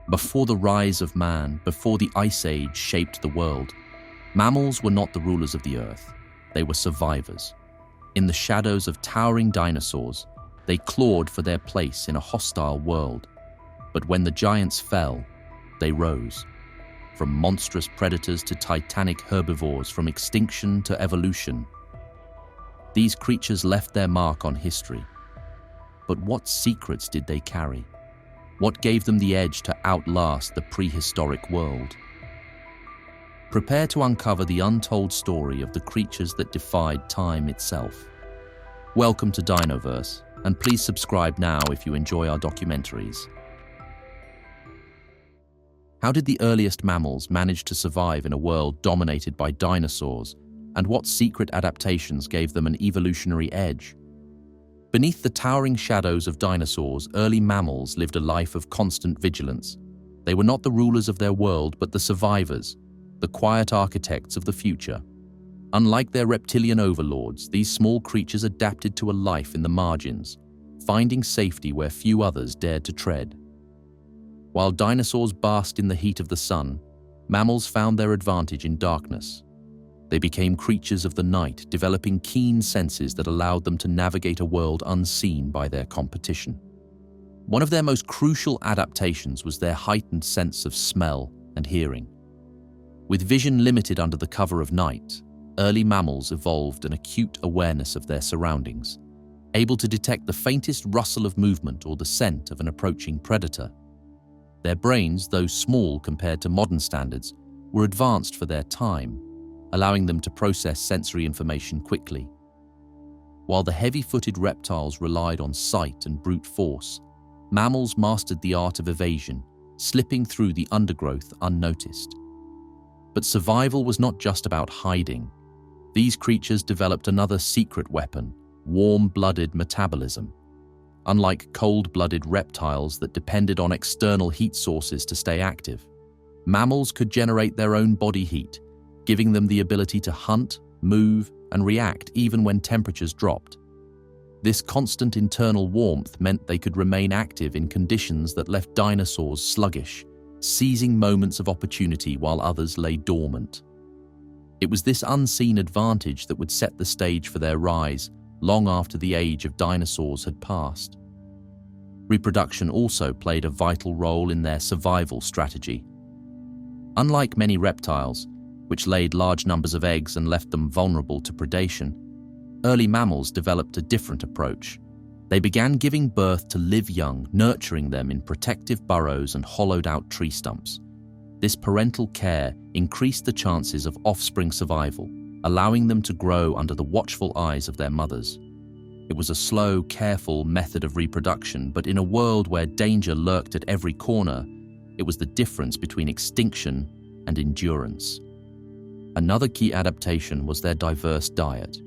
Before the rise of man, before the Ice Age shaped the world, mammals were not the rulers of the earth. They were survivors. In the shadows of towering dinosaurs, they clawed for their place in a hostile world. But when the giants fell, they rose. From monstrous predators to titanic herbivores, from extinction to evolution, these creatures left their mark on history. But what secrets did they carry? What gave them the edge to outlast the prehistoric world? Prepare to uncover the untold story of the creatures that defied time itself. Welcome to Dinoverse, and please subscribe now if you enjoy our documentaries. How did the earliest mammals manage to survive in a world dominated by dinosaurs, and what secret adaptations gave them an evolutionary edge? Beneath the towering shadows of dinosaurs, early mammals lived a life of constant vigilance. They were not the rulers of their world, but the survivors, the quiet architects of the future. Unlike their reptilian overlords, these small creatures adapted to a life in the margins, finding safety where few others dared to tread. While dinosaurs basked in the heat of the sun, mammals found their advantage in darkness. They became creatures of the night, developing keen senses that allowed them to navigate a world unseen by their competition. One of their most crucial adaptations was their heightened sense of smell and hearing. With vision limited under the cover of night, early mammals evolved an acute awareness of their surroundings, able to detect the faintest rustle of movement or the scent of an approaching predator. Their brains, though small compared to modern standards, were advanced for their time, allowing them to process sensory information quickly. While the heavy-footed reptiles relied on sight and brute force, mammals mastered the art of evasion, slipping through the undergrowth unnoticed. But survival was not just about hiding. These creatures developed another secret weapon: warm-blooded metabolism. Unlike cold-blooded reptiles that depended on external heat sources to stay active, mammals could generate their own body heat, giving them the ability to hunt, move, and react even when temperatures dropped. This constant internal warmth meant they could remain active in conditions that left dinosaurs sluggish, seizing moments of opportunity while others lay dormant. It was this unseen advantage that would set the stage for their rise long after the age of dinosaurs had passed. Reproduction also played a vital role in their survival strategy. Unlike many reptiles, which laid large numbers of eggs and left them vulnerable to predation, early mammals developed a different approach. They began giving birth to live young, nurturing them in protective burrows and hollowed-out tree stumps. This parental care increased the chances of offspring survival, allowing them to grow under the watchful eyes of their mothers. It was a slow, careful method of reproduction, but in a world where danger lurked at every corner, it was the difference between extinction and endurance. Another key adaptation was their diverse diet.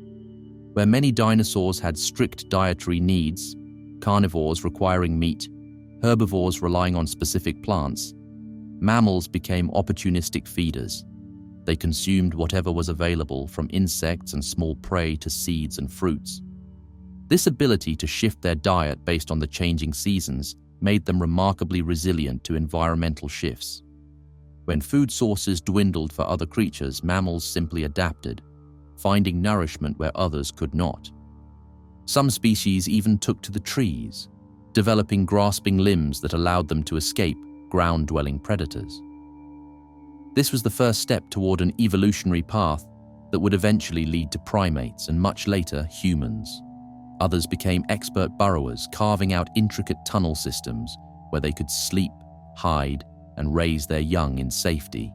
Where many dinosaurs had strict dietary needs, carnivores requiring meat, herbivores relying on specific plants, mammals became opportunistic feeders. They consumed whatever was available, from insects and small prey to seeds and fruits. This ability to shift their diet based on the changing seasons made them remarkably resilient to environmental shifts. When food sources dwindled for other creatures, mammals simply adapted, finding nourishment where others could not. Some species even took to the trees, developing grasping limbs that allowed them to escape ground-dwelling predators. This was the first step toward an evolutionary path that would eventually lead to primates and much later humans. Others became expert burrowers, carving out intricate tunnel systems where they could sleep, hide, and raise their young in safety.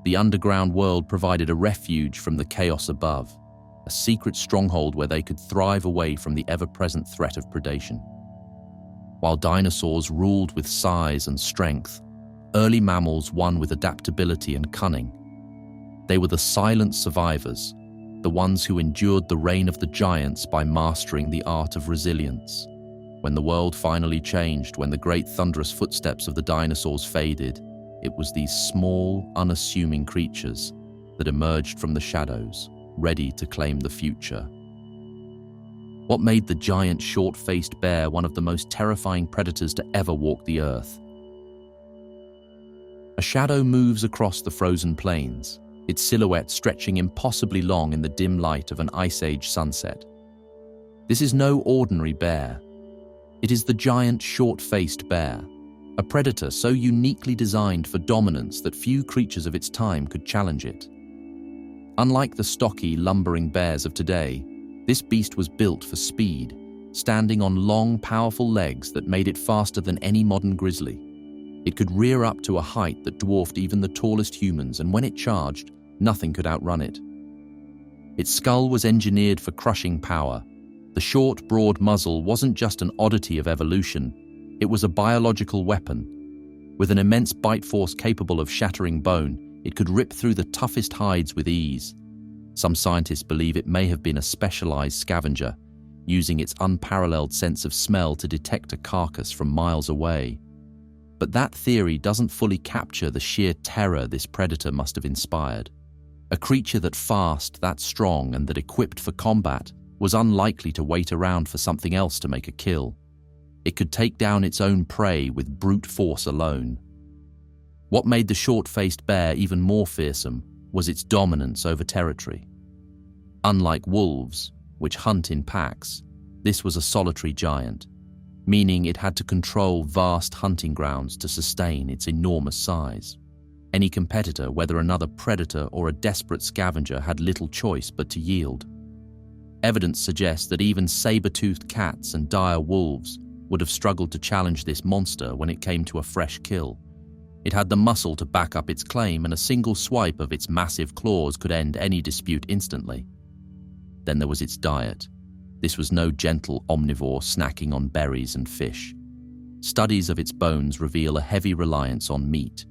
The underground world provided a refuge from the chaos above, a secret stronghold where they could thrive away from the ever-present threat of predation. While dinosaurs ruled with size and strength, early mammals won with adaptability and cunning. They were the silent survivors, the ones who endured the reign of the giants by mastering the art of resilience. When the world finally changed, when the great thunderous footsteps of the dinosaurs faded, it was these small, unassuming creatures that emerged from the shadows, ready to claim the future. What made the giant short-faced bear one of the most terrifying predators to ever walk the earth? A shadow moves across the frozen plains, its silhouette stretching impossibly long in the dim light of an Ice Age sunset. This is no ordinary bear. It is the giant short-faced bear, a predator so uniquely designed for dominance that few creatures of its time could challenge it. Unlike the stocky, lumbering bears of today, this beast was built for speed, standing on long, powerful legs that made it faster than any modern grizzly. It could rear up to a height that dwarfed even the tallest humans, and when it charged, nothing could outrun it. Its skull was engineered for crushing power. The short, broad muzzle wasn't just an oddity of evolution, it was a biological weapon. With an immense bite force capable of shattering bone, it could rip through the toughest hides with ease. Some scientists believe it may have been a specialized scavenger, using its unparalleled sense of smell to detect a carcass from miles away. But that theory doesn't fully capture the sheer terror this predator must have inspired. A creature that fast, that strong, and that equipped for combat was unlikely to wait around for something else to make a kill. It could take down its own prey with brute force alone. What made the short-faced bear even more fearsome was its dominance over territory. Unlike wolves, which hunt in packs, this was a solitary giant, meaning it had to control vast hunting grounds to sustain its enormous size. Any competitor, whether another predator or a desperate scavenger, had little choice but to yield. Evidence suggests that even saber-toothed cats and dire wolves would have struggled to challenge this monster when it came to a fresh kill. It had the muscle to back up its claim, and a single swipe of its massive claws could end any dispute instantly. Then there was its diet. This was no gentle omnivore snacking on berries and fish. Studies of its bones reveal a heavy reliance on meat,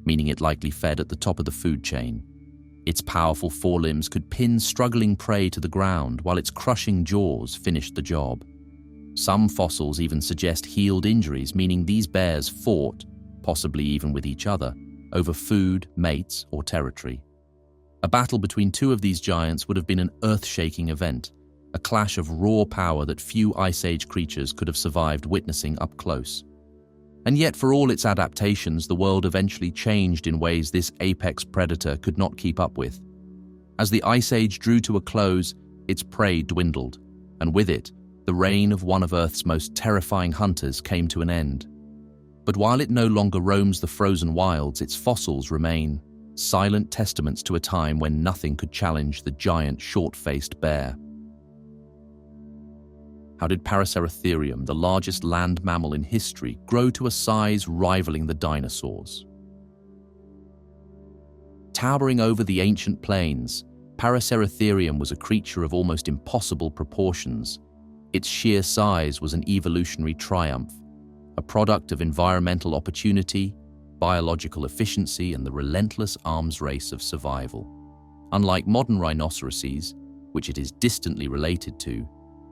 meaning it likely fed at the top of the food chain. Its powerful forelimbs could pin struggling prey to the ground, while its crushing jaws finished the job. Some fossils even suggest healed injuries, meaning these bears fought, possibly even with each other, over food, mates, or territory. A battle between two of these giants would have been an earth-shaking event, a clash of raw power that few Ice Age creatures could have survived witnessing up close. And yet, for all its adaptations, the world eventually changed in ways this apex predator could not keep up with. As the Ice Age drew to a close, its prey dwindled, and with it, the reign of one of Earth's most terrifying hunters came to an end. But while it no longer roams the frozen wilds, its fossils remain, silent testaments to a time when nothing could challenge the giant short-faced bear. How did Paraceratherium, the largest land mammal in history, grow to a size rivaling the dinosaurs? Towering over the ancient plains, Paraceratherium was a creature of almost impossible proportions. Its sheer size was an evolutionary triumph, a product of environmental opportunity, biological efficiency, and the relentless arms race of survival. Unlike modern rhinoceroses, which it is distantly related to,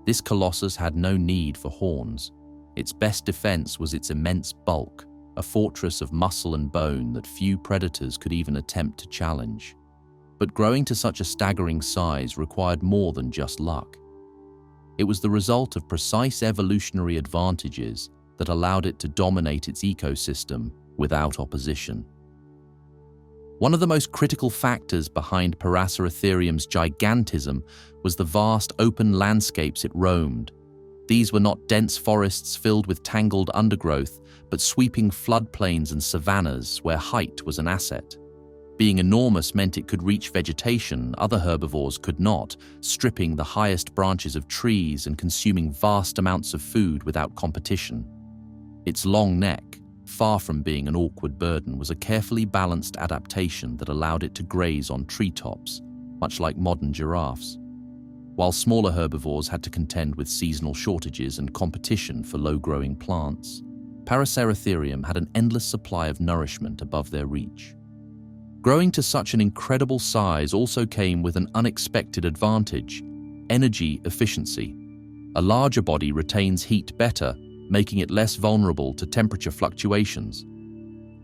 this colossus had no need for horns. Its best defense was its immense bulk, a fortress of muscle and bone that few predators could even attempt to challenge. But growing to such a staggering size required more than just luck. It was the result of precise evolutionary advantages that allowed it to dominate its ecosystem without opposition. One of the most critical factors behind Paraceratherium's gigantism was the vast open landscapes it roamed. These were not dense forests filled with tangled undergrowth, but sweeping floodplains and savannas where height was an asset. Being enormous meant it could reach vegetation other herbivores could not, stripping the highest branches of trees and consuming vast amounts of food without competition. Its long neck, far from being an awkward burden, was a carefully balanced adaptation that allowed it to graze on treetops, much like modern giraffes. While smaller herbivores had to contend with seasonal shortages and competition for low-growing plants, Paraceratherium had an endless supply of nourishment above their reach. Growing to such an incredible size also came with an unexpected advantage: energy efficiency. A larger body retains heat better, making it less vulnerable to temperature fluctuations.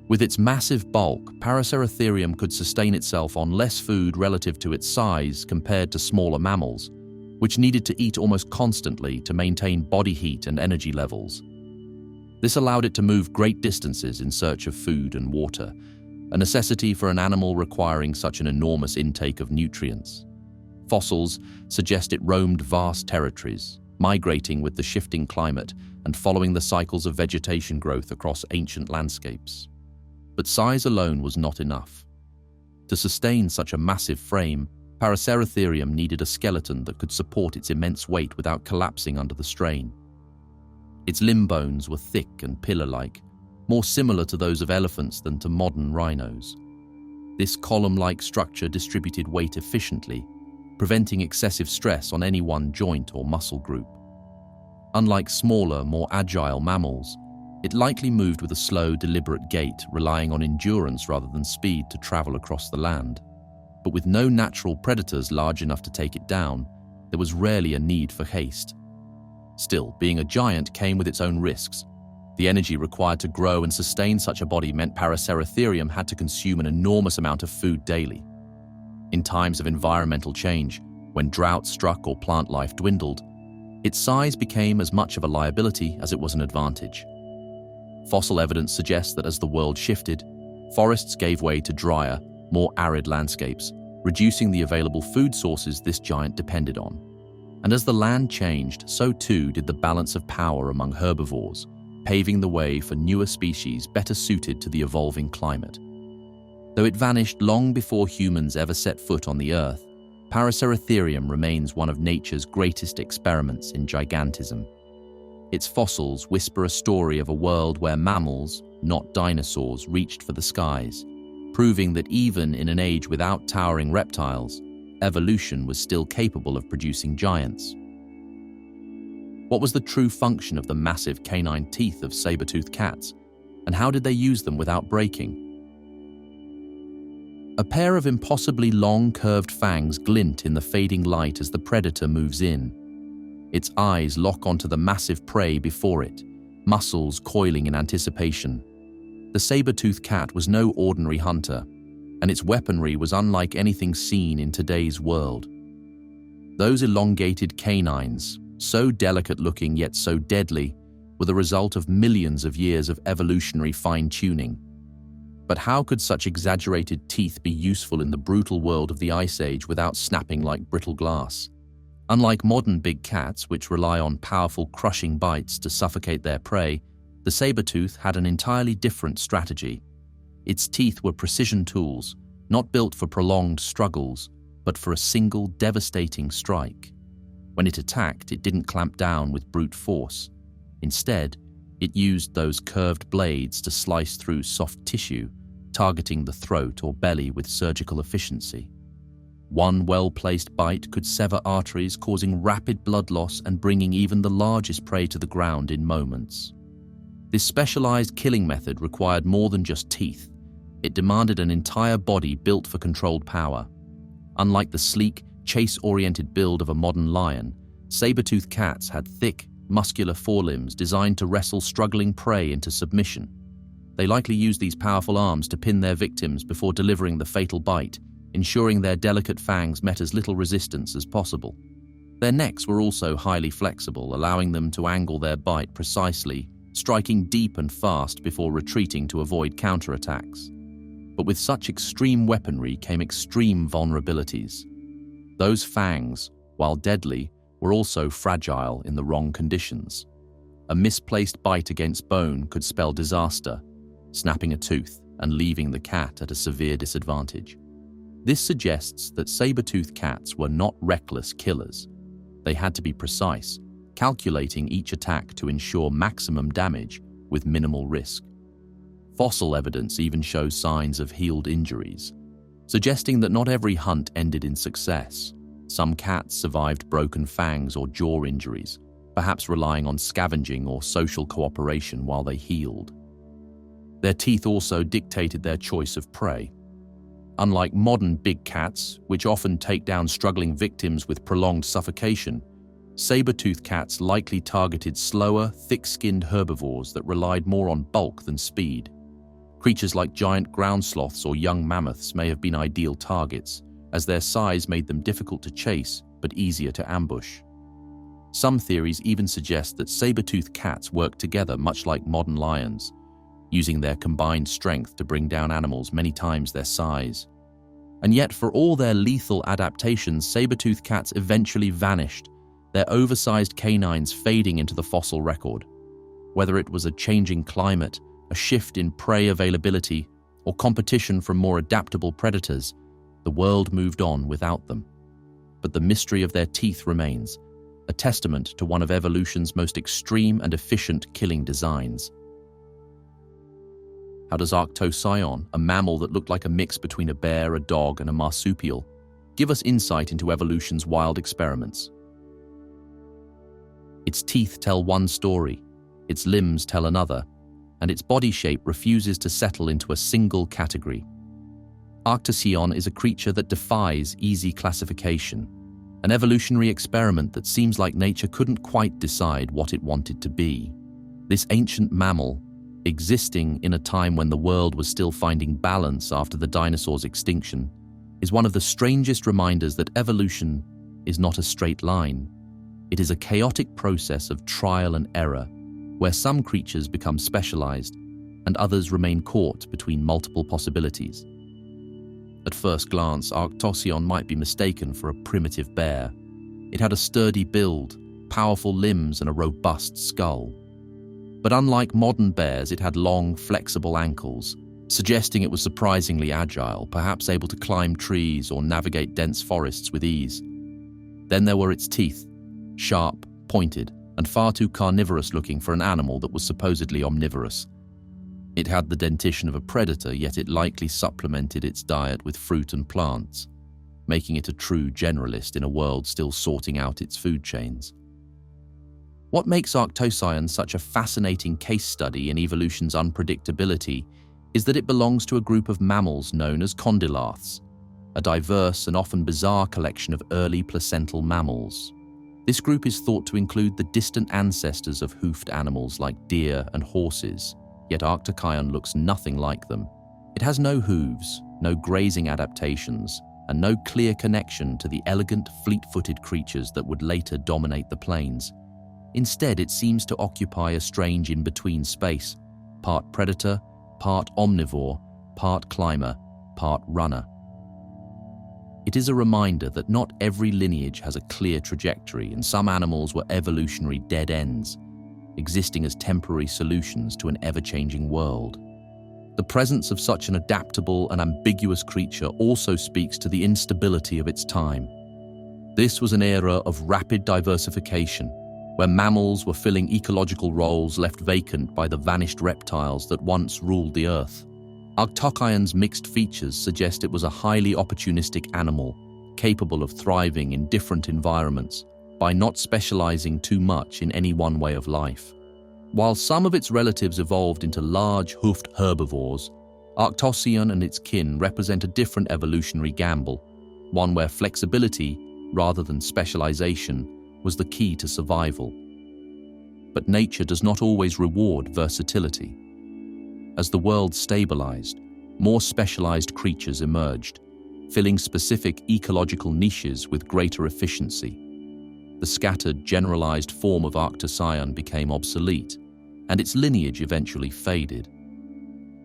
With its massive bulk, Paraceratherium could sustain itself on less food relative to its size compared to smaller mammals, which needed to eat almost constantly to maintain body heat and energy levels. This allowed it to move great distances in search of food and water, a necessity for an animal requiring such an enormous intake of nutrients. Fossils suggest it roamed vast territories, migrating with the shifting climate and following the cycles of vegetation growth across ancient landscapes. But size alone was not enough. To sustain such a massive frame, Paraceratherium needed a skeleton that could support its immense weight without collapsing under the strain. Its limb bones were thick and pillar-like, more similar to those of elephants than to modern rhinos. This column-like structure distributed weight efficiently, preventing excessive stress on any one joint or muscle group. Unlike smaller, more agile mammals, it likely moved with a slow, deliberate gait, relying on endurance rather than speed to travel across the land. But with no natural predators large enough to take it down, there was rarely a need for haste. Still, being a giant came with its own risks. The energy required to grow and sustain such a body meant Paraceratherium had to consume an enormous amount of food daily. In times of environmental change, when drought struck or plant life dwindled, its size became as much of a liability as it was an advantage. Fossil evidence suggests that as the world shifted, forests gave way to drier, more arid landscapes, reducing the available food sources this giant depended on. And as the land changed, so too did the balance of power among herbivores, paving the way for newer species better suited to the evolving climate. Though it vanished long before humans ever set foot on the Earth, Paraceratherium remains one of nature's greatest experiments in gigantism. Its fossils whisper a story of a world where mammals, not dinosaurs, reached for the skies, proving that even in an age without towering reptiles, evolution was still capable of producing giants. What was the true function of the massive canine teeth of saber-toothed cats, and how did they use them without breaking? A pair of impossibly long, curved fangs glint in the fading light as the predator moves in. Its eyes lock onto the massive prey before it, muscles coiling in anticipation. The saber-toothed cat was no ordinary hunter, and its weaponry was unlike anything seen in today's world. Those elongated canines, so delicate-looking yet so deadly, were the result of millions of years of evolutionary fine-tuning. But how could such exaggerated teeth be useful in the brutal world of the Ice Age without snapping like brittle glass? Unlike modern big cats, which rely on powerful crushing bites to suffocate their prey, the saber-tooth had an entirely different strategy. Its teeth were precision tools, not built for prolonged struggles, but for a single devastating strike. When it attacked, it didn't clamp down with brute force. Instead, it used those curved blades to slice through soft tissue, targeting the throat or belly with surgical efficiency. One well-placed bite could sever arteries, causing rapid blood loss and bringing even the largest prey to the ground in moments. This specialized killing method required more than just teeth. It demanded an entire body built for controlled power. Unlike the sleek, chase-oriented build of a modern lion, saber-toothed cats had thick, muscular forelimbs designed to wrestle struggling prey into submission. They likely used these powerful arms to pin their victims before delivering the fatal bite, ensuring their delicate fangs met as little resistance as possible. Their necks were also highly flexible, allowing them to angle their bite precisely, striking deep and fast before retreating to avoid counterattacks. But with such extreme weaponry came extreme vulnerabilities. Those fangs, while deadly, were also fragile in the wrong conditions. A misplaced bite against bone could spell disaster, snapping a tooth and leaving the cat at a severe disadvantage. This suggests that saber-toothed cats were not reckless killers. They had to be precise, calculating each attack to ensure maximum damage with minimal risk. Fossil evidence even shows signs of healed injuries, suggesting that not every hunt ended in success. Some cats survived broken fangs or jaw injuries, perhaps relying on scavenging or social cooperation while they healed. Their teeth also dictated their choice of prey. Unlike modern big cats, which often take down struggling victims with prolonged suffocation, saber-toothed cats likely targeted slower, thick-skinned herbivores that relied more on bulk than speed. Creatures like giant ground sloths or young mammoths may have been ideal targets, as their size made them difficult to chase but easier to ambush. Some theories even suggest that saber-toothed cats worked together much like modern lions, using their combined strength to bring down animals many times their size. And yet, for all their lethal adaptations, saber-toothed cats eventually vanished, their oversized canines fading into the fossil record. Whether it was a changing climate, a shift in prey availability, or competition from more adaptable predators, the world moved on without them. But the mystery of their teeth remains, a testament to one of evolution's most extreme and efficient killing designs. How does Arctocyon, a mammal that looked like a mix between a bear, a dog, and a marsupial, give us insight into evolution's wild experiments? Its teeth tell one story, its limbs tell another, and its body shape refuses to settle into a single category. Arctocyon is a creature that defies easy classification, an evolutionary experiment that seems like nature couldn't quite decide what it wanted to be. This ancient mammal, existing in a time when the world was still finding balance after the dinosaurs' extinction, is one of the strangest reminders that evolution is not a straight line. It is a chaotic process of trial and error, where some creatures become specialized and others remain caught between multiple possibilities. At first glance, Arctocyon might be mistaken for a primitive bear. It had a sturdy build, powerful limbs, and a robust skull. But unlike modern bears, it had long, flexible ankles, suggesting it was surprisingly agile, perhaps able to climb trees or navigate dense forests with ease. Then there were its teeth, sharp, pointed, and far too carnivorous looking for an animal that was supposedly omnivorous. It had the dentition of a predator, yet it likely supplemented its diet with fruit and plants, making it a true generalist in a world still sorting out its food chains. What makes Arctocyon such a fascinating case study in evolution's unpredictability is that it belongs to a group of mammals known as condylarths, a diverse and often bizarre collection of early placental mammals. This group is thought to include the distant ancestors of hoofed animals like deer and horses, yet Arctocyon looks nothing like them. It has no hooves, no grazing adaptations, and no clear connection to the elegant, fleet-footed creatures that would later dominate the plains. Instead, it seems to occupy a strange in-between space, part predator, part omnivore, part climber, part runner. It is a reminder that not every lineage has a clear trajectory, and some animals were evolutionary dead ends, existing as temporary solutions to an ever-changing world. The presence of such an adaptable and ambiguous creature also speaks to the instability of its time. This was an era of rapid diversification, where mammals were filling ecological roles left vacant by the vanished reptiles that once ruled the earth. Arctocyon's mixed features suggest it was a highly opportunistic animal, capable of thriving in different environments by not specializing too much in any one way of life. While some of its relatives evolved into large, hoofed herbivores, Arctocyon and its kin represent a different evolutionary gamble, one where flexibility, rather than specialization, was the key to survival. But nature does not always reward versatility. As the world stabilized, more specialized creatures emerged, filling specific ecological niches with greater efficiency. The scattered, generalized form of Arctocyon became obsolete, and its lineage eventually faded.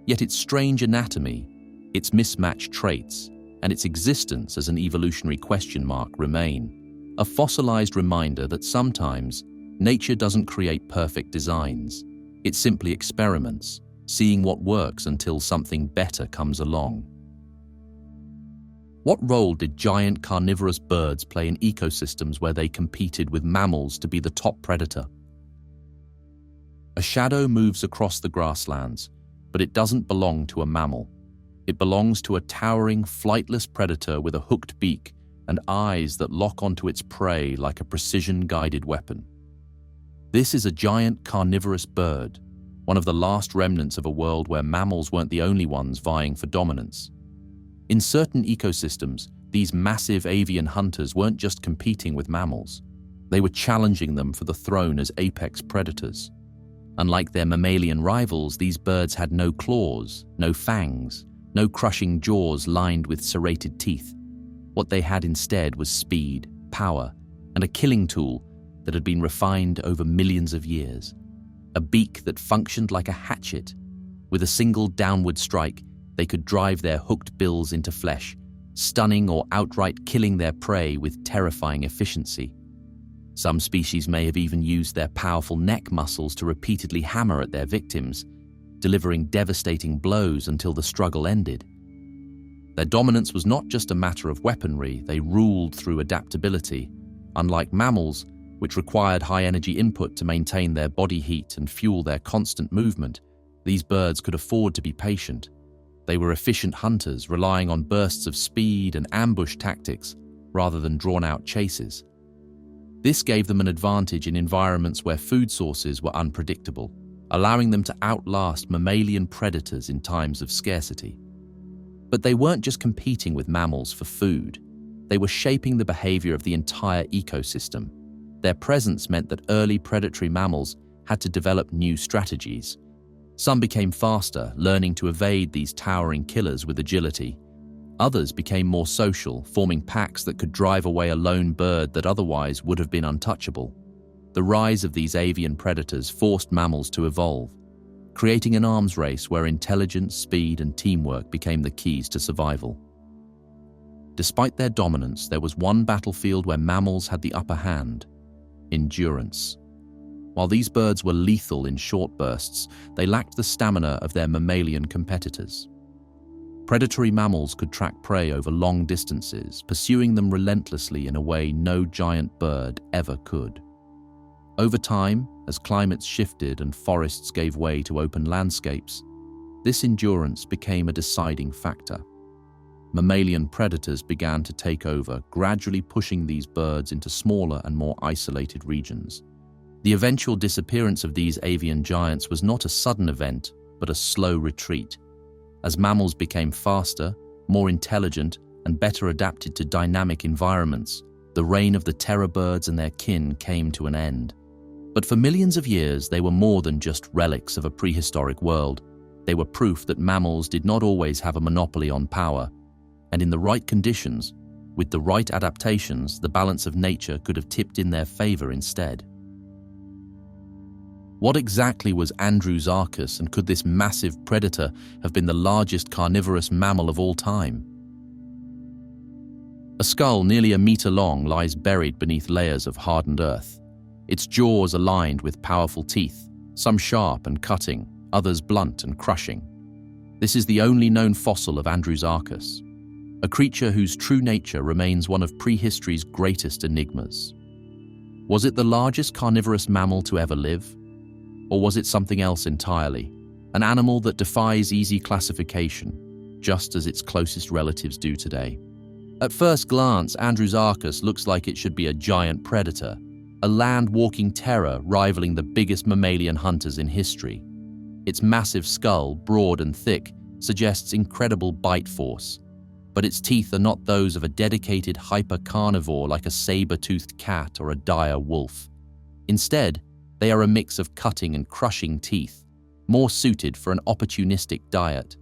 Yet its strange anatomy, its mismatched traits, and its existence as an evolutionary question mark remain, a fossilized reminder that sometimes nature doesn't create perfect designs. It simply experiments, seeing what works until something better comes along. What role did giant carnivorous birds play in ecosystems where they competed with mammals to be the top predator? A shadow moves across the grasslands, but it doesn't belong to a mammal. It belongs to a towering, flightless predator with a hooked beak and eyes that lock onto its prey like a precision-guided weapon. This is a giant carnivorous bird, one of the last remnants of a world where mammals weren't the only ones vying for dominance. In certain ecosystems, these massive avian hunters weren't just competing with mammals. They were challenging them for the throne as apex predators. Unlike their mammalian rivals, these birds had no claws, no fangs, no crushing jaws lined with serrated teeth. What they had instead was speed, power, and a killing tool that had been refined over millions of years. A beak that functioned like a hatchet, With a single downward strike, they could drive their hooked bills into flesh, stunning or outright killing their prey with terrifying efficiency. Some species may have even used their powerful neck muscles to repeatedly hammer at their victims, delivering devastating blows until the struggle ended. Their dominance was not just a matter of weaponry, they ruled through adaptability. Unlike mammals, which required high-energy input to maintain their body heat and fuel their constant movement, these birds could afford to be patient. They were efficient hunters, relying on bursts of speed and ambush tactics rather than drawn-out chases. This gave them an advantage in environments where food sources were unpredictable, allowing them to outlast mammalian predators in times of scarcity. But they weren't just competing with mammals for food. They were shaping the behavior of the entire ecosystem. Their presence meant that early predatory mammals had to develop new strategies. Some became faster, learning to evade these towering killers with agility. Others became more social, forming packs that could drive away a lone bird that otherwise would have been untouchable. The rise of these avian predators forced mammals to evolve, creating an arms race where intelligence, speed, and teamwork became the keys to survival. Despite their dominance, there was one battlefield where mammals had the upper hand: endurance. While these birds were lethal in short bursts, they lacked the stamina of their mammalian competitors. Predatory mammals could track prey over long distances, pursuing them relentlessly in a way no giant bird ever could. Over time, as climates shifted and forests gave way to open landscapes, this endurance became a deciding factor. Mammalian predators began to take over, gradually pushing these birds into smaller and more isolated regions. The eventual disappearance of these avian giants was not a sudden event, but a slow retreat. As mammals became faster, more intelligent, and better adapted to dynamic environments, the reign of the terror birds and their kin came to an end. But for millions of years, they were more than just relics of a prehistoric world. They were proof that mammals did not always have a monopoly on power, and in the right conditions, with the right adaptations, the balance of nature could have tipped in their favor instead. What exactly was Andrewsarchus, and could this massive predator have been the largest carnivorous mammal of all time? A skull nearly a meter long lies buried beneath layers of hardened earth. Its jaws are lined with powerful teeth, some sharp and cutting, others blunt and crushing. This is the only known fossil of Andrewsarchus, a creature whose true nature remains one of prehistory's greatest enigmas. Was it the largest carnivorous mammal to ever live? Or was it something else entirely, an animal that defies easy classification, just as its closest relatives do today? At first glance, Andrewsarchus looks like it should be a giant predator, a land-walking terror rivaling the biggest mammalian hunters in history. Its massive skull, broad and thick, suggests incredible bite force, but its teeth are not those of a dedicated hyper-carnivore like a saber-toothed cat or a dire wolf. Instead, they are a mix of cutting and crushing teeth, more suited for an opportunistic diet.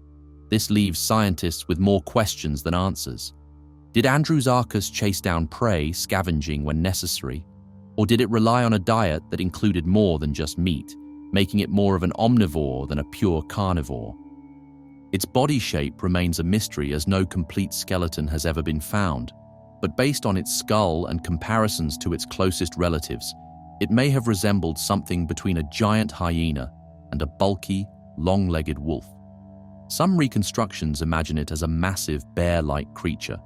This leaves scientists with more questions than answers. Did Andrewsarchus chase down prey, scavenging when necessary? Or did it rely on a diet that included more than just meat, making it more of an omnivore than a pure carnivore? Its body shape remains a mystery, as no complete skeleton has ever been found, but based on its skull and comparisons to its closest relatives, it may have resembled something between a giant hyena and a bulky, long-legged wolf. Some reconstructions imagine it as a massive bear-like creature,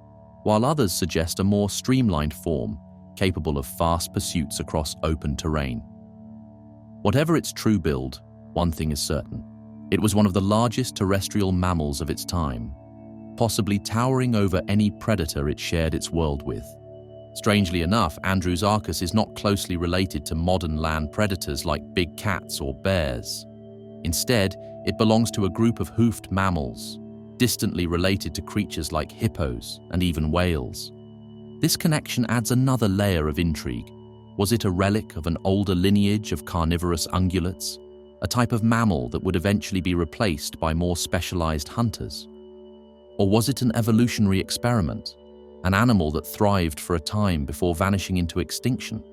while others suggest a more streamlined form, capable of fast pursuits across open terrain. Whatever its true build, one thing is certain: it was one of the largest terrestrial mammals of its time, possibly towering over any predator it shared its world with. Strangely enough, Andrewsarchus is not closely related to modern land predators like big cats or bears. Instead, it belongs to a group of hoofed mammals, distantly related to creatures like hippos and even whales. This connection adds another layer of intrigue. Was it a relic of an older lineage of carnivorous ungulates, a type of mammal that would eventually be replaced by more specialized hunters? Or was it an evolutionary experiment, an animal that thrived for a time before vanishing into extinction?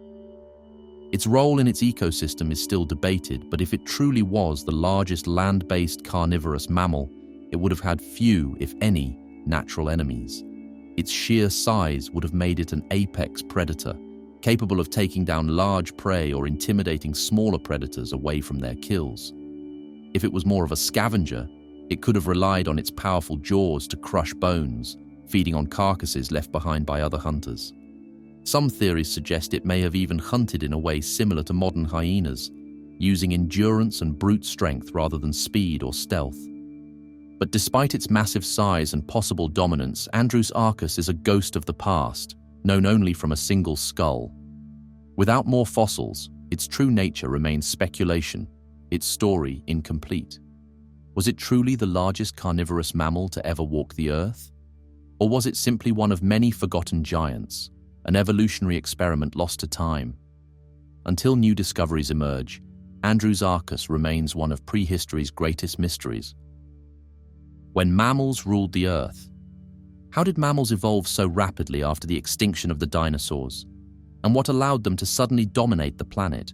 Its role in its ecosystem is still debated, but if it truly was the largest land-based carnivorous mammal, it would have had few, if any, natural enemies. Its sheer size would have made it an apex predator, capable of taking down large prey or intimidating smaller predators away from their kills. If it was more of a scavenger, it could have relied on its powerful jaws to crush bones, feeding on carcasses left behind by other hunters. Some theories suggest it may have even hunted in a way similar to modern hyenas, using endurance and brute strength rather than speed or stealth. But despite its massive size and possible dominance, Andrewsarchus is a ghost of the past, known only from a single skull. Without more fossils, its true nature remains speculation, its story incomplete. Was it truly the largest carnivorous mammal to ever walk the earth? Or was it simply one of many forgotten giants, an evolutionary experiment lost to time? Until new discoveries emerge, Andrewsarchus remains one of prehistory's greatest mysteries. When mammals ruled the earth, how did mammals evolve so rapidly after the extinction of the dinosaurs? And what allowed them to suddenly dominate the planet?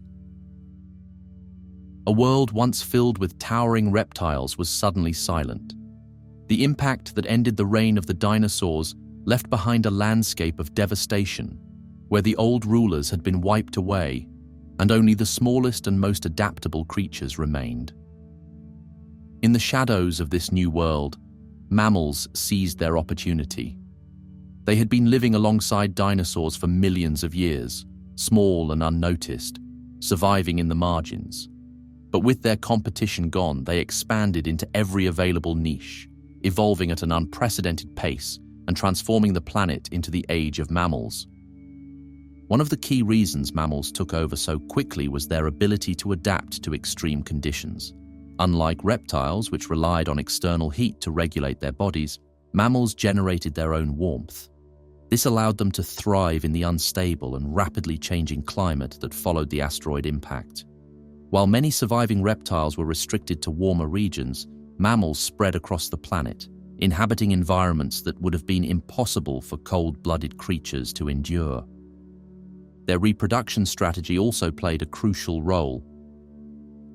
A world once filled with towering reptiles was suddenly silent. The impact that ended the reign of the dinosaurs left behind a landscape of devastation, where the old rulers had been wiped away, and only the smallest and most adaptable creatures remained. In the shadows of this new world, mammals seized their opportunity. They had been living alongside dinosaurs for millions of years, small and unnoticed, surviving in the margins. But with their competition gone, they expanded into every available niche, evolving at an unprecedented pace and transforming the planet into the age of mammals. One of the key reasons mammals took over so quickly was their ability to adapt to extreme conditions. Unlike reptiles, which relied on external heat to regulate their bodies, mammals generated their own warmth. This allowed them to thrive in the unstable and rapidly changing climate that followed the asteroid impact. While many surviving reptiles were restricted to warmer regions, mammals spread across the planet, inhabiting environments that would have been impossible for cold-blooded creatures to endure. Their reproduction strategy also played a crucial role.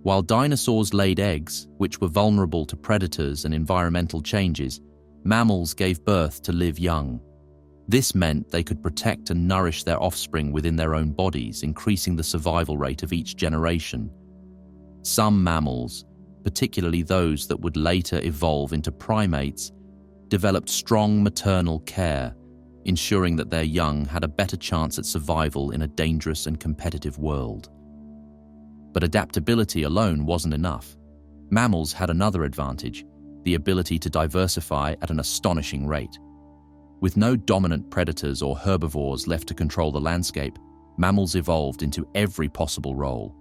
While dinosaurs laid eggs, which were vulnerable to predators and environmental changes, mammals gave birth to live young. This meant they could protect and nourish their offspring within their own bodies, increasing the survival rate of each generation. Some mammals, particularly those that would later evolve into primates, developed strong maternal care, ensuring that their young had a better chance at survival in a dangerous and competitive world. But adaptability alone wasn't enough. Mammals had another advantage, the ability to diversify at an astonishing rate. With no dominant predators or herbivores left to control the landscape, mammals evolved into every possible role.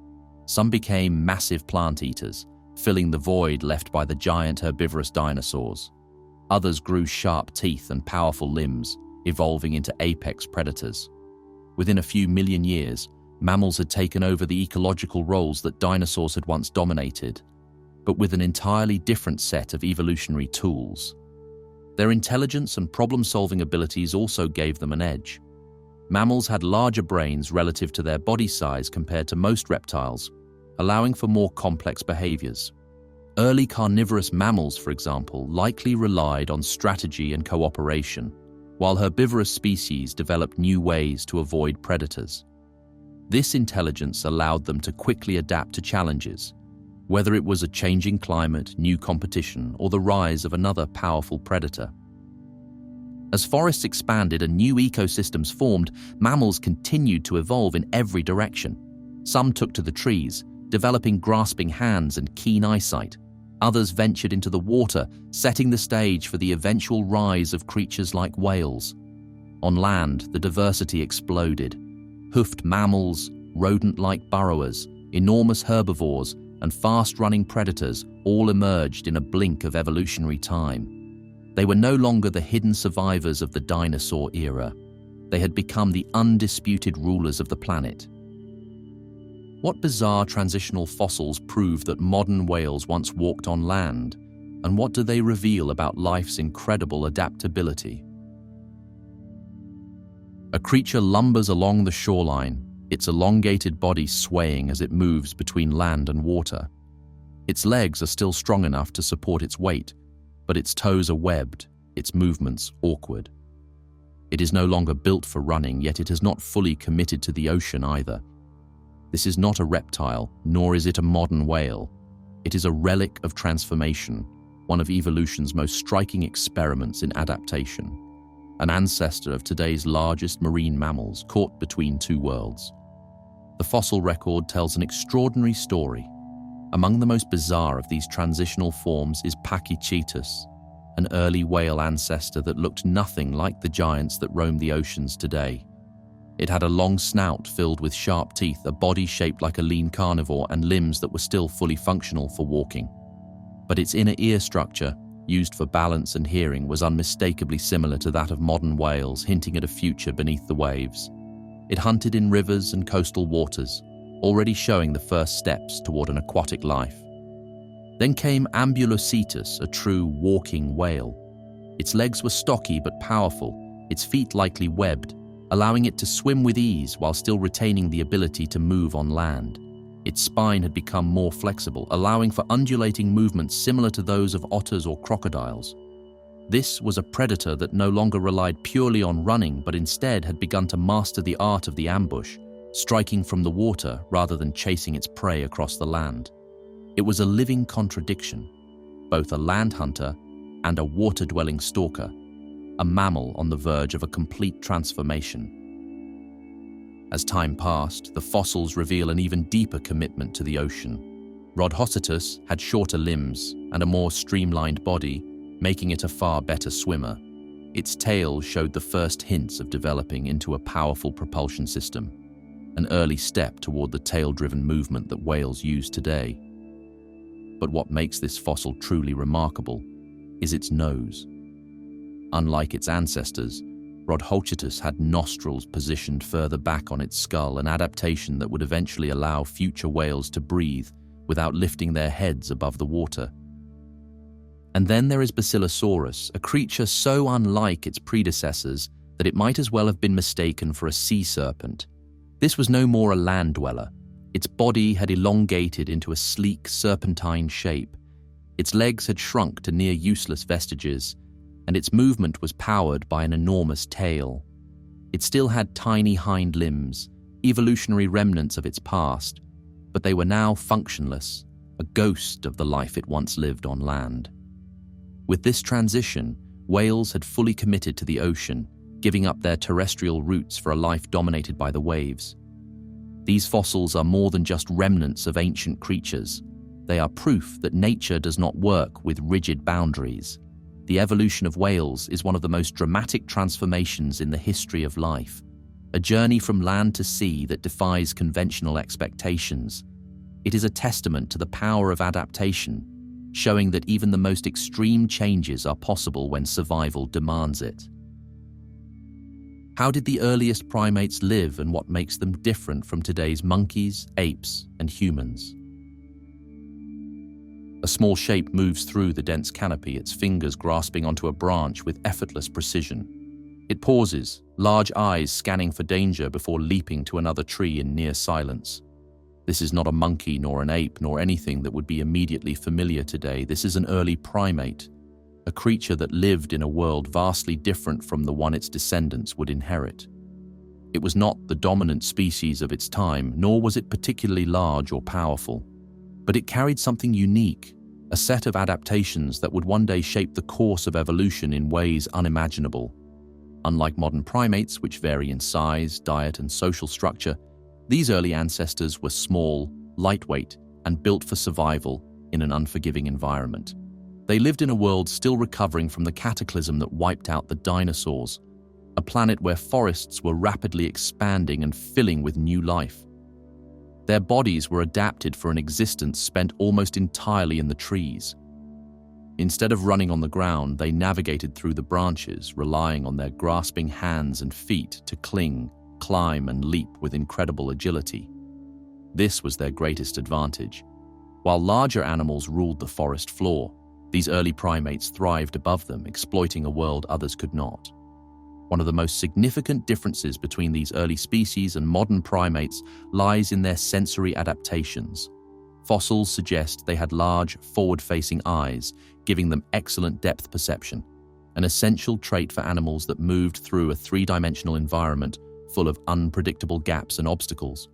Some became massive plant eaters, filling the void left by the giant herbivorous dinosaurs. Others grew sharp teeth and powerful limbs, evolving into apex predators. Within a few million years, mammals had taken over the ecological roles that dinosaurs had once dominated, but with an entirely different set of evolutionary tools. Their intelligence and problem-solving abilities also gave them an edge. Mammals had larger brains relative to their body size compared to most reptiles, allowing for more complex behaviors. Early carnivorous mammals, for example, likely relied on strategy and cooperation, while herbivorous species developed new ways to avoid predators. This intelligence allowed them to quickly adapt to challenges, whether it was a changing climate, new competition, or the rise of another powerful predator. As forests expanded and new ecosystems formed, mammals continued to evolve in every direction. Some took to the trees, developing grasping hands and keen eyesight. Others ventured into the water, setting the stage for the eventual rise of creatures like whales. On land, the diversity exploded. Hoofed mammals, rodent-like burrowers, enormous herbivores, and fast-running predators all emerged in a blink of evolutionary time. They were no longer the hidden survivors of the dinosaur era. They had become the undisputed rulers of the planet. What bizarre transitional fossils prove that modern whales once walked on land, and what do they reveal about life's incredible adaptability? A creature lumbers along the shoreline, its elongated body swaying as it moves between land and water. Its legs are still strong enough to support its weight, but its toes are webbed, its movements awkward. It is no longer built for running, yet it has not fully committed to the ocean either. This is not a reptile, nor is it a modern whale. It is a relic of transformation, one of evolution's most striking experiments in adaptation, an ancestor of today's largest marine mammals caught between two worlds. The fossil record tells an extraordinary story. Among the most bizarre of these transitional forms is Pachycetus, an early whale ancestor that looked nothing like the giants that roam the oceans today. It had a long snout filled with sharp teeth, a body shaped like a lean carnivore, and limbs that were still fully functional for walking. But its inner ear structure, used for balance and hearing, was unmistakably similar to that of modern whales, hinting at a future beneath the waves. It hunted in rivers and coastal waters, already showing the first steps toward an aquatic life. Then came Ambulocetus, a true walking whale. Its legs were stocky but powerful, its feet likely webbed, allowing it to swim with ease while still retaining the ability to move on land. Its spine had become more flexible, allowing for undulating movements similar to those of otters or crocodiles. This was a predator that no longer relied purely on running, but instead had begun to master the art of the ambush, striking from the water rather than chasing its prey across the land. It was a living contradiction, both a land hunter and a water-dwelling stalker, a mammal on the verge of a complete transformation. As time passed, the fossils reveal an even deeper commitment to the ocean. Rhodhocetus had shorter limbs and a more streamlined body, making it a far better swimmer. Its tail showed the first hints of developing into a powerful propulsion system, an early step toward the tail-driven movement that whales use today. But what makes this fossil truly remarkable is its nose. Unlike its ancestors, Rhodhocetus had nostrils positioned further back on its skull, an adaptation that would eventually allow future whales to breathe without lifting their heads above the water. And then there is Basilosaurus, a creature so unlike its predecessors that it might as well have been mistaken for a sea serpent. This was no more a land dweller. Its body had elongated into a sleek, serpentine shape. Its legs had shrunk to near useless vestiges, and its movement was powered by an enormous tail. It still had tiny hind limbs, evolutionary remnants of its past, but they were now functionless, a ghost of the life it once lived on land. With this transition, whales had fully committed to the ocean, giving up their terrestrial roots for a life dominated by the waves. These fossils are more than just remnants of ancient creatures. They are proof that nature does not work with rigid boundaries. The evolution of whales is one of the most dramatic transformations in the history of life, a journey from land to sea that defies conventional expectations. It is a testament to the power of adaptation, showing that even the most extreme changes are possible when survival demands it. How did the earliest primates live, and what makes them different from today's monkeys, apes, and humans? A small shape moves through the dense canopy, its fingers grasping onto a branch with effortless precision. It pauses, large eyes scanning for danger before leaping to another tree in near silence. This is not a monkey nor an ape nor anything that would be immediately familiar today. This is an early primate, a creature that lived in a world vastly different from the one its descendants would inherit. It was not the dominant species of its time, nor was it particularly large or powerful, but it carried something unique, a set of adaptations that would one day shape the course of evolution in ways unimaginable. Unlike modern primates, which vary in size, diet, and social structure, these early ancestors were small, lightweight, and built for survival in an unforgiving environment. They lived in a world still recovering from the cataclysm that wiped out the dinosaurs, a planet where forests were rapidly expanding and filling with new life. Their bodies were adapted for an existence spent almost entirely in the trees. Instead of running on the ground, they navigated through the branches, relying on their grasping hands and feet to cling, climb, and leap with incredible agility. This was their greatest advantage. While larger animals ruled the forest floor, these early primates thrived above them, exploiting a world others could not. One of the most significant differences between these early species and modern primates lies in their sensory adaptations. Fossils suggest they had large, forward-facing eyes, giving them excellent depth perception, an essential trait for animals that moved through a three-dimensional environment full of unpredictable gaps and obstacles.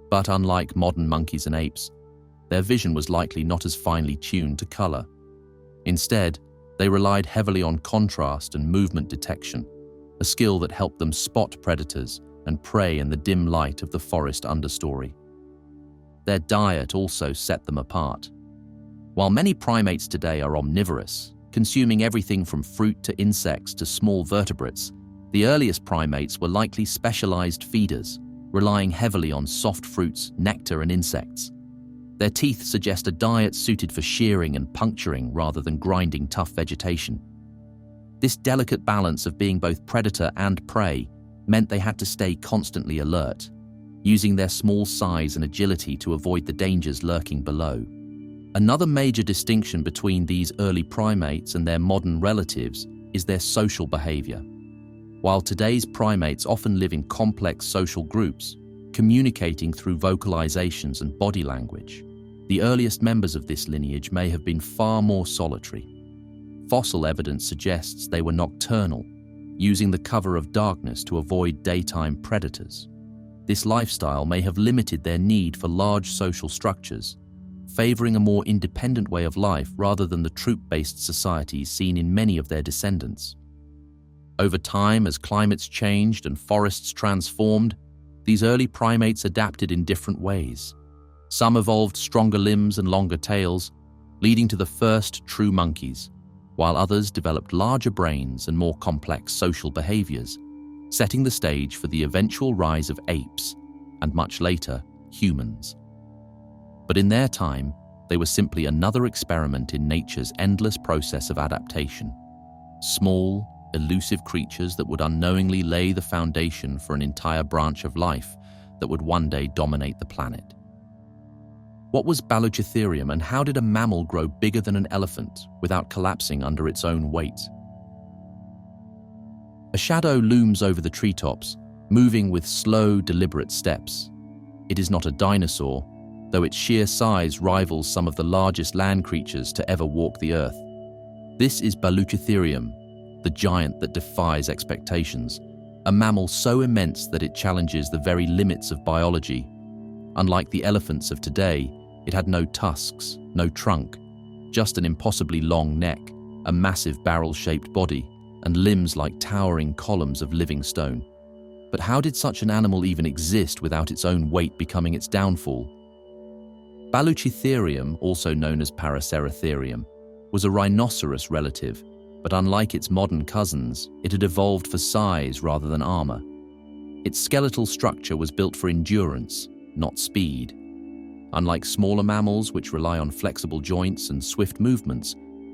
But unlike modern monkeys and apes, their vision was likely not as finely tuned to color. Instead, they relied heavily on contrast and movement detection, a skill that helped them spot predators and prey in the dim light of the forest understory. Their diet also set them apart. While many primates today are omnivorous, consuming everything from fruit to insects to small vertebrates, the earliest primates were likely specialized feeders, relying heavily on soft fruits, nectar, and insects. Their teeth suggest a diet suited for shearing and puncturing rather than grinding tough vegetation. This delicate balance of being both predator and prey meant they had to stay constantly alert, using their small size and agility to avoid the dangers lurking below. Another major distinction between these early primates and their modern relatives is their social behavior. While today's primates often live in complex social groups, communicating through vocalizations and body language, the earliest members of this lineage may have been far more solitary. Fossil evidence suggests they were nocturnal, using the cover of darkness to avoid daytime predators. This lifestyle may have limited their need for large social structures, favoring a more independent way of life rather than the troop-based societies seen in many of their descendants. Over time, as climates changed and forests transformed, these early primates adapted in different ways. Some evolved stronger limbs and longer tails, leading to the first true monkeys, while others developed larger brains and more complex social behaviors, setting the stage for the eventual rise of apes, and much later, humans. But in their time, they were simply another experiment in nature's endless process of adaptation. Small, elusive creatures that would unknowingly lay the foundation for an entire branch of life that would one day dominate the planet. What was Baluchitherium, and how did a mammal grow bigger than an elephant without collapsing under its own weight? A shadow looms over the treetops, moving with slow, deliberate steps. It is not a dinosaur, though its sheer size rivals some of the largest land creatures to ever walk the earth. This is Baluchitherium, the giant that defies expectations, a mammal so immense that it challenges the very limits of biology. Unlike the elephants of today, it had no tusks, no trunk, just an impossibly long neck, a massive barrel-shaped body, and limbs like towering columns of living stone. But how did such an animal even exist without its own weight becoming its downfall? Baluchitherium, also known as Paraceratherium, was a rhinoceros relative, but unlike its modern cousins, it had evolved for size rather than armor. Its skeletal structure was built for endurance, not speed. Unlike smaller mammals, which rely on flexible joints and swift movements,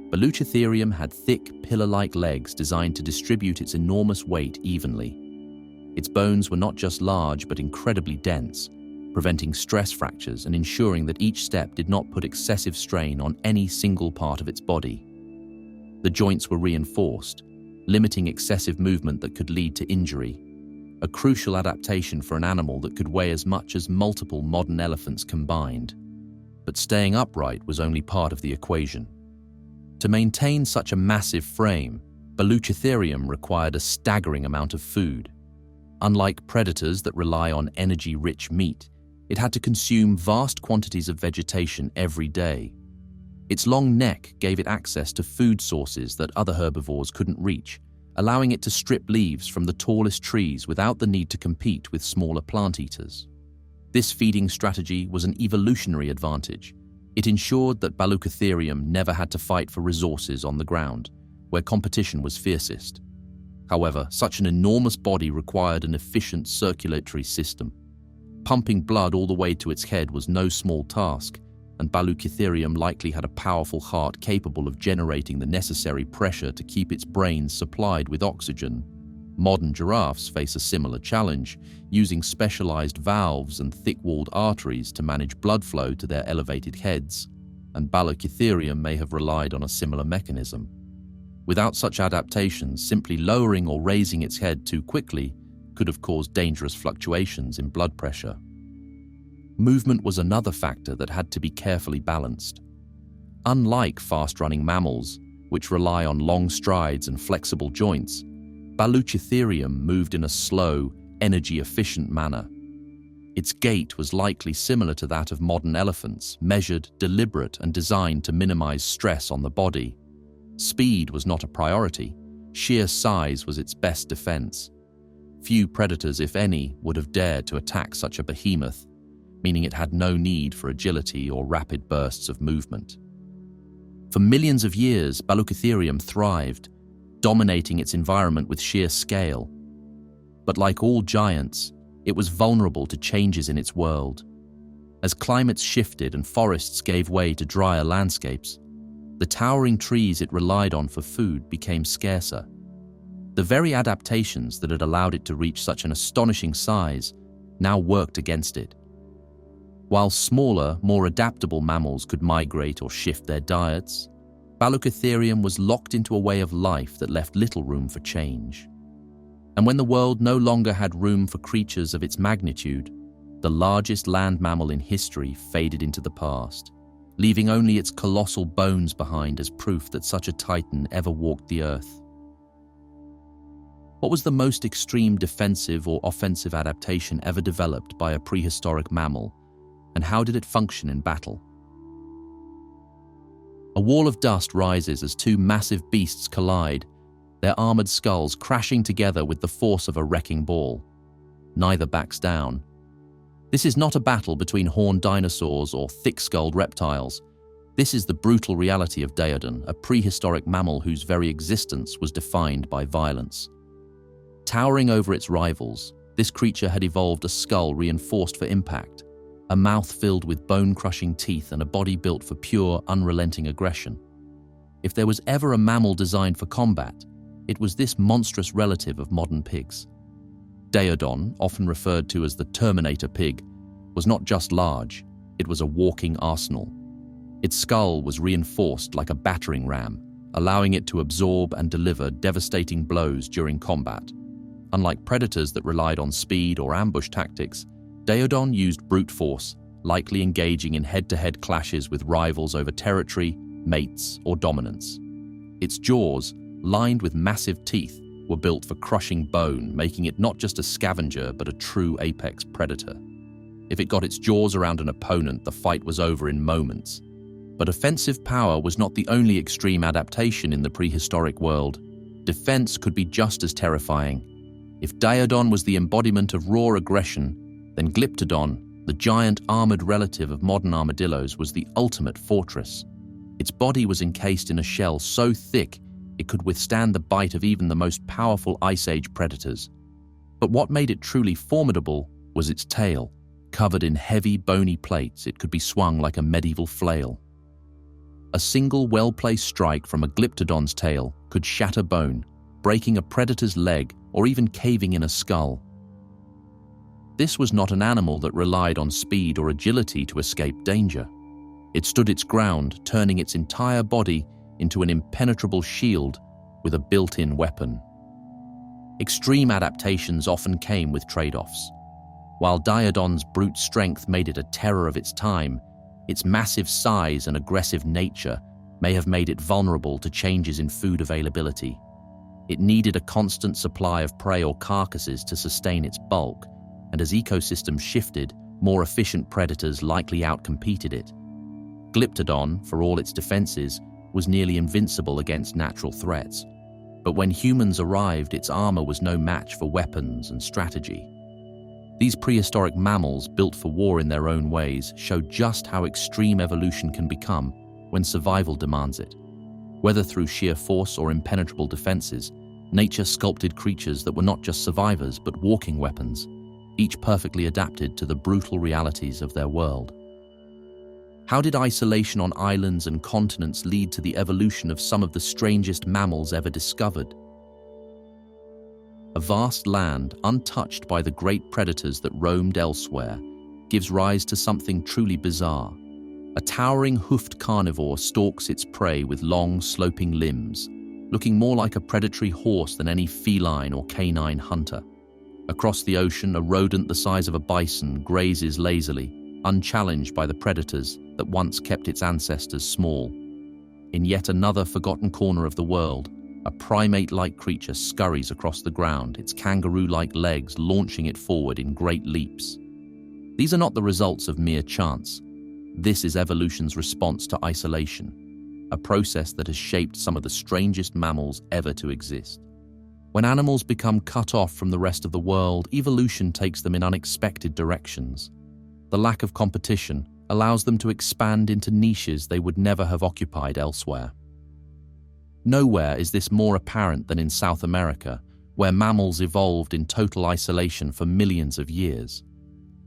Baluchitherium had thick, pillar-like legs designed to distribute its enormous weight evenly. Its bones were not just large, but incredibly dense, preventing stress fractures and ensuring that each step did not put excessive strain on any single part of its body. The joints were reinforced, limiting excessive movement that could lead to injury, a crucial adaptation for an animal that could weigh as much as multiple modern elephants combined. But staying upright was only part of the equation. To maintain such a massive frame, Baluchitherium required a staggering amount of food. Unlike predators that rely on energy-rich meat, it had to consume vast quantities of vegetation every day. Its long neck gave it access to food sources that other herbivores couldn't reach, allowing it to strip leaves from the tallest trees without the need to compete with smaller plant eaters. This feeding strategy was an evolutionary advantage. It ensured that Baluchitherium never had to fight for resources on the ground, where competition was fiercest. However, such an enormous body required an efficient circulatory system. Pumping blood all the way to its head was no small task, and Baluchitherium likely had a powerful heart capable of generating the necessary pressure to keep its brain supplied with oxygen. Modern giraffes face a similar challenge, using specialized valves and thick-walled arteries to manage blood flow to their elevated heads, and Baluchitherium may have relied on a similar mechanism. Without such adaptations, simply lowering or raising its head too quickly could have caused dangerous fluctuations in blood pressure. Movement was another factor that had to be carefully balanced. Unlike fast-running mammals, which rely on long strides and flexible joints, Baluchitherium moved in a slow, energy-efficient manner. Its gait was likely similar to that of modern elephants, measured, deliberate, and designed to minimize stress on the body. Speed was not a priority. Sheer size was its best defense. Few predators, if any, would have dared to attack such a behemoth, meaning it had no need for agility or rapid bursts of movement. For millions of years, Baluchitherium thrived, dominating its environment with sheer scale. But like all giants, it was vulnerable to changes in its world. As climates shifted and forests gave way to drier landscapes, the towering trees it relied on for food became scarcer. The very adaptations that had allowed it to reach such an astonishing size now worked against it. While smaller, more adaptable mammals could migrate or shift their diets, Baluchitherium was locked into a way of life that left little room for change. And when the world no longer had room for creatures of its magnitude, the largest land mammal in history faded into the past, leaving only its colossal bones behind as proof that such a titan ever walked the earth. What was the most extreme defensive or offensive adaptation ever developed by a prehistoric mammal, and how did it function in battle? A wall of dust rises as two massive beasts collide, their armored skulls crashing together with the force of a wrecking ball. Neither backs down. This is not a battle between horned dinosaurs or thick-skulled reptiles. This is the brutal reality of Daeodon, a prehistoric mammal whose very existence was defined by violence. Towering over its rivals, this creature had evolved a skull reinforced for impact, a mouth filled with bone-crushing teeth, and a body built for pure, unrelenting aggression. If there was ever a mammal designed for combat, it was this monstrous relative of modern pigs. Daeodon, often referred to as the Terminator pig, was not just large, it was a walking arsenal. Its skull was reinforced like a battering ram, allowing it to absorb and deliver devastating blows during combat. Unlike predators that relied on speed or ambush tactics, Daeodon used brute force, likely engaging in head-to-head clashes with rivals over territory, mates, or dominance. Its jaws, lined with massive teeth, were built for crushing bone, making it not just a scavenger but a true apex predator. If it got its jaws around an opponent, the fight was over in moments. But offensive power was not the only extreme adaptation in the prehistoric world. Defense could be just as terrifying. If Daeodon was the embodiment of raw aggression, then Glyptodon, the giant armored relative of modern armadillos, was the ultimate fortress. Its body was encased in a shell so thick it could withstand the bite of even the most powerful Ice Age predators. But what made it truly formidable was its tail. Covered in heavy, bony plates, it could be swung like a medieval flail. A single well-placed strike from a Glyptodon's tail could shatter bone, breaking a predator's leg or even caving in a skull. This was not an animal that relied on speed or agility to escape danger. It stood its ground, turning its entire body into an impenetrable shield with a built-in weapon. Extreme adaptations often came with trade-offs. While Daeodon's brute strength made it a terror of its time, its massive size and aggressive nature may have made it vulnerable to changes in food availability. It needed a constant supply of prey or carcasses to sustain its bulk, and as ecosystems shifted, more efficient predators likely outcompeted it. Glyptodon, for all its defenses, was nearly invincible against natural threats. But when humans arrived, its armor was no match for weapons and strategy. These prehistoric mammals, built for war in their own ways, show just how extreme evolution can become when survival demands it. Whether through sheer force or impenetrable defenses, nature sculpted creatures that were not just survivors but walking weapons, each perfectly adapted to the brutal realities of their world. How did isolation on islands and continents lead to the evolution of some of the strangest mammals ever discovered? A vast land, untouched by the great predators that roamed elsewhere, gives rise to something truly bizarre. A towering hoofed carnivore stalks its prey with long, sloping limbs, looking more like a predatory horse than any feline or canine hunter. Across the ocean, a rodent the size of a bison grazes lazily, unchallenged by the predators that once kept its ancestors small. In yet another forgotten corner of the world, a primate-like creature scurries across the ground, its kangaroo-like legs launching it forward in great leaps. These are not the results of mere chance. This is evolution's response to isolation, a process that has shaped some of the strangest mammals ever to exist. When animals become cut off from the rest of the world, evolution takes them in unexpected directions. The lack of competition allows them to expand into niches they would never have occupied elsewhere. Nowhere is this more apparent than in South America, where mammals evolved in total isolation for millions of years.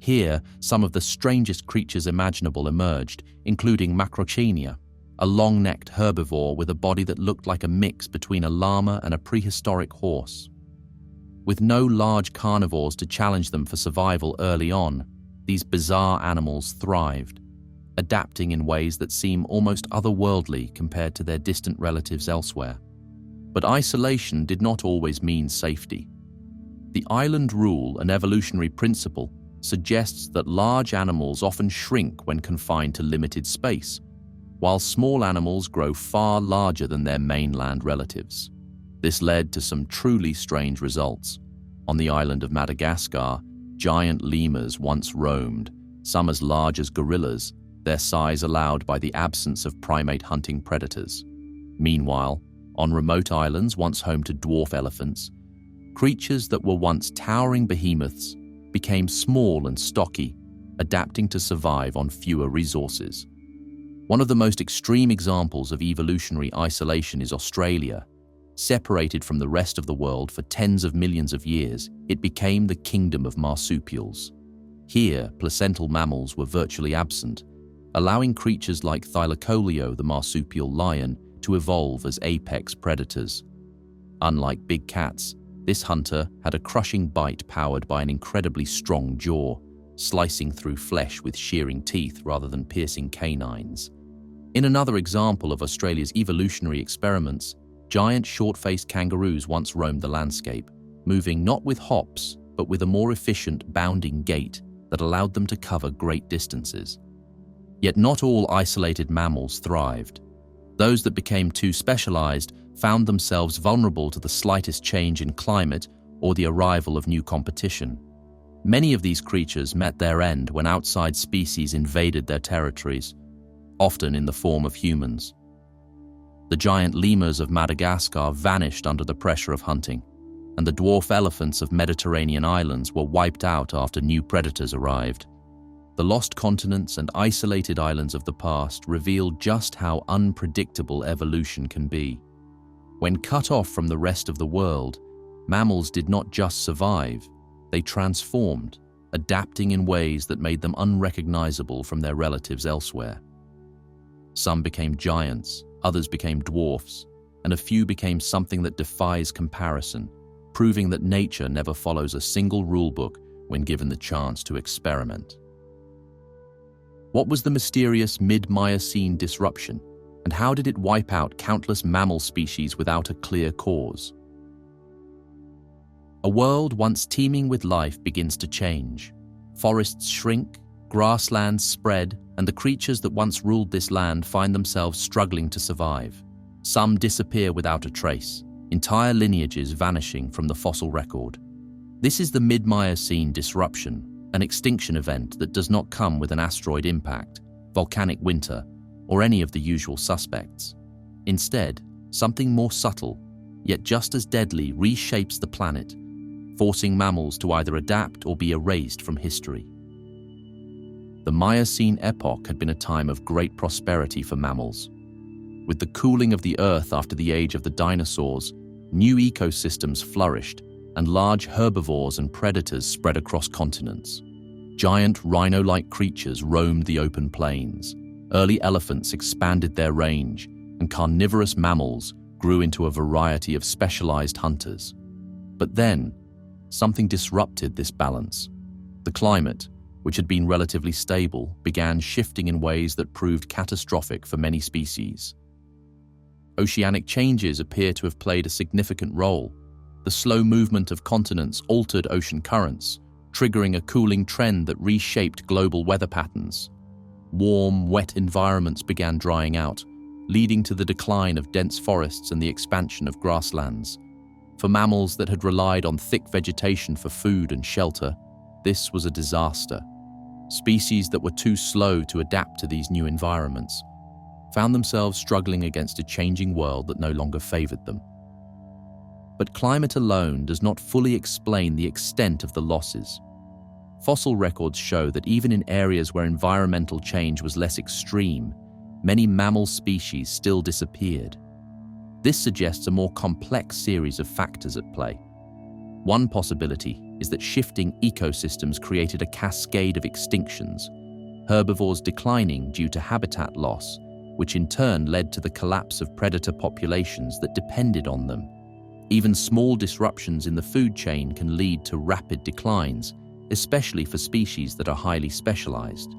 Here, some of the strangest creatures imaginable emerged, including Macrauchenia, a long-necked herbivore with a body that looked like a mix between a llama and a prehistoric horse. With no large carnivores to challenge them for survival early on, these bizarre animals thrived, adapting in ways that seem almost otherworldly compared to their distant relatives elsewhere. But isolation did not always mean safety. The island rule, an evolutionary principle, suggests that large animals often shrink when confined to limited space, while small animals grow far larger than their mainland relatives. This led to some truly strange results. On the island of Madagascar, giant lemurs once roamed, some as large as gorillas, their size allowed by the absence of primate hunting predators. Meanwhile, on remote islands once home to dwarf elephants, creatures that were once towering behemoths became small and stocky, adapting to survive on fewer resources. One of the most extreme examples of evolutionary isolation is Australia. Separated from the rest of the world for tens of millions of years, it became the kingdom of marsupials. Here, placental mammals were virtually absent, allowing creatures like Thylacoleo, the marsupial lion, to evolve as apex predators. Unlike big cats, this hunter had a crushing bite powered by an incredibly strong jaw, slicing through flesh with shearing teeth rather than piercing canines. In another example of Australia's evolutionary experiments, giant short-faced kangaroos once roamed the landscape, moving not with hops, but with a more efficient bounding gait that allowed them to cover great distances. Yet not all isolated mammals thrived. Those that became too specialized found themselves vulnerable to the slightest change in climate or the arrival of new competition. Many of these creatures met their end when outside species invaded their territories, often in the form of humans. The giant lemurs of Madagascar vanished under the pressure of hunting, and the dwarf elephants of Mediterranean islands were wiped out after new predators arrived. The lost continents and isolated islands of the past revealed just how unpredictable evolution can be. When cut off from the rest of the world, mammals did not just survive, they transformed, adapting in ways that made them unrecognizable from their relatives elsewhere. Some became giants, others became dwarfs, and a few became something that defies comparison, proving that nature never follows a single rulebook when given the chance to experiment. What was the mysterious mid-Miocene disruption, and how did it wipe out countless mammal species without a clear cause? A world once teeming with life begins to change. Forests shrink, grasslands spread, and the creatures that once ruled this land find themselves struggling to survive. Some disappear without a trace, entire lineages vanishing from the fossil record. This is the mid-Miocene disruption, an extinction event that does not come with an asteroid impact, volcanic winter, or any of the usual suspects. Instead, something more subtle, yet just as deadly, reshapes the planet, forcing mammals to either adapt or be erased from history. The Miocene epoch had been a time of great prosperity for mammals. With the cooling of the Earth after the age of the dinosaurs, new ecosystems flourished, and large herbivores and predators spread across continents. Giant rhino-like creatures roamed the open plains. Early elephants expanded their range, and carnivorous mammals grew into a variety of specialized hunters. But then, something disrupted this balance. The climate, which had been relatively stable, began shifting in ways that proved catastrophic for many species. Oceanic changes appear to have played a significant role. The slow movement of continents altered ocean currents, triggering a cooling trend that reshaped global weather patterns. Warm, wet environments began drying out, leading to the decline of dense forests and the expansion of grasslands. For mammals that had relied on thick vegetation for food and shelter, this was a disaster. Species that were too slow to adapt to these new environments found themselves struggling against a changing world that no longer favored them. But climate alone does not fully explain the extent of the losses. Fossil records show that even in areas where environmental change was less extreme, many mammal species still disappeared. This suggests a more complex series of factors at play. One possibility is that shifting ecosystems created a cascade of extinctions, herbivores declining due to habitat loss, which in turn led to the collapse of predator populations that depended on them. Even small disruptions in the food chain can lead to rapid declines, especially for species that are highly specialized.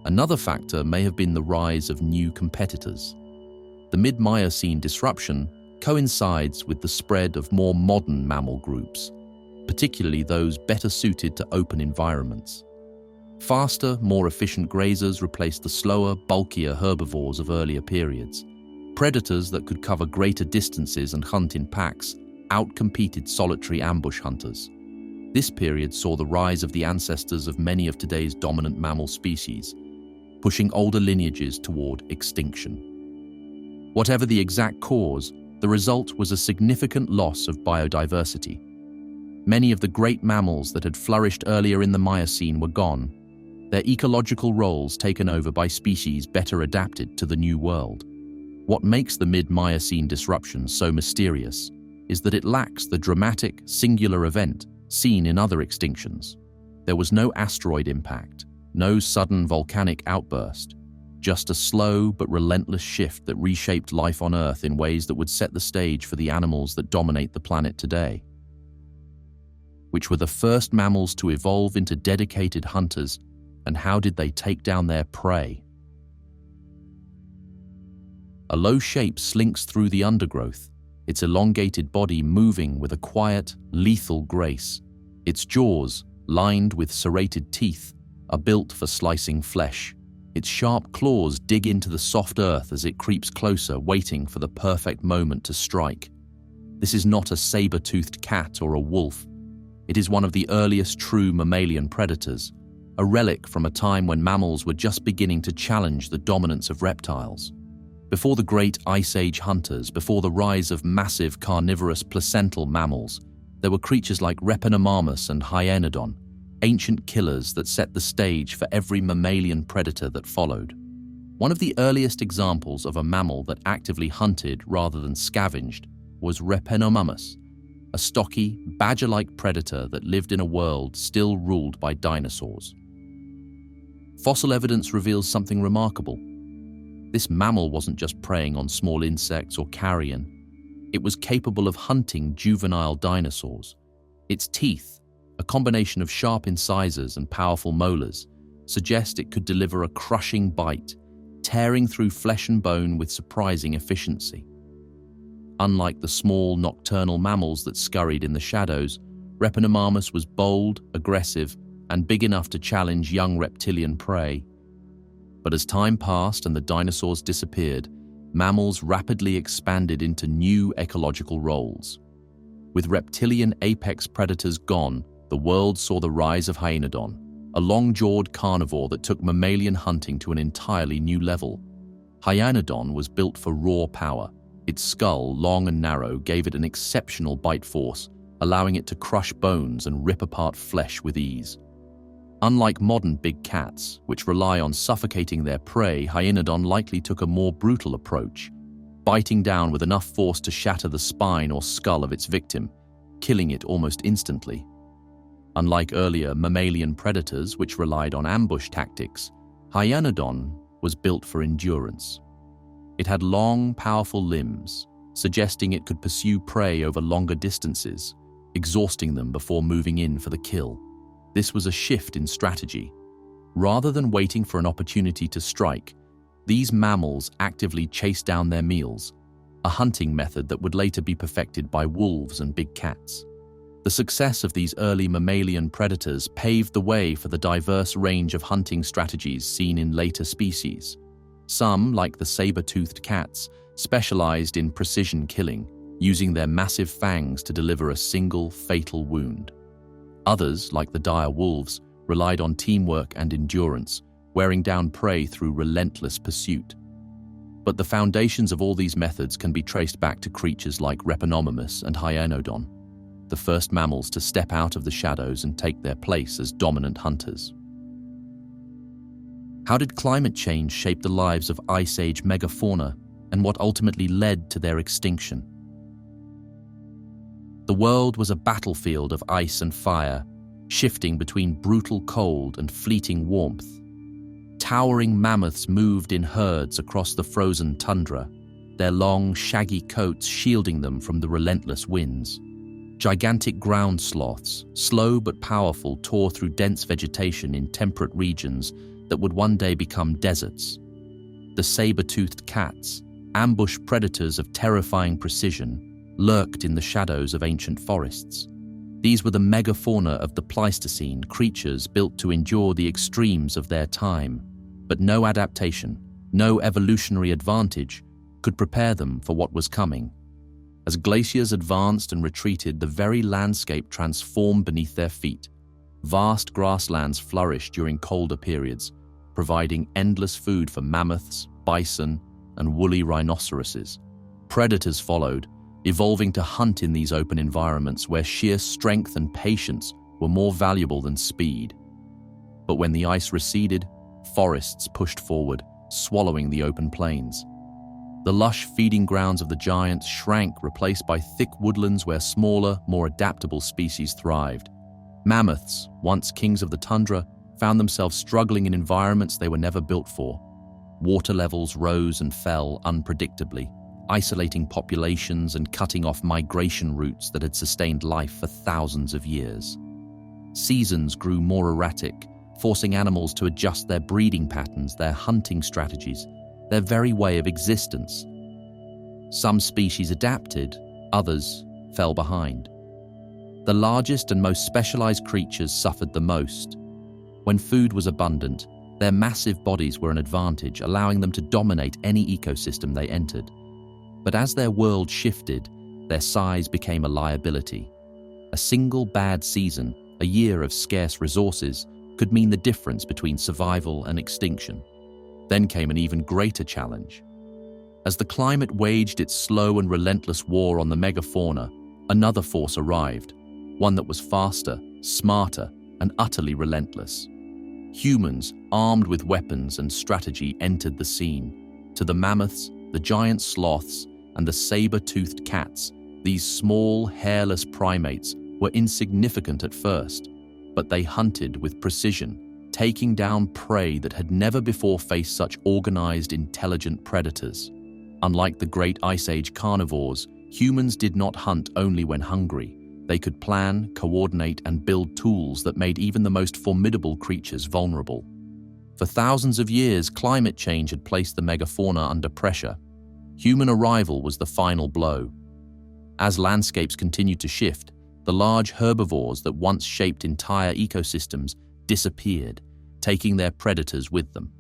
Another factor may have been the rise of new competitors. The mid-Miocene disruption coincides with the spread of more modern mammal groups, particularly those better suited to open environments. Faster, more efficient grazers replaced the slower, bulkier herbivores of earlier periods. Predators that could cover greater distances and hunt in packs outcompeted solitary ambush hunters. This period saw the rise of the ancestors of many of today's dominant mammal species, pushing older lineages toward extinction. Whatever the exact cause, the result was a significant loss of biodiversity. Many of the great mammals that had flourished earlier in the Miocene were gone, their ecological roles taken over by species better adapted to the new world. What makes the mid-Miocene disruption so mysterious is that it lacks the dramatic, singular event seen in other extinctions. There was no asteroid impact, no sudden volcanic outburst, just a slow but relentless shift that reshaped life on Earth in ways that would set the stage for the animals that dominate the planet today. Which were the first mammals to evolve into dedicated hunters, and how did they take down their prey? A low shape slinks through the undergrowth, its elongated body moving with a quiet, lethal grace. Its jaws, lined with serrated teeth, are built for slicing flesh. Its sharp claws dig into the soft earth as it creeps closer, waiting for the perfect moment to strike. This is not a saber-toothed cat or a wolf. It is one of the earliest true mammalian predators, a relic from a time when mammals were just beginning to challenge the dominance of reptiles. Before the great Ice Age hunters, before the rise of massive carnivorous placental mammals, there were creatures like Repenomamus and Hyaenodon, ancient killers that set the stage for every mammalian predator that followed. One of the earliest examples of a mammal that actively hunted rather than scavenged was Repenomamus, a stocky, badger-like predator that lived in a world still ruled by dinosaurs. Fossil evidence reveals something remarkable. This mammal wasn't just preying on small insects or carrion. It was capable of hunting juvenile dinosaurs. Its teeth, a combination of sharp incisors and powerful molars, suggest it could deliver a crushing bite, tearing through flesh and bone with surprising efficiency. Unlike the small, nocturnal mammals that scurried in the shadows, Repenomamus was bold, aggressive, and big enough to challenge young reptilian prey. But as time passed and the dinosaurs disappeared, mammals rapidly expanded into new ecological roles. With reptilian apex predators gone, the world saw the rise of Hyaenodon, a long-jawed carnivore that took mammalian hunting to an entirely new level. Hyaenodon was built for raw power. Its skull, long and narrow, gave it an exceptional bite force, allowing it to crush bones and rip apart flesh with ease. Unlike modern big cats, which rely on suffocating their prey, Hyaenodon likely took a more brutal approach, biting down with enough force to shatter the spine or skull of its victim, killing it almost instantly. Unlike earlier mammalian predators, which relied on ambush tactics, Hyaenodon was built for endurance. It had long, powerful limbs, suggesting it could pursue prey over longer distances, exhausting them before moving in for the kill. This was a shift in strategy. Rather than waiting for an opportunity to strike, these mammals actively chased down their meals, a hunting method that would later be perfected by wolves and big cats. The success of these early mammalian predators paved the way for the diverse range of hunting strategies seen in later species. Some, like the saber-toothed cats, specialized in precision killing, using their massive fangs to deliver a single fatal wound. Others, like the dire wolves, relied on teamwork and endurance, wearing down prey through relentless pursuit. But the foundations of all these methods can be traced back to creatures like Reponomamus and Hyaenodon, the first mammals to step out of the shadows and take their place as dominant hunters. How did climate change shape the lives of Ice Age megafauna, and what ultimately led to their extinction? The world was a battlefield of ice and fire, shifting between brutal cold and fleeting warmth. Towering mammoths moved in herds across the frozen tundra, their long, shaggy coats shielding them from the relentless winds. Gigantic ground sloths, slow but powerful, tore through dense vegetation in temperate regions that would one day become deserts. The saber-toothed cats, ambush predators of terrifying precision, lurked in the shadows of ancient forests. These were the megafauna of the Pleistocene, creatures built to endure the extremes of their time. But no adaptation, no evolutionary advantage could prepare them for what was coming. As glaciers advanced and retreated, the very landscape transformed beneath their feet. Vast grasslands flourished during colder periods, providing endless food for mammoths, bison, and woolly rhinoceroses. Predators followed, evolving to hunt in these open environments where sheer strength and patience were more valuable than speed. But when the ice receded, forests pushed forward, swallowing the open plains. The lush feeding grounds of the giants shrank, replaced by thick woodlands where smaller, more adaptable species thrived. Mammoths, once kings of the tundra, found themselves struggling in environments they were never built for. Water levels rose and fell unpredictably, isolating populations and cutting off migration routes that had sustained life for thousands of years. Seasons grew more erratic, forcing animals to adjust their breeding patterns, their hunting strategies, their very way of existence. Some species adapted, others fell behind. The largest and most specialized creatures suffered the most. When food was abundant, their massive bodies were an advantage, allowing them to dominate any ecosystem they entered. But as their world shifted, their size became a liability. A single bad season, a year of scarce resources, could mean the difference between survival and extinction. Then came an even greater challenge. As the climate waged its slow and relentless war on the megafauna, another force arrived, one that was faster, smarter, and utterly relentless. Humans, armed with weapons and strategy, entered the scene. To the mammoths, the giant sloths, and the saber-toothed cats, these small, hairless primates were insignificant at first, but they hunted with precision, taking down prey that had never before faced such organized, intelligent predators. Unlike the great Ice Age carnivores, humans did not hunt only when hungry. They could plan, coordinate, and build tools that made even the most formidable creatures vulnerable. For thousands of years, climate change had placed the megafauna under pressure. Human arrival was the final blow. As landscapes continued to shift, the large herbivores that once shaped entire ecosystems disappeared, taking their predators with them.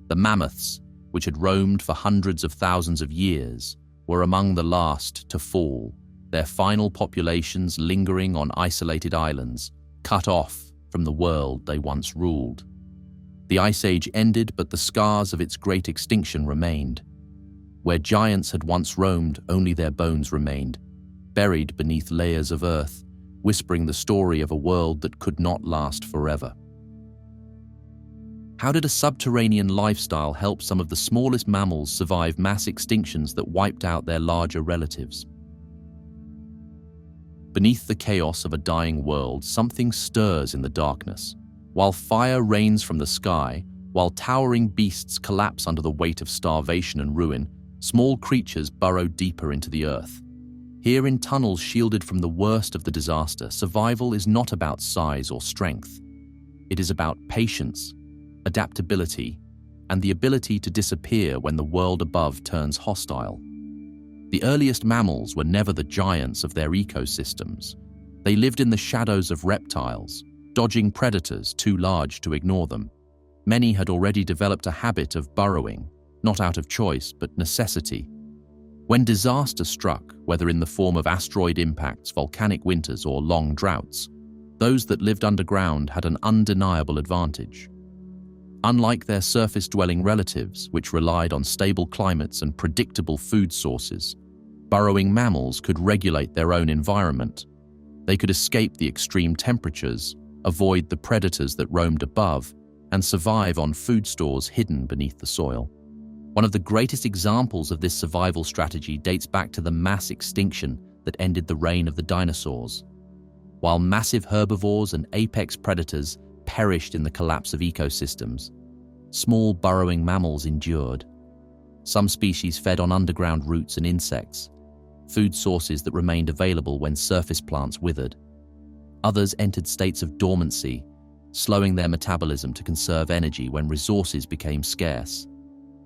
The mammoths, which had roamed for hundreds of thousands of years, were among the last to fall, their final populations lingering on isolated islands, cut off from the world they once ruled. The Ice Age ended, but the scars of its great extinction remained. Where giants had once roamed, only their bones remained, buried beneath layers of earth, whispering the story of a world that could not last forever. How did a subterranean lifestyle help some of the smallest mammals survive mass extinctions that wiped out their larger relatives? Beneath the chaos of a dying world, something stirs in the darkness. While fire rains from the sky, while towering beasts collapse under the weight of starvation and ruin, small creatures burrow deeper into the earth. Here in tunnels shielded from the worst of the disaster, survival is not about size or strength. It is about patience, adaptability, and the ability to disappear when the world above turns hostile. The earliest mammals were never the giants of their ecosystems. They lived in the shadows of reptiles, dodging predators too large to ignore them. Many had already developed a habit of burrowing, not out of choice but necessity. When disaster struck, whether in the form of asteroid impacts, volcanic winters, or long droughts, those that lived underground had an undeniable advantage. Unlike their surface-dwelling relatives, which relied on stable climates and predictable food sources, burrowing mammals could regulate their own environment. They could escape the extreme temperatures, avoid the predators that roamed above, and survive on food stores hidden beneath the soil. One of the greatest examples of this survival strategy dates back to the mass extinction that ended the reign of the dinosaurs. While massive herbivores and apex predators perished in the collapse of ecosystems, small burrowing mammals endured. Some species fed on underground roots and insects, food sources that remained available when surface plants withered. Others entered states of dormancy, slowing their metabolism to conserve energy when resources became scarce.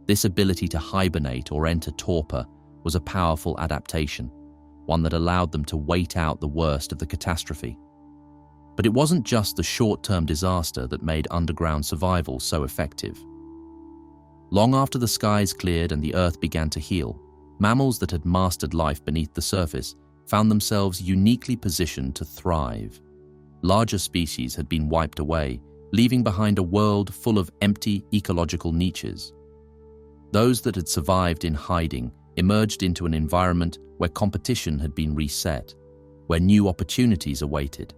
This ability to hibernate or enter torpor was a powerful adaptation, one that allowed them to wait out the worst of the catastrophe. But it wasn't just the short-term disaster that made underground survival so effective. Long after the skies cleared and the earth began to heal, mammals that had mastered life beneath the surface found themselves uniquely positioned to thrive. Larger species had been wiped away, leaving behind a world full of empty ecological niches. Those that had survived in hiding emerged into an environment where competition had been reset, where new opportunities awaited.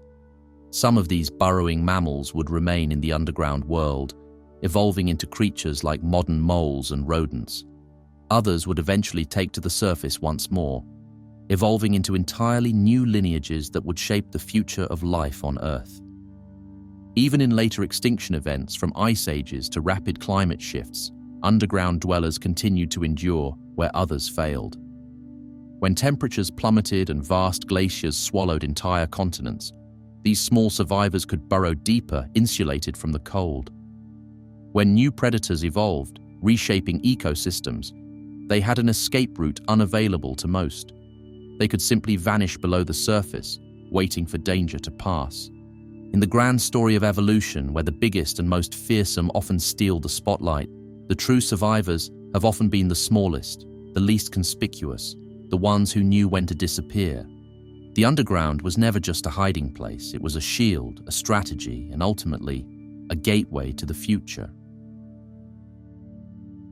Some of these burrowing mammals would remain in the underground world, evolving into creatures like modern moles and rodents. Others would eventually take to the surface once more, evolving into entirely new lineages that would shape the future of life on Earth. Even in later extinction events, from ice ages to rapid climate shifts, underground dwellers continued to endure where others failed. When temperatures plummeted and vast glaciers swallowed entire continents, these small survivors could burrow deeper, insulated from the cold. When new predators evolved, reshaping ecosystems, they had an escape route unavailable to most. They could simply vanish below the surface, waiting for danger to pass. In the grand story of evolution, where the biggest and most fearsome often steal the spotlight, the true survivors have often been the smallest, the least conspicuous, the ones who knew when to disappear. The underground was never just a hiding place. It was a shield, a strategy, and ultimately, a gateway to the future.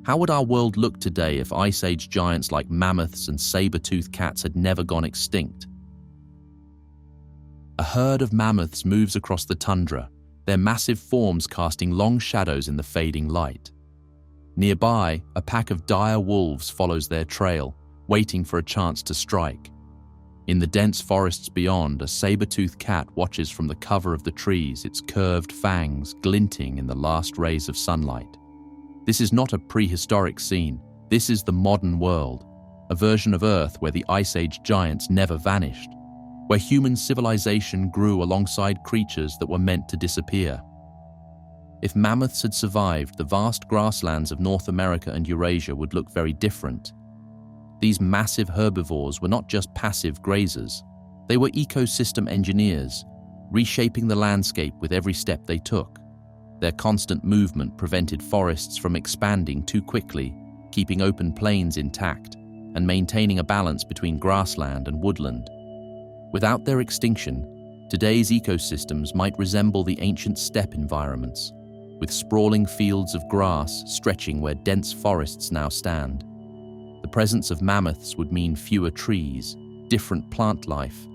How would our world look today if Ice Age giants like mammoths and saber-toothed cats had never gone extinct? A herd of mammoths moves across the tundra, their massive forms casting long shadows in the fading light. Nearby, a pack of dire wolves follows their trail, waiting for a chance to strike. In the dense forests beyond, a saber-toothed cat watches from the cover of the trees, its curved fangs glinting in the last rays of sunlight. This is not a prehistoric scene. This is the modern world, a version of Earth where the Ice Age giants never vanished, where human civilization grew alongside creatures that were meant to disappear. If mammoths had survived, the vast grasslands of North America and Eurasia would look very different. These massive herbivores were not just passive grazers. They were ecosystem engineers, reshaping the landscape with every step they took. Their constant movement prevented forests from expanding too quickly, keeping open plains intact and maintaining a balance between grassland and woodland. Without their extinction, today's ecosystems might resemble the ancient steppe environments, with sprawling fields of grass stretching where dense forests now stand. The presence of mammoths would mean fewer trees, different plant life,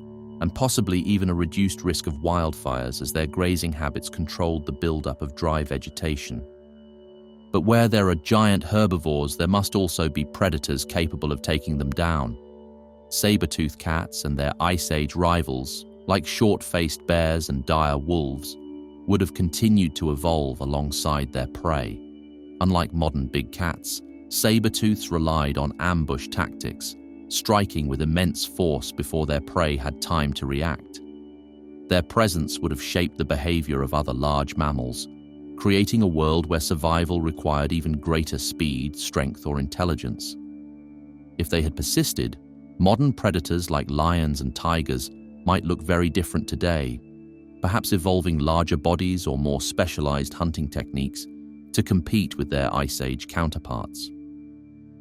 and possibly even a reduced risk of wildfires as their grazing habits controlled the buildup of dry vegetation. But where there are giant herbivores, there must also be predators capable of taking them down. Saber-toothed cats and their Ice Age rivals, like short-faced bears and dire wolves, would have continued to evolve alongside their prey. Unlike modern big cats, saber-tooths relied on ambush tactics, striking with immense force before their prey had time to react. Their presence would have shaped the behavior of other large mammals, creating a world where survival required even greater speed, strength, or intelligence. If they had persisted, Modern predators like lions and tigers might look very different today, perhaps evolving larger bodies or more specialized hunting techniques to compete with their Ice Age counterparts.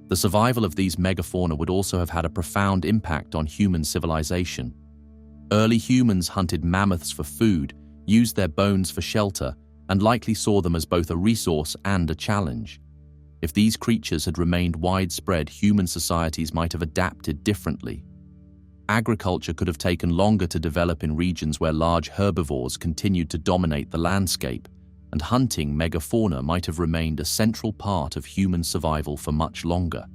The survival of these megafauna would also have had a profound impact on human civilization. Early humans hunted mammoths for food, used their bones for shelter, and likely saw them as both a resource and a challenge. If these creatures had remained widespread, human societies might have adapted differently. Agriculture could have taken longer to develop in regions where large herbivores continued to dominate the landscape, and hunting megafauna might have remained a central part of human survival for much longer.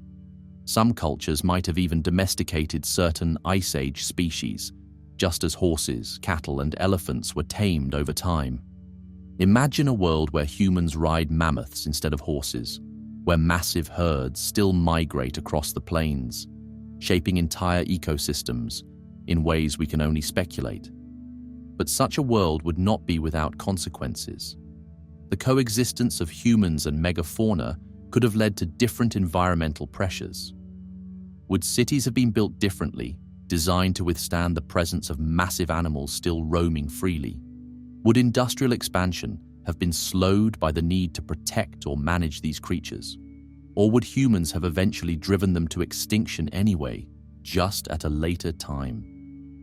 Some cultures might have even domesticated certain Ice Age species, just as horses, cattle, and elephants were tamed over time. Imagine a world where humans ride mammoths instead of horses, where massive herds still migrate across the plains, shaping entire ecosystems in ways we can only speculate. But such a world would not be without consequences. The coexistence of humans and megafauna could have led to different environmental pressures. Would cities have been built differently, designed to withstand the presence of massive animals still roaming freely? Would industrial expansion have been slowed by the need to protect or manage these creatures? Or would humans have eventually driven them to extinction anyway, just at a later time?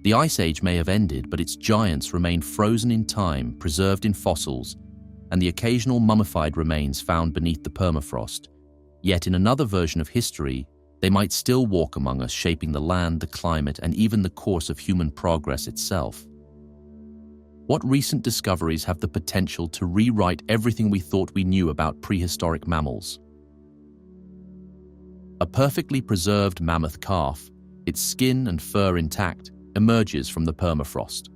The Ice Age may have ended, but its giants remain frozen in time, preserved in fossils, and the occasional mummified remains found beneath the permafrost. Yet in another version of history, they might still walk among us, shaping the land, the climate, and even the course of human progress itself. What recent discoveries have the potential to rewrite everything we thought we knew about prehistoric mammals? A perfectly preserved mammoth calf, its skin and fur intact, emerges from the permafrost.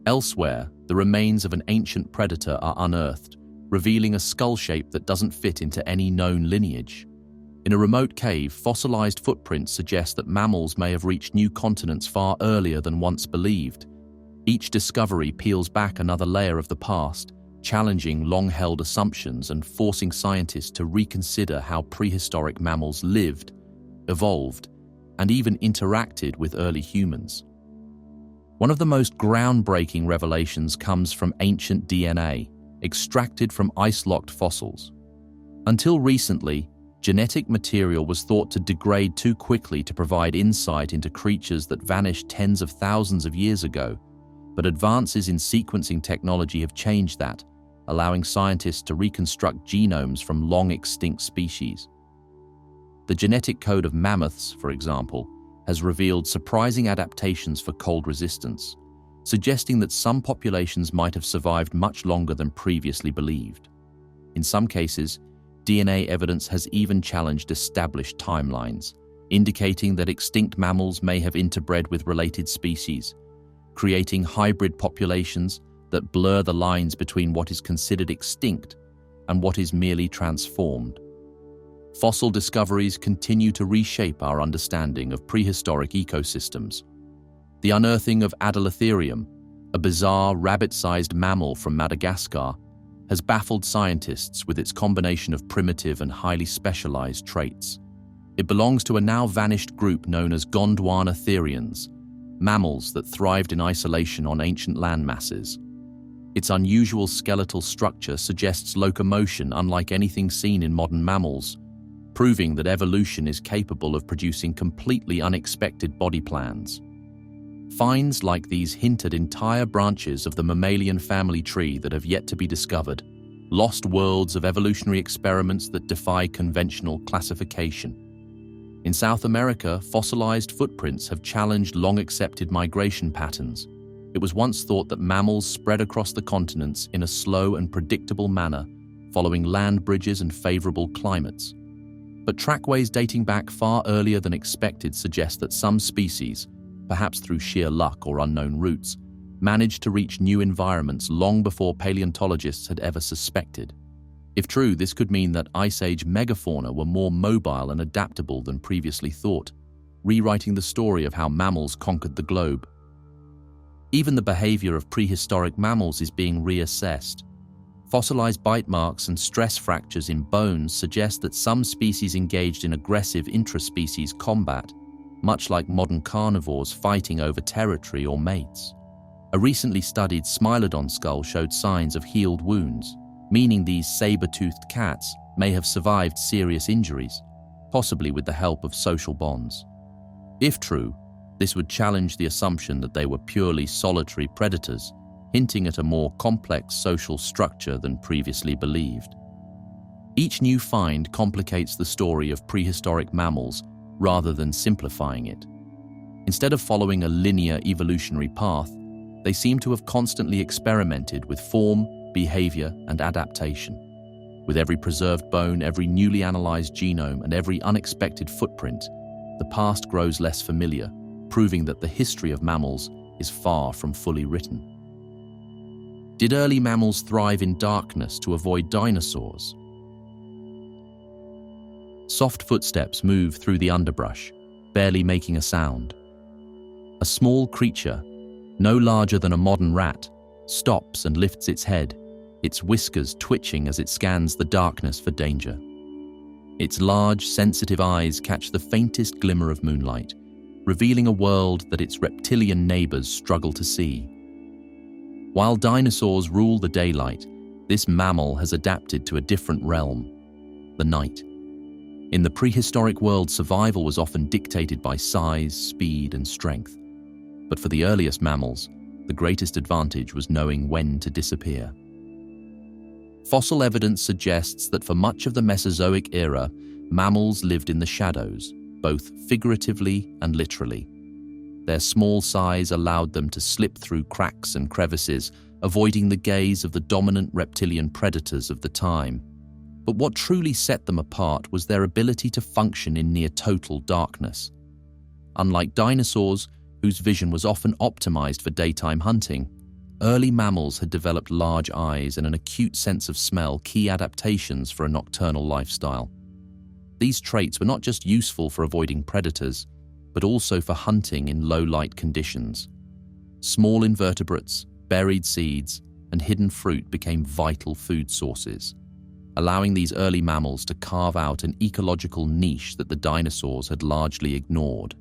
Elsewhere, the remains of an ancient predator are unearthed, revealing a skull shape that doesn't fit into any known lineage. In a remote cave, fossilized footprints suggest that mammals may have reached new continents far earlier than once believed. Each discovery peels back another layer of the past, challenging long-held assumptions and forcing scientists to reconsider how prehistoric mammals lived, evolved, and even interacted with early humans. One of the most groundbreaking revelations comes from ancient DNA, extracted from ice-locked fossils. Until recently, genetic material was thought to degrade too quickly to provide insight into creatures that vanished tens of thousands of years ago, but advances in sequencing technology have changed that, allowing scientists to reconstruct genomes from long-extinct species. The genetic code of mammoths, for example, has revealed surprising adaptations for cold resistance, suggesting that some populations might have survived much longer than previously believed. In some cases, DNA evidence has even challenged established timelines, indicating that extinct mammals may have interbred with related species, creating hybrid populations that blur the lines between what is considered extinct and what is merely transformed. Fossil discoveries continue to reshape our understanding of prehistoric ecosystems. The unearthing of Adelatherium, a bizarre rabbit-sized mammal from Madagascar, has baffled scientists with its combination of primitive and highly specialized traits. It belongs to a now vanished group known as Gondwanatherians, mammals that thrived in isolation on ancient landmasses. Its unusual skeletal structure suggests locomotion unlike anything seen in modern mammals, proving that evolution is capable of producing completely unexpected body plans. Finds like these hint at entire branches of the mammalian family tree that have yet to be discovered, lost worlds of evolutionary experiments that defy conventional classification. In South America, fossilized footprints have challenged long-accepted migration patterns. It was once thought that mammals spread across the continents in a slow and predictable manner, following land bridges and favorable climates. But trackways dating back far earlier than expected suggest that some species, perhaps through sheer luck or unknown routes, managed to reach new environments long before paleontologists had ever suspected. If true, this could mean that Ice Age megafauna were more mobile and adaptable than previously thought, rewriting the story of how mammals conquered the globe. Even the behavior of prehistoric mammals is being reassessed. Fossilized bite marks and stress fractures in bones suggest that some species engaged in aggressive intraspecies combat, much like modern carnivores fighting over territory or mates. A recently studied Smilodon skull showed signs of healed wounds, meaning these saber-toothed cats may have survived serious injuries, possibly with the help of social bonds. If true, this would challenge the assumption that they were purely solitary predators, hinting at a more complex social structure than previously believed. Each new find complicates the story of prehistoric mammals rather than simplifying it. Instead of following a linear evolutionary path, they seem to have constantly experimented with form, behavior, and adaptation. With every preserved bone, every newly analyzed genome, and every unexpected footprint, the past grows less familiar, proving that the history of mammals is far from fully written. Did early mammals thrive in darkness to avoid dinosaurs? Soft footsteps move through the underbrush, barely making a sound. A small creature, no larger than a modern rat, stops and lifts its head, its whiskers twitching as it scans the darkness for danger. Its large, sensitive eyes catch the faintest glimmer of moonlight, revealing a world that its reptilian neighbors struggle to see. While dinosaurs rule the daylight, this mammal has adapted to a different realm, the night. In the prehistoric world, survival was often dictated by size, speed, and strength. But for the earliest mammals, the greatest advantage was knowing when to disappear. Fossil evidence suggests that for much of the Mesozoic era, mammals lived in the shadows, both figuratively and literally. Their small size allowed them to slip through cracks and crevices, avoiding the gaze of the dominant reptilian predators of the time. But what truly set them apart was their ability to function in near total darkness. Unlike dinosaurs, whose vision was often optimized for daytime hunting, early mammals had developed large eyes and an acute sense of smell, key adaptations for a nocturnal lifestyle. These traits were not just useful for avoiding predators, but also for hunting in low-light conditions. Small invertebrates, buried seeds, and hidden fruit became vital food sources, allowing these early mammals to carve out an ecological niche that the dinosaurs had largely ignored.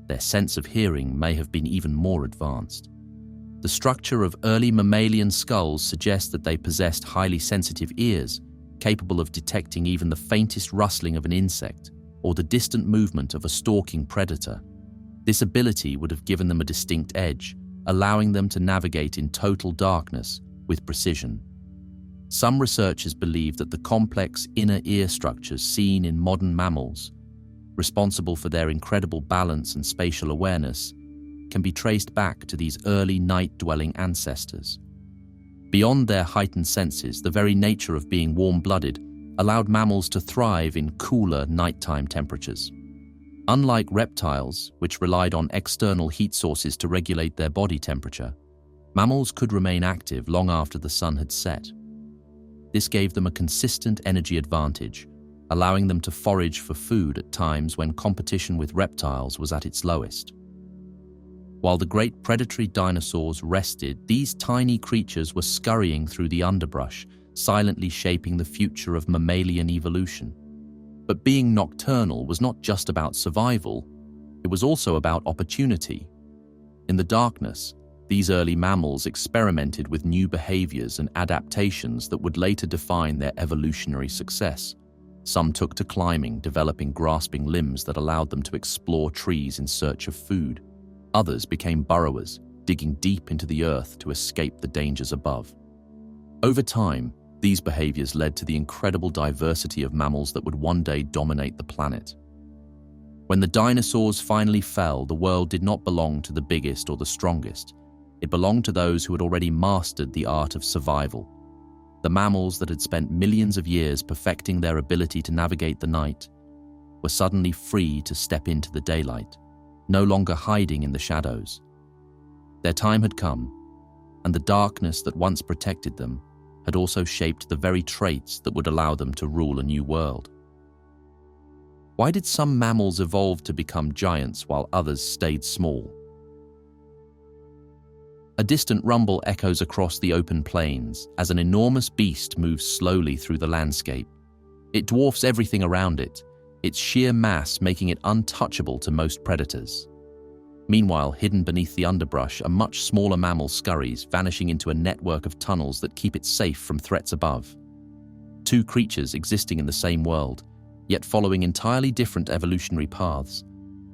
Their sense of hearing may have been even more advanced. The structure of early mammalian skulls suggests that they possessed highly sensitive ears, capable of detecting even the faintest rustling of an insect or the distant movement of a stalking predator. This ability would have given them a distinct edge, allowing them to navigate in total darkness with precision. Some researchers believe that the complex inner ear structures seen in modern mammals, responsible for their incredible balance and spatial awareness, can be traced back to these early night-dwelling ancestors. Beyond their heightened senses, the very nature of being warm-blooded allowed mammals to thrive in cooler nighttime temperatures. Unlike reptiles, which relied on external heat sources to regulate their body temperature, mammals could remain active long after the sun had set. This gave them a consistent energy advantage, allowing them to forage for food at times when competition with reptiles was at its lowest. While the great predatory dinosaurs rested, these tiny creatures were scurrying through the underbrush, silently shaping the future of mammalian evolution. But being nocturnal was not just about survival, it was also about opportunity. In the darkness, these early mammals experimented with new behaviors and adaptations that would later define their evolutionary success. Some took to climbing, developing grasping limbs that allowed them to explore trees in search of food. Others became burrowers, digging deep into the earth to escape the dangers above. Over time, these behaviors led to the incredible diversity of mammals that would one day dominate the planet. When the dinosaurs finally fell, the world did not belong to the biggest or the strongest. It belonged to those who had already mastered the art of survival. The mammals that had spent millions of years perfecting their ability to navigate the night were suddenly free to step into the daylight, no longer hiding in the shadows. Their time had come, and the darkness that once protected them had also shaped the very traits that would allow them to rule a new world. Why did some mammals evolve to become giants while others stayed small? A distant rumble echoes across the open plains as an enormous beast moves slowly through the landscape. It dwarfs everything around it, its sheer mass making it untouchable to most predators. Meanwhile, hidden beneath the underbrush are much smaller mammal scurries vanishing into a network of tunnels that keep it safe from threats above. Two creatures existing in the same world, yet following entirely different evolutionary paths.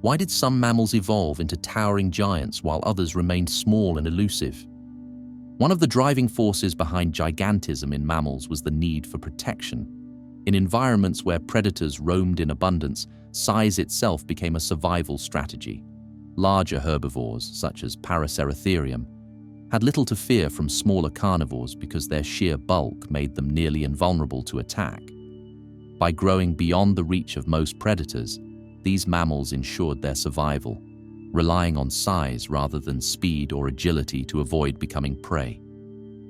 Why did some mammals evolve into towering giants while others remained small and elusive? One of the driving forces behind gigantism in mammals was the need for protection. In environments where predators roamed in abundance, size itself became a survival strategy. Larger herbivores, such as Paraceratherium, had little to fear from smaller carnivores because their sheer bulk made them nearly invulnerable to attack. By growing beyond the reach of most predators, these mammals ensured their survival, relying on size rather than speed or agility to avoid becoming prey.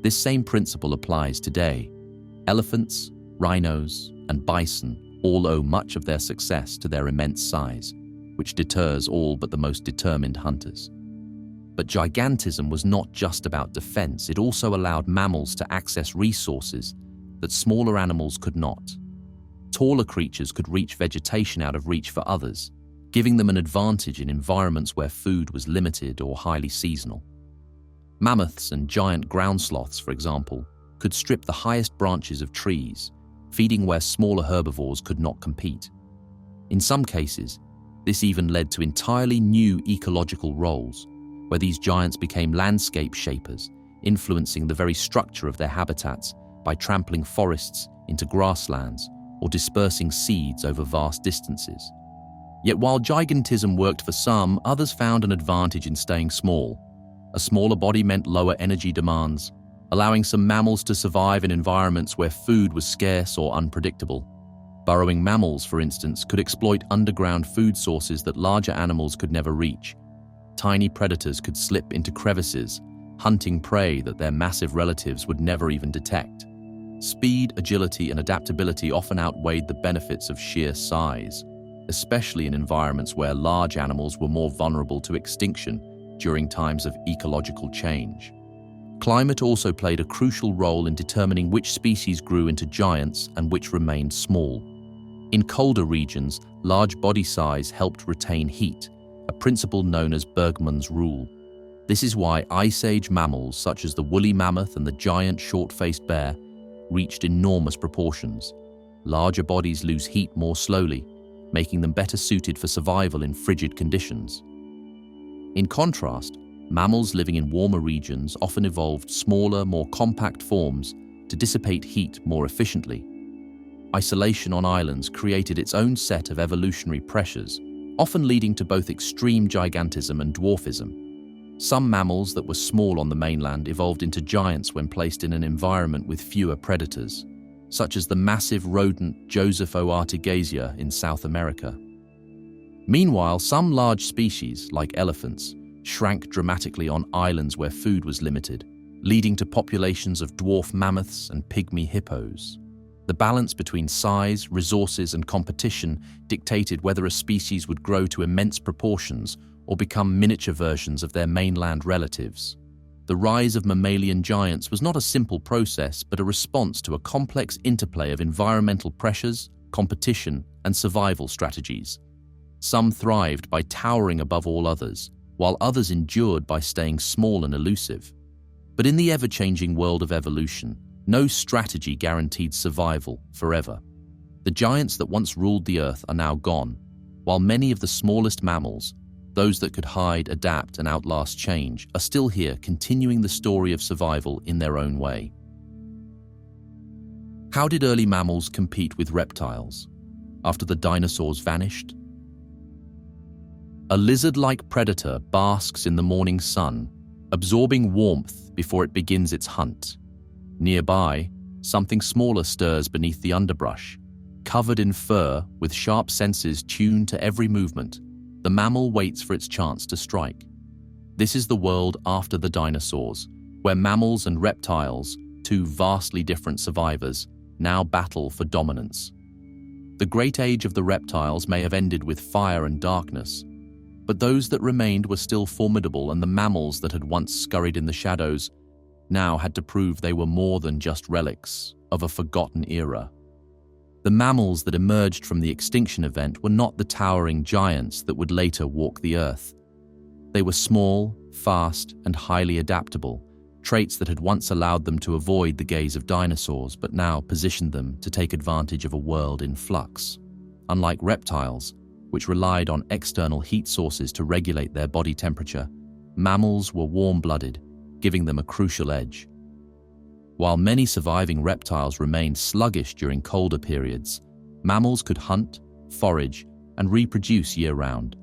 This same principle applies today. Elephants, rhinos, and bison all owe much of their success to their immense size, which deters all but the most determined hunters. But gigantism was not just about defense, it also allowed mammals to access resources that smaller animals could not. Taller creatures could reach vegetation out of reach for others, giving them an advantage in environments where food was limited or highly seasonal. Mammoths and giant ground sloths, for example, could strip the highest branches of trees, feeding where smaller herbivores could not compete. In some cases, this even led to entirely new ecological roles, where these giants became landscape shapers, influencing the very structure of their habitats by trampling forests into grasslands or dispersing seeds over vast distances. Yet while gigantism worked for some, others found an advantage in staying small. A smaller body meant lower energy demands, allowing some mammals to survive in environments where food was scarce or unpredictable. Burrowing mammals, for instance, could exploit underground food sources that larger animals could never reach. Tiny predators could slip into crevices, hunting prey that their massive relatives would never even detect. Speed, agility, and adaptability often outweighed the benefits of sheer size, especially in environments where large animals were more vulnerable to extinction during times of ecological change. Climate also played a crucial role in determining which species grew into giants and which remained small. In colder regions, large body size helped retain heat, a principle known as Bergmann's rule. This is why Ice Age mammals such as the woolly mammoth and the giant short-faced bear reached enormous proportions. Larger bodies lose heat more slowly, making them better suited for survival in frigid conditions. In contrast, mammals living in warmer regions often evolved smaller, more compact forms to dissipate heat more efficiently. Isolation on islands created its own set of evolutionary pressures, often leading to both extreme gigantism and dwarfism. Some mammals that were small on the mainland evolved into giants when placed in an environment with fewer predators, such as the massive rodent Josephus artigacea in South America. Meanwhile, some large species, like elephants, shrank dramatically on islands where food was limited, leading to populations of dwarf mammoths and pygmy hippos. The balance between size, resources, and competition dictated whether a species would grow to immense proportions or become miniature versions of their mainland relatives. The rise of mammalian giants was not a simple process, but a response to a complex interplay of environmental pressures, competition, and survival strategies. Some thrived by towering above all others, while others endured by staying small and elusive. But in the ever-changing world of evolution, no strategy guaranteed survival forever. The giants that once ruled the earth are now gone, while many of the smallest mammals, those that could hide, adapt, and outlast change, are still here, continuing the story of survival in their own way. How did early mammals compete with reptiles after the dinosaurs vanished? A lizard-like predator basks in the morning sun, absorbing warmth before it begins its hunt. Nearby, something smaller stirs beneath the underbrush. Covered in fur, with sharp senses tuned to every movement, the mammal waits for its chance to strike. This is the world after the dinosaurs, where mammals and reptiles, two vastly different survivors, now battle for dominance. The great age of the reptiles may have ended with fire and darkness, but those that remained were still formidable, and the mammals that had once scurried in the shadows now had to prove they were more than just relics of a forgotten era. The mammals that emerged from the extinction event were not the towering giants that would later walk the earth. They were small, fast, and highly adaptable, traits that had once allowed them to avoid the gaze of dinosaurs but now positioned them to take advantage of a world in flux. Unlike reptiles, which relied on external heat sources to regulate their body temperature, mammals were warm-blooded, giving them a crucial edge. While many surviving reptiles remained sluggish during colder periods, mammals could hunt, forage, and reproduce year-round,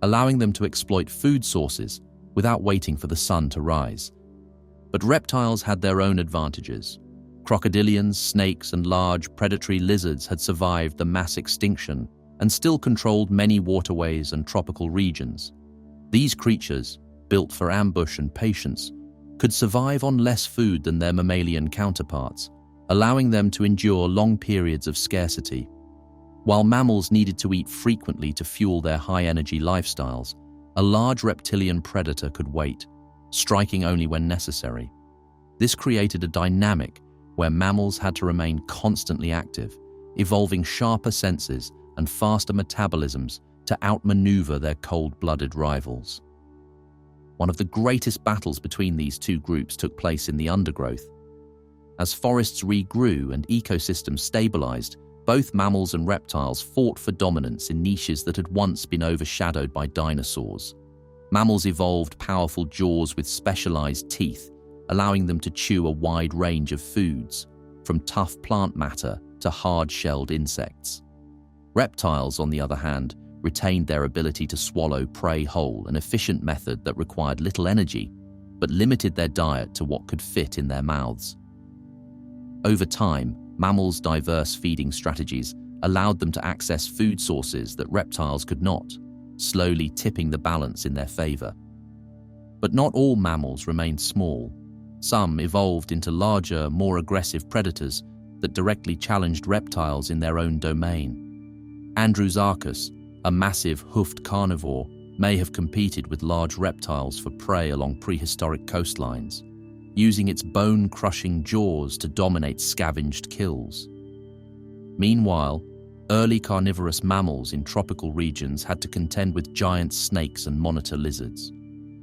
allowing them to exploit food sources without waiting for the sun to rise. But reptiles had their own advantages. Crocodilians, snakes, and large predatory lizards had survived the mass extinction and still controlled many waterways and tropical regions. These creatures, built for ambush and patience, could survive on less food than their mammalian counterparts, allowing them to endure long periods of scarcity. While mammals needed to eat frequently to fuel their high-energy lifestyles, a large reptilian predator could wait, striking only when necessary. This created a dynamic where mammals had to remain constantly active, evolving sharper senses and faster metabolisms to outmaneuver their cold-blooded rivals. One of the greatest battles between these two groups took place in the undergrowth. As forests regrew and ecosystems stabilized, both mammals and reptiles fought for dominance in niches that had once been overshadowed by dinosaurs. Mammals evolved powerful jaws with specialized teeth, allowing them to chew a wide range of foods, from tough plant matter to hard-shelled insects. Reptiles, on the other hand, retained their ability to swallow prey whole, an efficient method that required little energy, but limited their diet to what could fit in their mouths. Over time, mammals' diverse feeding strategies allowed them to access food sources that reptiles could not, slowly tipping the balance in their favor. But not all mammals remained small. Some evolved into larger, more aggressive predators that directly challenged reptiles in their own domain. Andrewsarchus, a massive hoofed carnivore, may have competed with large reptiles for prey along prehistoric coastlines, using its bone-crushing jaws to dominate scavenged kills. Meanwhile, early carnivorous mammals in tropical regions had to contend with giant snakes and monitor lizards,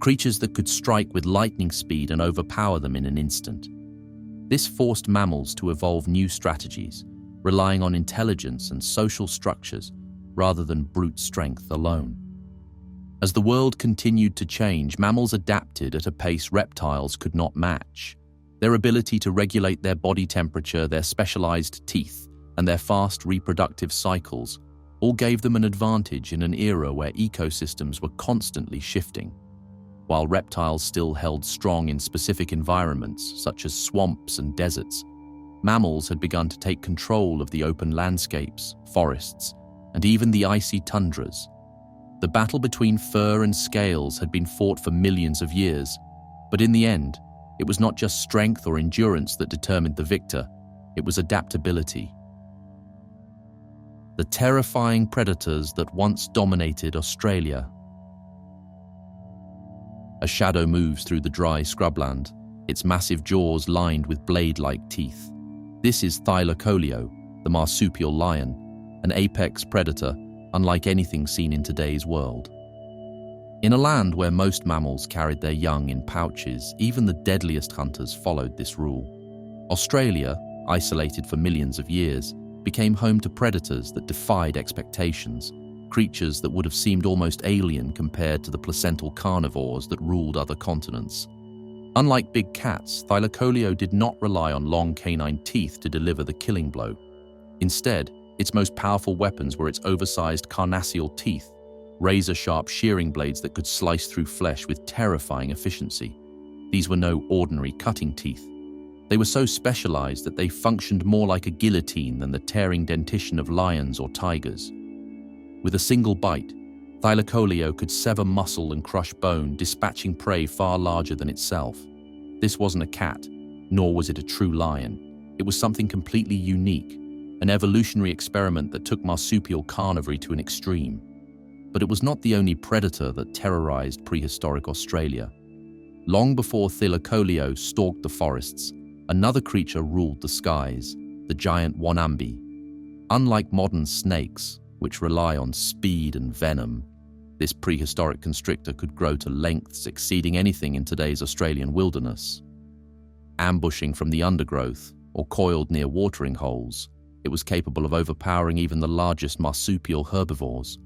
creatures that could strike with lightning speed and overpower them in an instant. This forced mammals to evolve new strategies, relying on intelligence and social structures rather than brute strength alone. As the world continued to change, mammals adapted at a pace reptiles could not match. Their ability to regulate their body temperature, their specialized teeth, and their fast reproductive cycles all gave them an advantage in an era where ecosystems were constantly shifting. While reptiles still held strong in specific environments, such as swamps and deserts, mammals had begun to take control of the open landscapes, forests, and even the icy tundras. The battle between fur and scales had been fought for millions of years, but in the end, it was not just strength or endurance that determined the victor, it was adaptability. The terrifying predators that once dominated Australia. A shadow moves through the dry scrubland, its massive jaws lined with blade-like teeth. This is Thylacoleo, the marsupial lion, an apex predator unlike anything seen in today's world. In a land where most mammals carried their young in pouches, even the deadliest hunters followed this rule. Australia, isolated for millions of years, became home to predators that defied expectations, creatures that would have seemed almost alien compared to the placental carnivores that ruled other continents. Unlike big cats, Thylacoleo did not rely on long canine teeth to deliver the killing blow. Instead, its most powerful weapons were its oversized carnassial teeth, razor-sharp shearing blades that could slice through flesh with terrifying efficiency. These were no ordinary cutting teeth. They were so specialized that they functioned more like a guillotine than the tearing dentition of lions or tigers. With a single bite, Thylacoleo could sever muscle and crush bone, dispatching prey far larger than itself. This wasn't a cat, nor was it a true lion. It was something completely unique, an evolutionary experiment that took marsupial carnivory to an extreme. But it was not the only predator that terrorized prehistoric Australia. Long before Thylacoleo stalked the forests, another creature ruled the skies, the giant wonambi. Unlike modern snakes, which rely on speed and venom, this prehistoric constrictor could grow to lengths exceeding anything in today's Australian wilderness. Ambushing from the undergrowth or coiled near watering holes, it was capable of overpowering even the largest marsupial herbivores.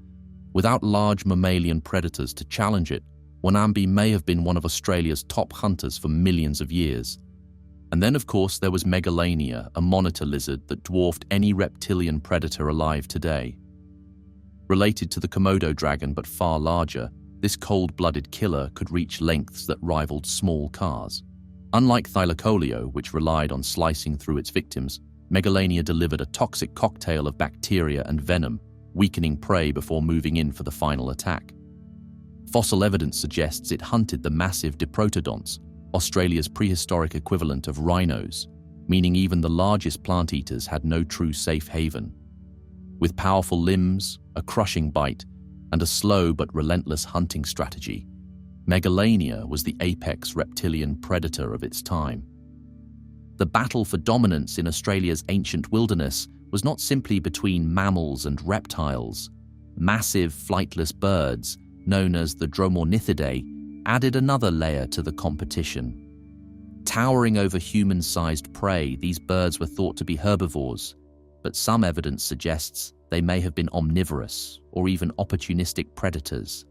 Without large mammalian predators to challenge it, Wanambi may have been one of Australia's top hunters for millions of years. And then, of course, there was Megalania, a monitor lizard that dwarfed any reptilian predator alive today. Related to the Komodo dragon but far larger, this cold-blooded killer could reach lengths that rivaled small cars. Unlike Thylacoleo, which relied on slicing through its victims, Megalania delivered a toxic cocktail of bacteria and venom, weakening prey before moving in for the final attack. Fossil evidence suggests it hunted the massive diprotodonts, Australia's prehistoric equivalent of rhinos, meaning even the largest plant eaters had no true safe haven. With powerful limbs, a crushing bite, and a slow but relentless hunting strategy, Megalania was the apex reptilian predator of its time. The battle for dominance in Australia's ancient wilderness was not simply between mammals and reptiles. Massive flightless birds, known as the Dromornithidae, added another layer to the competition. Towering over human-sized prey, these birds were thought to be herbivores, but some evidence suggests they may have been omnivorous or even opportunistic predators.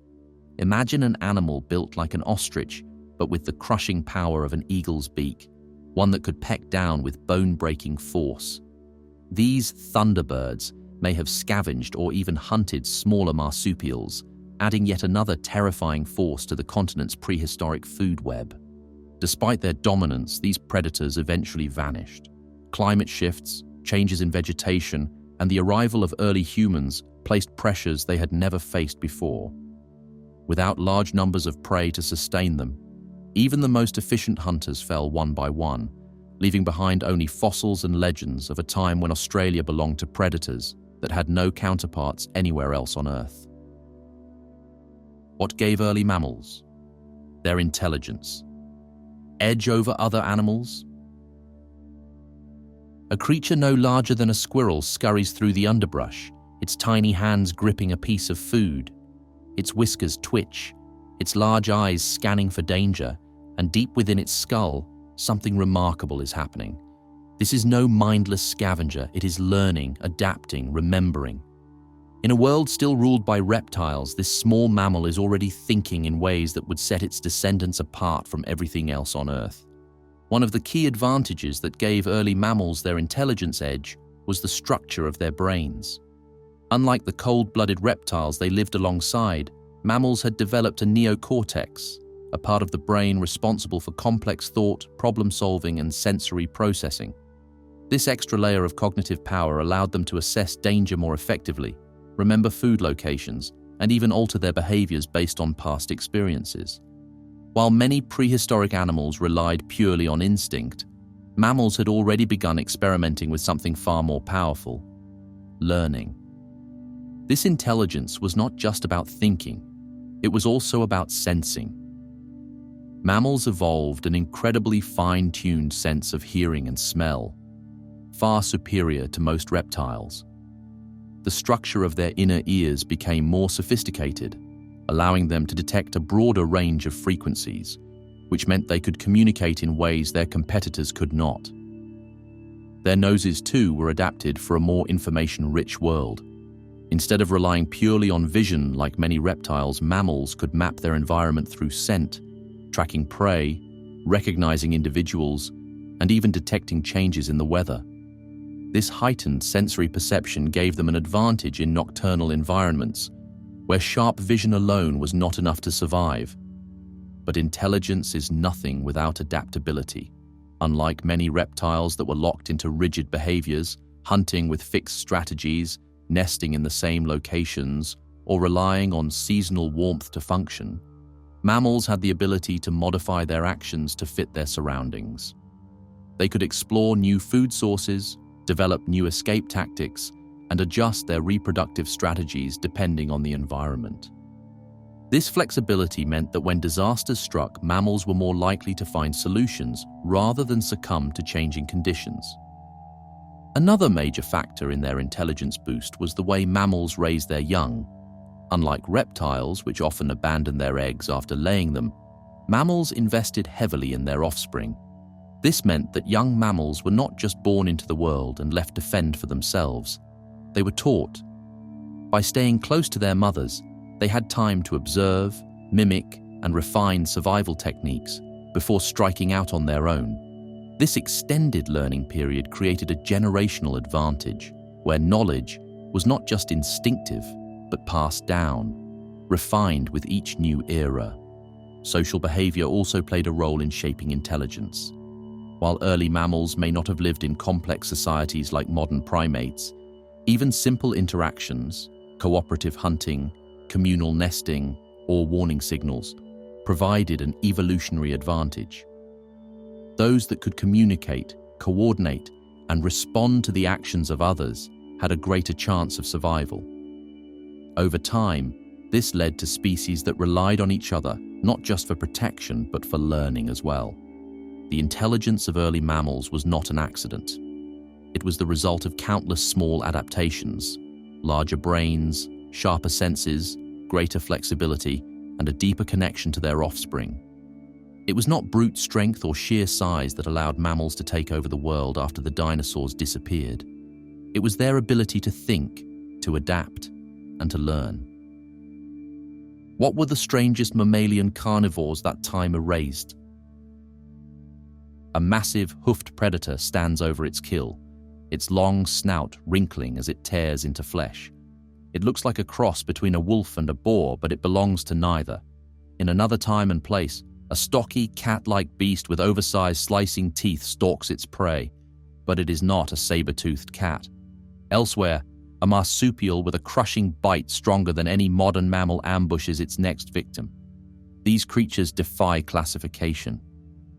Imagine an animal built like an ostrich, but with the crushing power of an eagle's beak, one that could peck down with bone-breaking force. These thunderbirds may have scavenged or even hunted smaller marsupials, adding yet another terrifying force to the continent's prehistoric food web. Despite their dominance, these predators eventually vanished. Climate shifts, changes in vegetation, and the arrival of early humans placed pressures they had never faced before. Without large numbers of prey to sustain them, even the most efficient hunters fell one by one, leaving behind only fossils and legends of a time when Australia belonged to predators that had no counterparts anywhere else on Earth. What gave early mammals? Their intelligence. Edge over other animals? A creature no larger than a squirrel scurries through the underbrush, its tiny hands gripping a piece of food. Its whiskers twitch, its large eyes scanning for danger, and deep within its skull, something remarkable is happening. This is no mindless scavenger, it is learning, adapting, remembering. In a world still ruled by reptiles, this small mammal is already thinking in ways that would set its descendants apart from everything else on Earth. One of the key advantages that gave early mammals their intelligence edge was the structure of their brains. Unlike the cold-blooded reptiles they lived alongside, mammals had developed a neocortex, a part of the brain responsible for complex thought, problem-solving, and sensory processing. This extra layer of cognitive power allowed them to assess danger more effectively, remember food locations, and even alter their behaviors based on past experiences. While many prehistoric animals relied purely on instinct, mammals had already begun experimenting with something far more powerful: learning. This intelligence was not just about thinking, it was also about sensing. Mammals evolved an incredibly fine-tuned sense of hearing and smell, far superior to most reptiles. The structure of their inner ears became more sophisticated, allowing them to detect a broader range of frequencies, which meant they could communicate in ways their competitors could not. Their noses, too, were adapted for a more information-rich world. Instead of relying purely on vision like many reptiles, mammals could map their environment through scent, tracking prey, recognizing individuals, and even detecting changes in the weather. This heightened sensory perception gave them an advantage in nocturnal environments, where sharp vision alone was not enough to survive. But intelligence is nothing without adaptability. Unlike many reptiles that were locked into rigid behaviors, hunting with fixed strategies, nesting in the same locations, or relying on seasonal warmth to function, mammals had the ability to modify their actions to fit their surroundings. They could explore new food sources, develop new escape tactics, and adjust their reproductive strategies depending on the environment. This flexibility meant that when disasters struck, mammals were more likely to find solutions rather than succumb to changing conditions. Another major factor in their intelligence boost was the way mammals raise their young. Unlike reptiles, which often abandon their eggs after laying them, mammals invested heavily in their offspring. This meant that young mammals were not just born into the world and left to fend for themselves. They were taught. By staying close to their mothers, they had time to observe, mimic, and refine survival techniques before striking out on their own. This extended learning period created a generational advantage, where knowledge was not just instinctive, but passed down, refined with each new era. Social behavior also played a role in shaping intelligence. While early mammals may not have lived in complex societies like modern primates, even simple interactions, cooperative hunting, communal nesting, or warning signals, provided an evolutionary advantage. Those that could communicate, coordinate, and respond to the actions of others had a greater chance of survival. Over time, this led to species that relied on each other, not just for protection, but for learning as well. The intelligence of early mammals was not an accident. It was the result of countless small adaptations: larger brains, sharper senses, greater flexibility, and a deeper connection to their offspring. It was not brute strength or sheer size that allowed mammals to take over the world after the dinosaurs disappeared. It was their ability to think, to adapt, and to learn. What were the strangest mammalian carnivores that time erased? A massive, hoofed predator stands over its kill, its long snout wrinkling as it tears into flesh. It looks like a cross between a wolf and a boar, but it belongs to neither. In another time and place, a stocky, cat-like beast with oversized, slicing teeth stalks its prey, but it is not a saber-toothed cat. Elsewhere, a marsupial with a crushing bite stronger than any modern mammal ambushes its next victim. These creatures defy classification,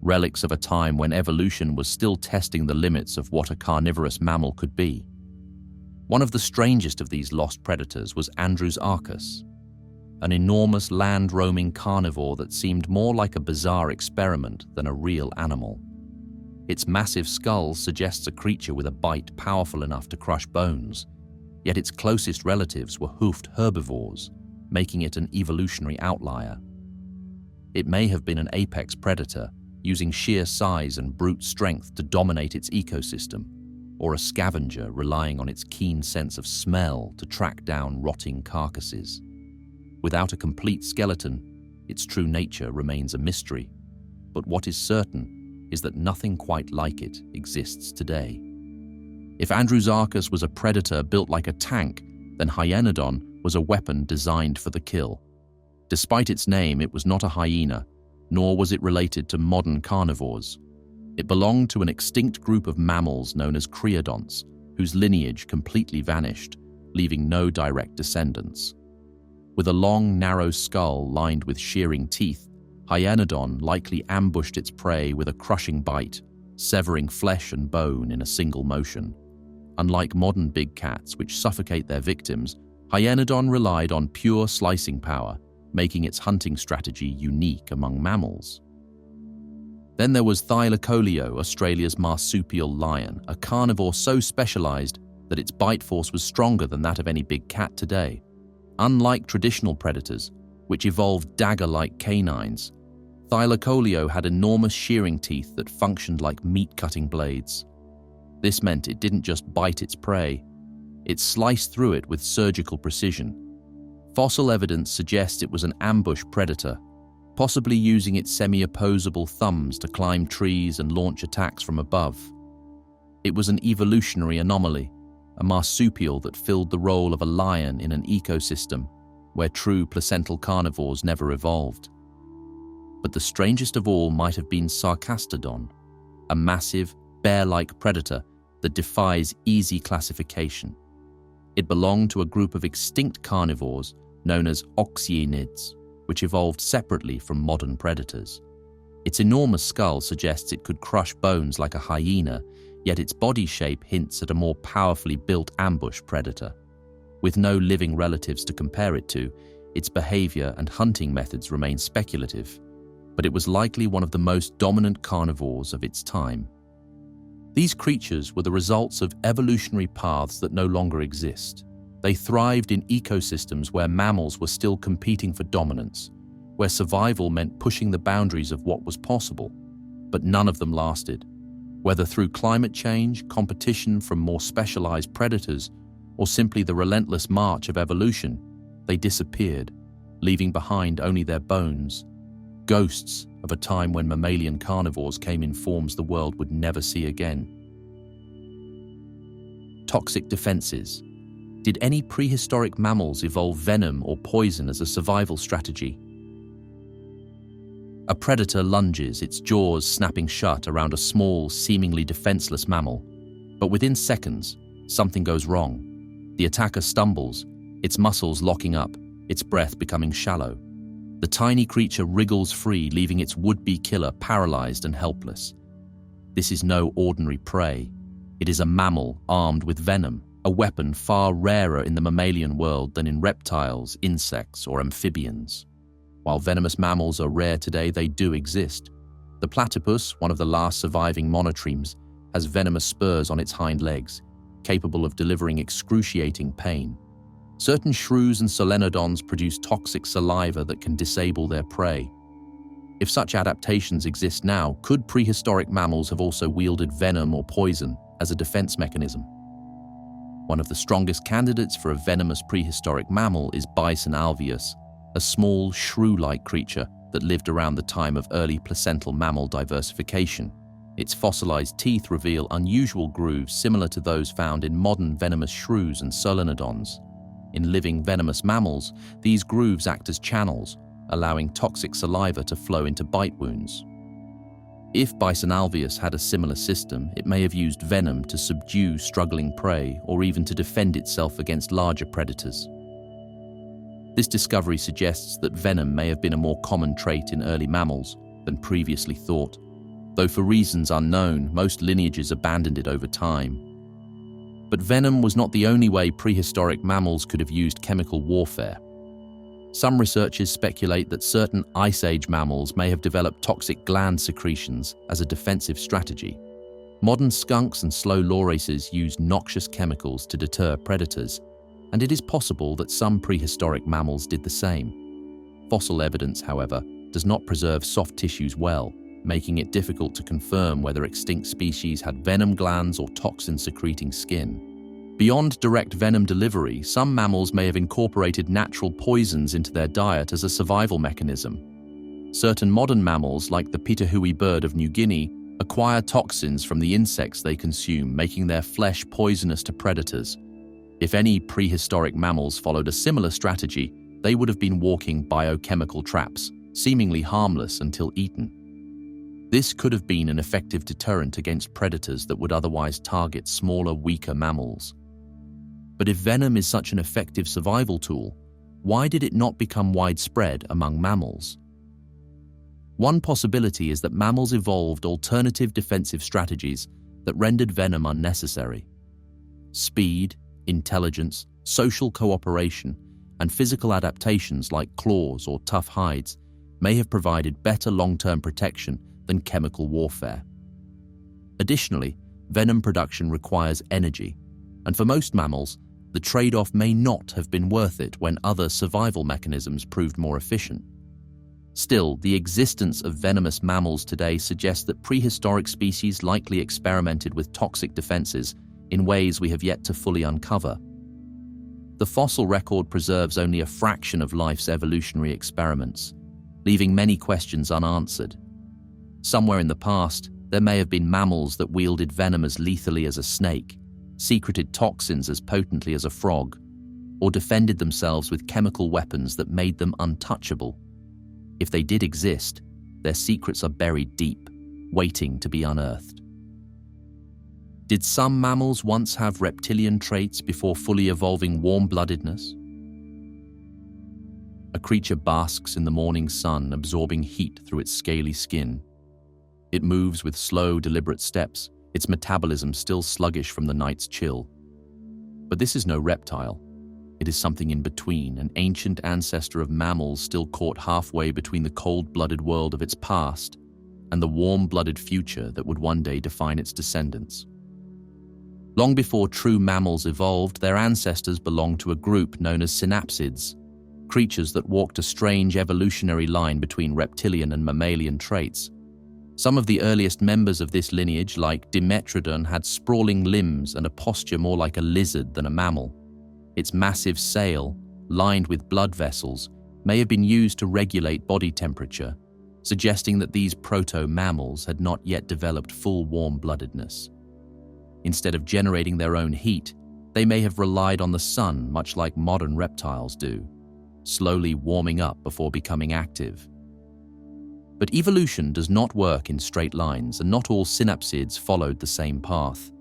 relics of a time when evolution was still testing the limits of what a carnivorous mammal could be. One of the strangest of these lost predators was Andrewsarchus, an enormous land-roaming carnivore that seemed more like a bizarre experiment than a real animal. Its massive skull suggests a creature with a bite powerful enough to crush bones, yet its closest relatives were hoofed herbivores, making it an evolutionary outlier. It may have been an apex predator, using sheer size and brute strength to dominate its ecosystem, or a scavenger relying on its keen sense of smell to track down rotting carcasses. Without a complete skeleton, its true nature remains a mystery, but what is certain is that nothing quite like it exists today. If Andrewsarchus was a predator built like a tank, then Hyenodon was a weapon designed for the kill. Despite its name, it was not a hyena, nor was it related to modern carnivores. It belonged to an extinct group of mammals known as creodonts, whose lineage completely vanished, leaving no direct descendants. With a long, narrow skull lined with shearing teeth, Hyenodon likely ambushed its prey with a crushing bite, severing flesh and bone in a single motion. Unlike modern big cats, which suffocate their victims, Hyenodon relied on pure slicing power, making its hunting strategy unique among mammals. Then there was Thylacoleo, Australia's marsupial lion, a carnivore so specialized that its bite force was stronger than that of any big cat today. Unlike traditional predators, which evolved dagger-like canines, Thylacoleo had enormous shearing teeth that functioned like meat-cutting blades. This meant it didn't just bite its prey, it sliced through it with surgical precision. Fossil evidence suggests it was an ambush predator, possibly using its semi-opposable thumbs to climb trees and launch attacks from above. It was an evolutionary anomaly, a marsupial that filled the role of a lion in an ecosystem where true placental carnivores never evolved. But the strangest of all might have been Sarcastodon, a massive, bear-like predator that defies easy classification. It belonged to a group of extinct carnivores known as oxyinids, which evolved separately from modern predators. Its enormous skull suggests it could crush bones like a hyena, yet its body shape hints at a more powerfully built ambush predator. With no living relatives to compare it to, its behavior and hunting methods remain speculative, but it was likely one of the most dominant carnivores of its time. These creatures were the results of evolutionary paths that no longer exist. They thrived in ecosystems where mammals were still competing for dominance, where survival meant pushing the boundaries of what was possible. But none of them lasted. Whether through climate change, competition from more specialized predators, or simply the relentless march of evolution, they disappeared, leaving behind only their bones, ghosts of a time when mammalian carnivores came in forms the world would never see again. Toxic defenses. Did any prehistoric mammals evolve venom or poison as a survival strategy? A predator lunges, its jaws snapping shut around a small, seemingly defenseless mammal. But within seconds, something goes wrong. The attacker stumbles, its muscles locking up, its breath becoming shallow. The tiny creature wriggles free, leaving its would-be killer paralyzed and helpless. This is no ordinary prey. It is a mammal armed with venom, a weapon far rarer in the mammalian world than in reptiles, insects, or amphibians. While venomous mammals are rare today, they do exist. The platypus, one of the last surviving monotremes, has venomous spurs on its hind legs, capable of delivering excruciating pain. Certain shrews and solenodons produce toxic saliva that can disable their prey. If such adaptations exist now, could prehistoric mammals have also wielded venom or poison as a defense mechanism? One of the strongest candidates for a venomous prehistoric mammal is Bison alveus, a small, shrew-like creature that lived around the time of early placental mammal diversification. Its fossilized teeth reveal unusual grooves similar to those found in modern venomous shrews and solenodons. In living venomous mammals, these grooves act as channels, allowing toxic saliva to flow into bite wounds. If Bison alveus had a similar system, it may have used venom to subdue struggling prey or even to defend itself against larger predators. This discovery suggests that venom may have been a more common trait in early mammals than previously thought, though for reasons unknown, most lineages abandoned it over time. But venom was not the only way prehistoric mammals could have used chemical warfare. Some researchers speculate that certain Ice Age mammals may have developed toxic gland secretions as a defensive strategy. Modern skunks and slow loraces use noxious chemicals to deter predators, and it is possible that some prehistoric mammals did the same. Fossil evidence, however, does not preserve soft tissues well, making it difficult to confirm whether extinct species had venom glands or toxin-secreting skin. Beyond direct venom delivery, some mammals may have incorporated natural poisons into their diet as a survival mechanism. Certain modern mammals, like the pitahui bird of New Guinea, acquire toxins from the insects they consume, making their flesh poisonous to predators. If any prehistoric mammals followed a similar strategy, they would have been walking biochemical traps, seemingly harmless until eaten. This could have been an effective deterrent against predators that would otherwise target smaller, weaker mammals. But if venom is such an effective survival tool, why did it not become widespread among mammals? One possibility is that mammals evolved alternative defensive strategies that rendered venom unnecessary. Speed, intelligence, social cooperation, and physical adaptations like claws or tough hides may have provided better long-term protection than chemical warfare. Additionally, venom production requires energy, and for most mammals, the trade-off may not have been worth it when other survival mechanisms proved more efficient. Still, the existence of venomous mammals today suggests that prehistoric species likely experimented with toxic defenses in ways we have yet to fully uncover. The fossil record preserves only a fraction of life's evolutionary experiments, leaving many questions unanswered. Somewhere in the past, there may have been mammals that wielded venom as lethally as a snake, secreted toxins as potently as a frog, or defended themselves with chemical weapons that made them untouchable. If they did exist, their secrets are buried deep, waiting to be unearthed. Did some mammals once have reptilian traits before fully evolving warm-bloodedness? A creature basks in the morning sun, absorbing heat through its scaly skin. It moves with slow, deliberate steps, its metabolism still sluggish from the night's chill. But this is no reptile. It is something in between, an ancient ancestor of mammals still caught halfway between the cold-blooded world of its past and the warm-blooded future that would one day define its descendants. Long before true mammals evolved, their ancestors belonged to a group known as synapsids, creatures that walked a strange evolutionary line between reptilian and mammalian traits. Some of the earliest members of this lineage, like Dimetrodon, had sprawling limbs and a posture more like a lizard than a mammal. Its massive sail, lined with blood vessels, may have been used to regulate body temperature, suggesting that these proto-mammals had not yet developed full warm-bloodedness. Instead of generating their own heat, they may have relied on the sun, much like modern reptiles do, slowly warming up before becoming active. But evolution does not work in straight lines, and not all synapsids followed the same path.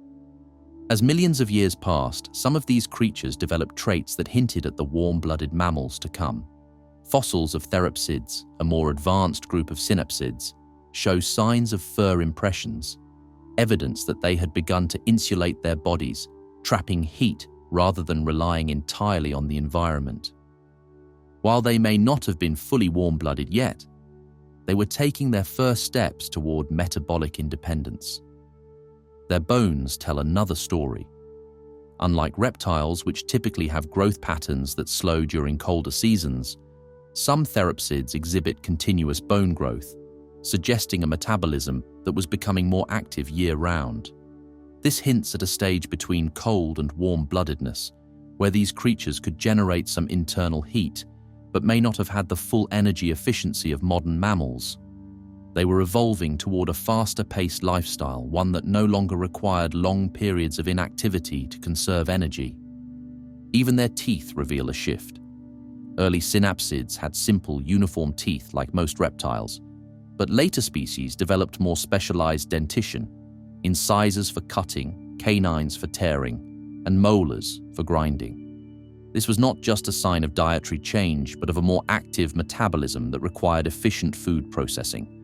As millions of years passed, some of these creatures developed traits that hinted at the warm-blooded mammals to come. Fossils of therapsids, a more advanced group of synapsids, show signs of fur impressions, evidence that they had begun to insulate their bodies, trapping heat rather than relying entirely on the environment. While they may not have been fully warm-blooded yet, they were taking their first steps toward metabolic independence. Their bones tell another story. Unlike reptiles, which typically have growth patterns that slow during colder seasons, some therapsids exhibit continuous bone growth, suggesting a metabolism that was becoming more active year-round. This hints at a stage between cold and warm-bloodedness, where these creatures could generate some internal heat, but may not have had the full energy efficiency of modern mammals. They were evolving toward a faster-paced lifestyle, one that no longer required long periods of inactivity to conserve energy. Even their teeth reveal a shift. Early synapsids had simple, uniform teeth like most reptiles, but later species developed more specialized dentition, incisors for cutting, canines for tearing, and molars for grinding. This was not just a sign of dietary change, but of a more active metabolism that required efficient food processing.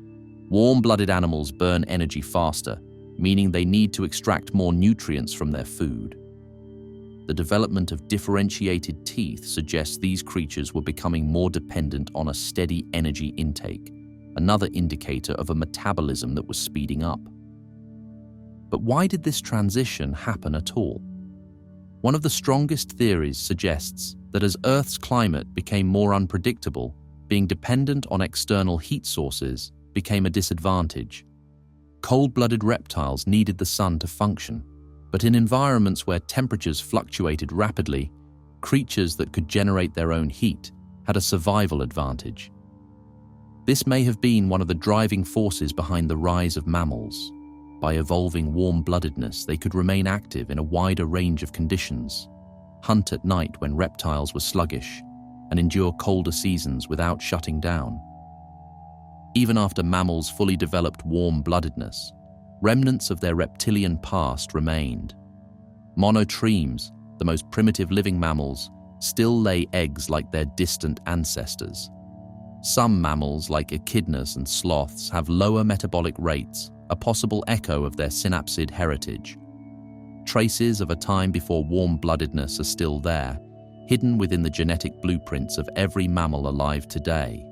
Warm-blooded animals burn energy faster, meaning they need to extract more nutrients from their food. The development of differentiated teeth suggests these creatures were becoming more dependent on a steady energy intake, another indicator of a metabolism that was speeding up. But why did this transition happen at all? One of the strongest theories suggests that as Earth's climate became more unpredictable, being dependent on external heat sources became a disadvantage. Cold-blooded reptiles needed the sun to function, but in environments where temperatures fluctuated rapidly, creatures that could generate their own heat had a survival advantage. This may have been one of the driving forces behind the rise of mammals. By evolving warm-bloodedness, they could remain active in a wider range of conditions, hunt at night when reptiles were sluggish, and endure colder seasons without shutting down. Even after mammals fully developed warm-bloodedness, remnants of their reptilian past remained. Monotremes, the most primitive living mammals, still lay eggs like their distant ancestors. Some mammals, like echidnas and sloths, have lower metabolic rates, a possible echo of their synapsid heritage. Traces of a time before warm-bloodedness are still there, hidden within the genetic blueprints of every mammal alive today.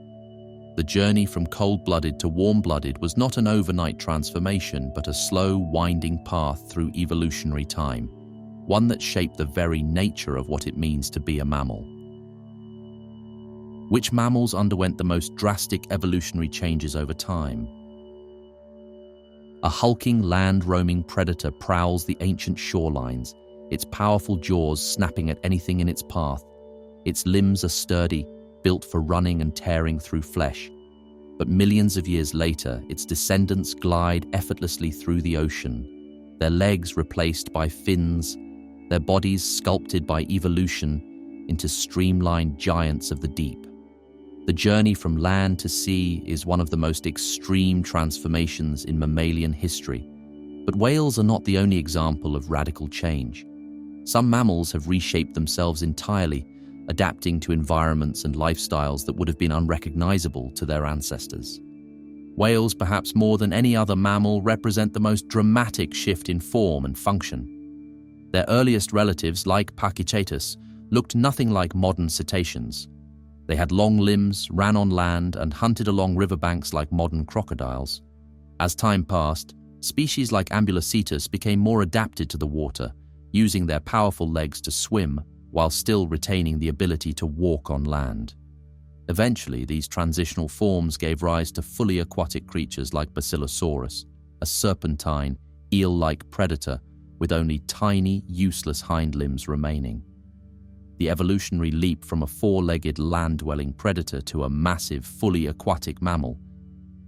The journey from cold-blooded to warm-blooded was not an overnight transformation, but a slow, winding path through evolutionary time, one that shaped the very nature of what it means to be a mammal. Which mammals underwent the most drastic evolutionary changes over time? A hulking land-roaming predator prowls the ancient shorelines, its powerful jaws snapping at anything in its path. Its limbs are sturdy, built for running and tearing through flesh. But millions of years later, its descendants glide effortlessly through the ocean, their legs replaced by fins, their bodies sculpted by evolution into streamlined giants of the deep. The journey from land to sea is one of the most extreme transformations in mammalian history. But whales are not the only example of radical change. Some mammals have reshaped themselves entirely, adapting to environments and lifestyles that would have been unrecognizable to their ancestors. Whales, perhaps more than any other mammal, represent the most dramatic shift in form and function. Their earliest relatives, like Pachycetus, looked nothing like modern cetaceans. They had long limbs, ran on land, and hunted along riverbanks like modern crocodiles. As time passed, species like Ambulocetus became more adapted to the water, using their powerful legs to swim while still retaining the ability to walk on land. Eventually, these transitional forms gave rise to fully aquatic creatures like Basilosaurus, a serpentine, eel-like predator with only tiny, useless hind limbs remaining. The evolutionary leap from a four-legged land-dwelling predator to a massive, fully aquatic mammal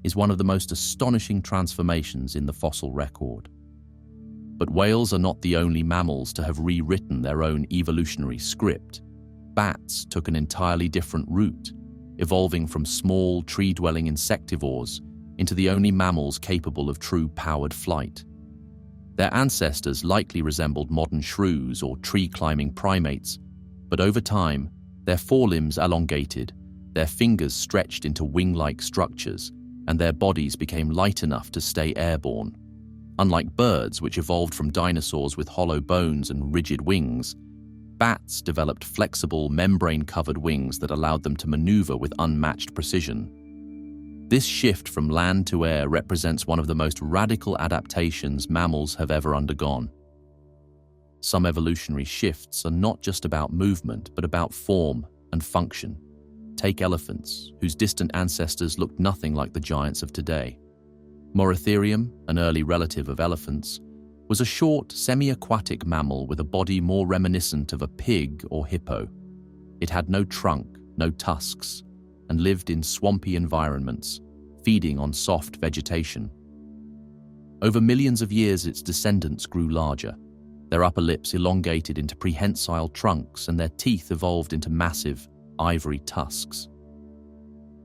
is one of the most astonishing transformations in the fossil record. But whales are not the only mammals to have rewritten their own evolutionary script. Bats took an entirely different route, evolving from small, tree-dwelling insectivores into the only mammals capable of true powered flight. Their ancestors likely resembled modern shrews or tree-climbing primates, but over time, their forelimbs elongated, their fingers stretched into wing-like structures, and their bodies became light enough to stay airborne. Unlike birds, which evolved from dinosaurs with hollow bones and rigid wings, bats developed flexible, membrane-covered wings that allowed them to maneuver with unmatched precision. This shift from land to air represents one of the most radical adaptations mammals have ever undergone. Some evolutionary shifts are not just about movement, but about form and function. Take elephants, whose distant ancestors looked nothing like the giants of today. Moratherium, an early relative of elephants, was a short, semi-aquatic mammal with a body more reminiscent of a pig or hippo. It had no trunk, no tusks, and lived in swampy environments, feeding on soft vegetation. Over millions of years, its descendants grew larger. Their upper lips elongated into prehensile trunks, and their teeth evolved into massive, ivory tusks.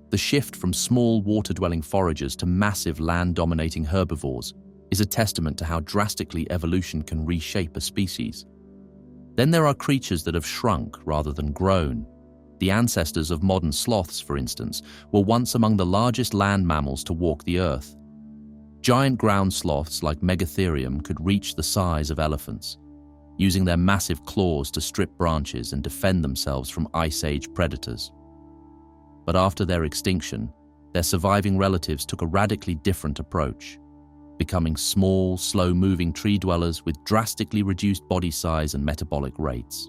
The shift from small water-dwelling foragers to massive land-dominating herbivores is a testament to how drastically evolution can reshape a species. Then there are creatures that have shrunk rather than grown. The ancestors of modern sloths, for instance, were once among the largest land mammals to walk the earth. Giant ground sloths like Megatherium could reach the size of elephants, using their massive claws to strip branches and defend themselves from Ice Age predators. But after their extinction, their surviving relatives took a radically different approach, becoming small, slow-moving tree dwellers with drastically reduced body size and metabolic rates.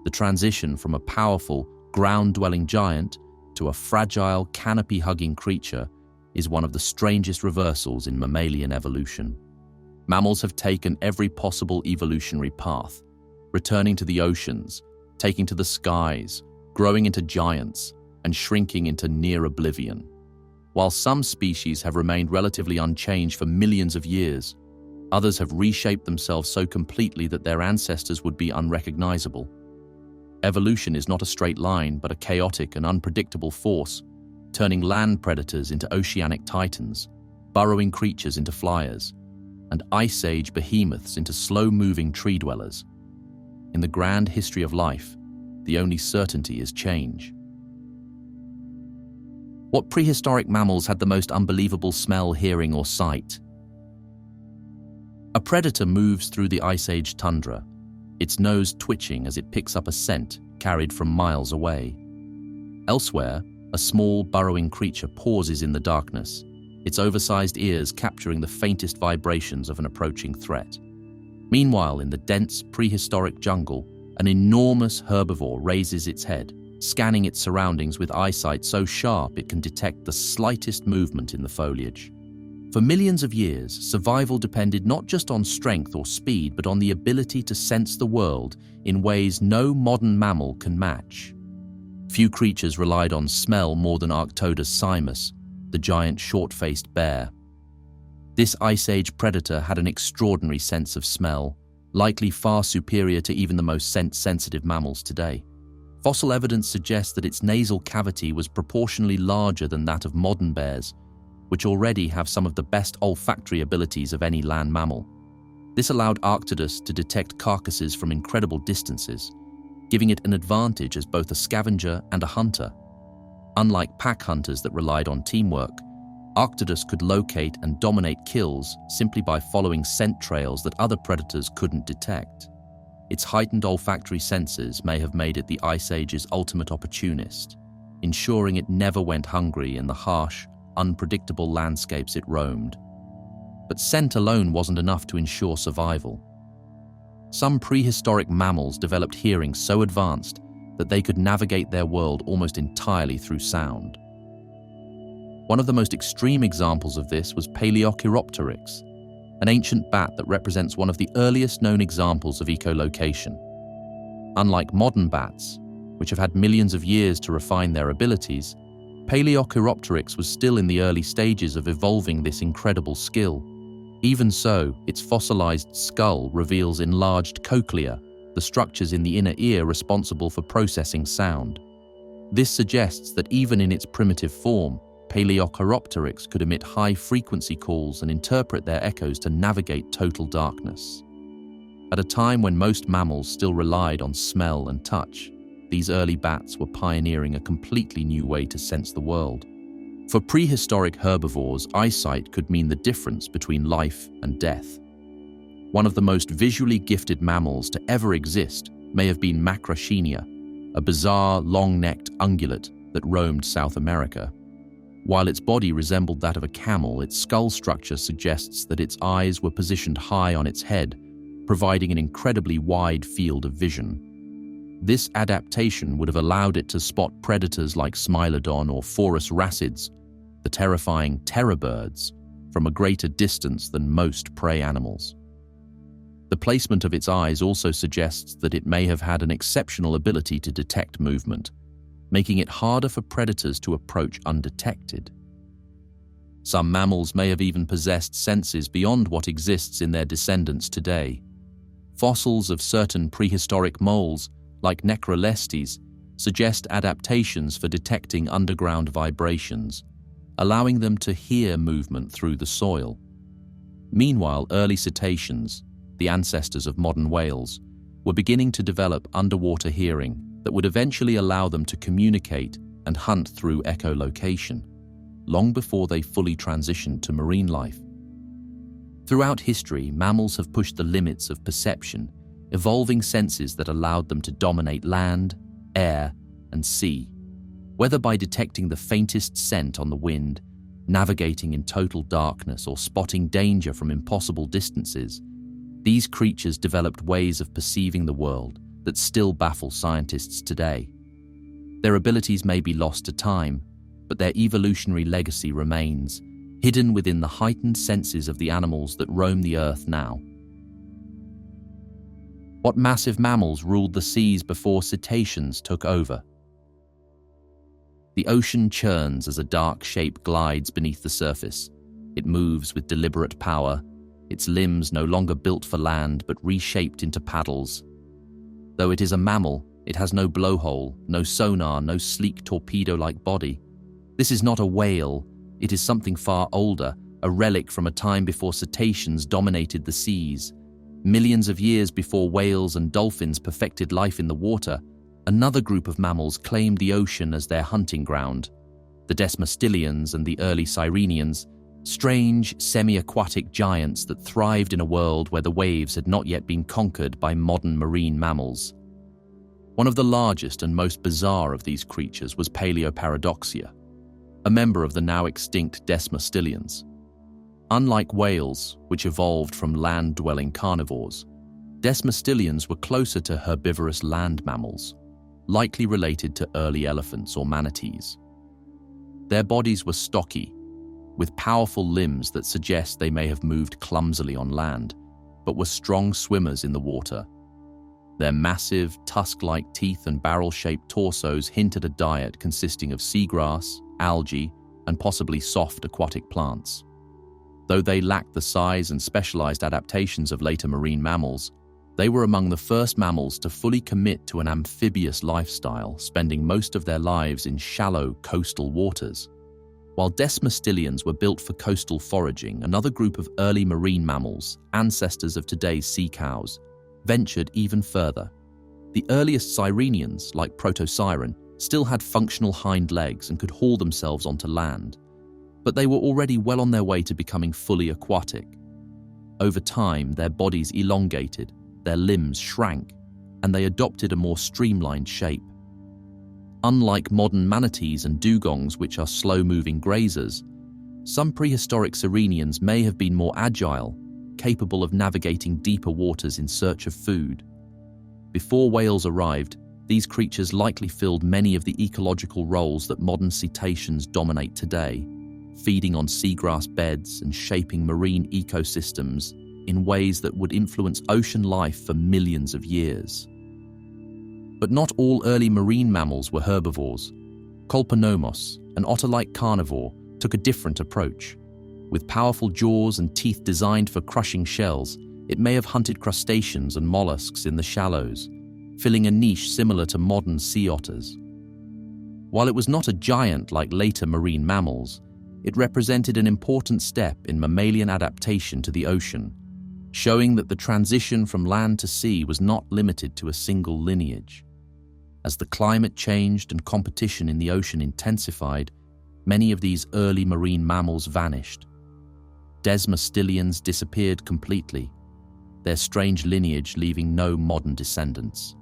The transition from a powerful, ground-dwelling giant to a fragile, canopy-hugging creature is one of the strangest reversals in mammalian evolution. Mammals have taken every possible evolutionary path, returning to the oceans, taking to the skies, growing into giants, and shrinking into near oblivion. While some species have remained relatively unchanged for millions of years, others have reshaped themselves so completely that their ancestors would be unrecognizable. Evolution is not a straight line, but a chaotic and unpredictable force, turning land predators into oceanic titans, burrowing creatures into flyers, and Ice Age behemoths into slow-moving tree dwellers. In the grand history of life, the only certainty is change. What prehistoric mammals had the most unbelievable smell, hearing, or sight? A predator moves through the Ice Age tundra, its nose twitching as it picks up a scent carried from miles away. Elsewhere, a small, burrowing creature pauses in the darkness, its oversized ears capturing the faintest vibrations of an approaching threat. Meanwhile, in the dense, prehistoric jungle, an enormous herbivore raises its head, scanning its surroundings with eyesight so sharp it can detect the slightest movement in the foliage. For millions of years, survival depended not just on strength or speed, but on the ability to sense the world in ways no modern mammal can match. Few creatures relied on smell more than Arctodus simus, the giant short-faced bear. This Ice Age predator had an extraordinary sense of smell, likely far superior to even the most scent-sensitive mammals today. Fossil evidence suggests that its nasal cavity was proportionally larger than that of modern bears, which already have some of the best olfactory abilities of any land mammal. This allowed Arctodus to detect carcasses from incredible distances, giving it an advantage as both a scavenger and a hunter. Unlike pack hunters that relied on teamwork, Arctodus could locate and dominate kills simply by following scent trails that other predators couldn't detect. Its heightened olfactory senses may have made it the Ice Age's ultimate opportunist, ensuring it never went hungry in the harsh, unpredictable landscapes it roamed. But scent alone wasn't enough to ensure survival. Some prehistoric mammals developed hearing so advanced that they could navigate their world almost entirely through sound. One of the most extreme examples of this was Paleochiropteryx, an ancient bat that represents one of the earliest known examples of echolocation. Unlike modern bats, which have had millions of years to refine their abilities, Paleochiropteryx was still in the early stages of evolving this incredible skill. Even so, its fossilized skull reveals enlarged cochlea, the structures in the inner ear responsible for processing sound. This suggests that even in its primitive form, Paleochiropteryx could emit high-frequency calls and interpret their echoes to navigate total darkness. At a time when most mammals still relied on smell and touch, these early bats were pioneering a completely new way to sense the world. For prehistoric herbivores, eyesight could mean the difference between life and death. One of the most visually gifted mammals to ever exist may have been Macrauchenia, a bizarre, long-necked ungulate that roamed South America. While its body resembled that of a camel, its skull structure suggests that its eyes were positioned high on its head, providing an incredibly wide field of vision. This adaptation would have allowed it to spot predators like Smilodon or Phorus racids, the terrifying terror birds, from a greater distance than most prey animals. The placement of its eyes also suggests that it may have had an exceptional ability to detect movement, making it harder for predators to approach undetected. Some mammals may have even possessed senses beyond what exists in their descendants today. Fossils of certain prehistoric moles, like Necrolestes, suggest adaptations for detecting underground vibrations, allowing them to hear movement through the soil. Meanwhile, early cetaceans, the ancestors of modern whales, were beginning to develop underwater hearing that would eventually allow them to communicate and hunt through echolocation, long before they fully transitioned to marine life. Throughout history, mammals have pushed the limits of perception, evolving senses that allowed them to dominate land, air, and sea. Whether by detecting the faintest scent on the wind, navigating in total darkness, or spotting danger from impossible distances, these creatures developed ways of perceiving the world that still baffle scientists today. Their abilities may be lost to time, but their evolutionary legacy remains, hidden within the heightened senses of the animals that roam the earth now. What massive mammals ruled the seas before cetaceans took over? The ocean churns as a dark shape glides beneath the surface. It moves with deliberate power, its limbs no longer built for land but reshaped into paddles. Though it is a mammal, it has no blowhole, no sonar, no sleek torpedo-like body. This is not a whale, it is something far older, a relic from a time before cetaceans dominated the seas. Millions of years before whales and dolphins perfected life in the water, another group of mammals claimed the ocean as their hunting ground. The Desmostylians and the early Sirenians, strange, semi-aquatic giants that thrived in a world where the waves had not yet been conquered by modern marine mammals. One of the largest and most bizarre of these creatures was Paleoparadoxia, a member of the now extinct Desmostylians. Unlike whales, which evolved from land-dwelling carnivores, Desmostylians were closer to herbivorous land mammals, likely related to early elephants or manatees. Their bodies were stocky, with powerful limbs that suggest they may have moved clumsily on land, but were strong swimmers in the water. Their massive, tusk-like teeth and barrel-shaped torsos hint at a diet consisting of seagrass, algae, and possibly soft aquatic plants. Though they lacked the size and specialized adaptations of later marine mammals, they were among the first mammals to fully commit to an amphibious lifestyle, spending most of their lives in shallow coastal waters. While Desmostylians were built for coastal foraging, another group of early marine mammals, ancestors of today's sea cows, ventured even further. The earliest Sirenians, like Protosiren, still had functional hind legs and could haul themselves onto land, but they were already well on their way to becoming fully aquatic. Over time, their bodies elongated, their limbs shrank, and they adopted a more streamlined shape. Unlike modern manatees and dugongs, which are slow-moving grazers, Some prehistoric sirenians may have been more agile, capable of navigating deeper waters in search of food. Before whales arrived, these creatures likely filled many of the ecological roles that modern cetaceans dominate today, feeding on seagrass beds and shaping marine ecosystems in ways that would influence ocean life for millions of years. But not all early marine mammals were herbivores. Colponomos, an otter-like carnivore, took a different approach. With powerful jaws and teeth designed for crushing shells, it may have hunted crustaceans and mollusks in the shallows, filling a niche similar to modern sea otters. While it was not a giant like later marine mammals, it represented an important step in mammalian adaptation to the ocean, showing that the transition from land to sea was not limited to a single lineage. As the climate changed and competition in the ocean intensified, many of these early marine mammals vanished. Desmostilians disappeared completely, their strange lineage leaving no modern descendants.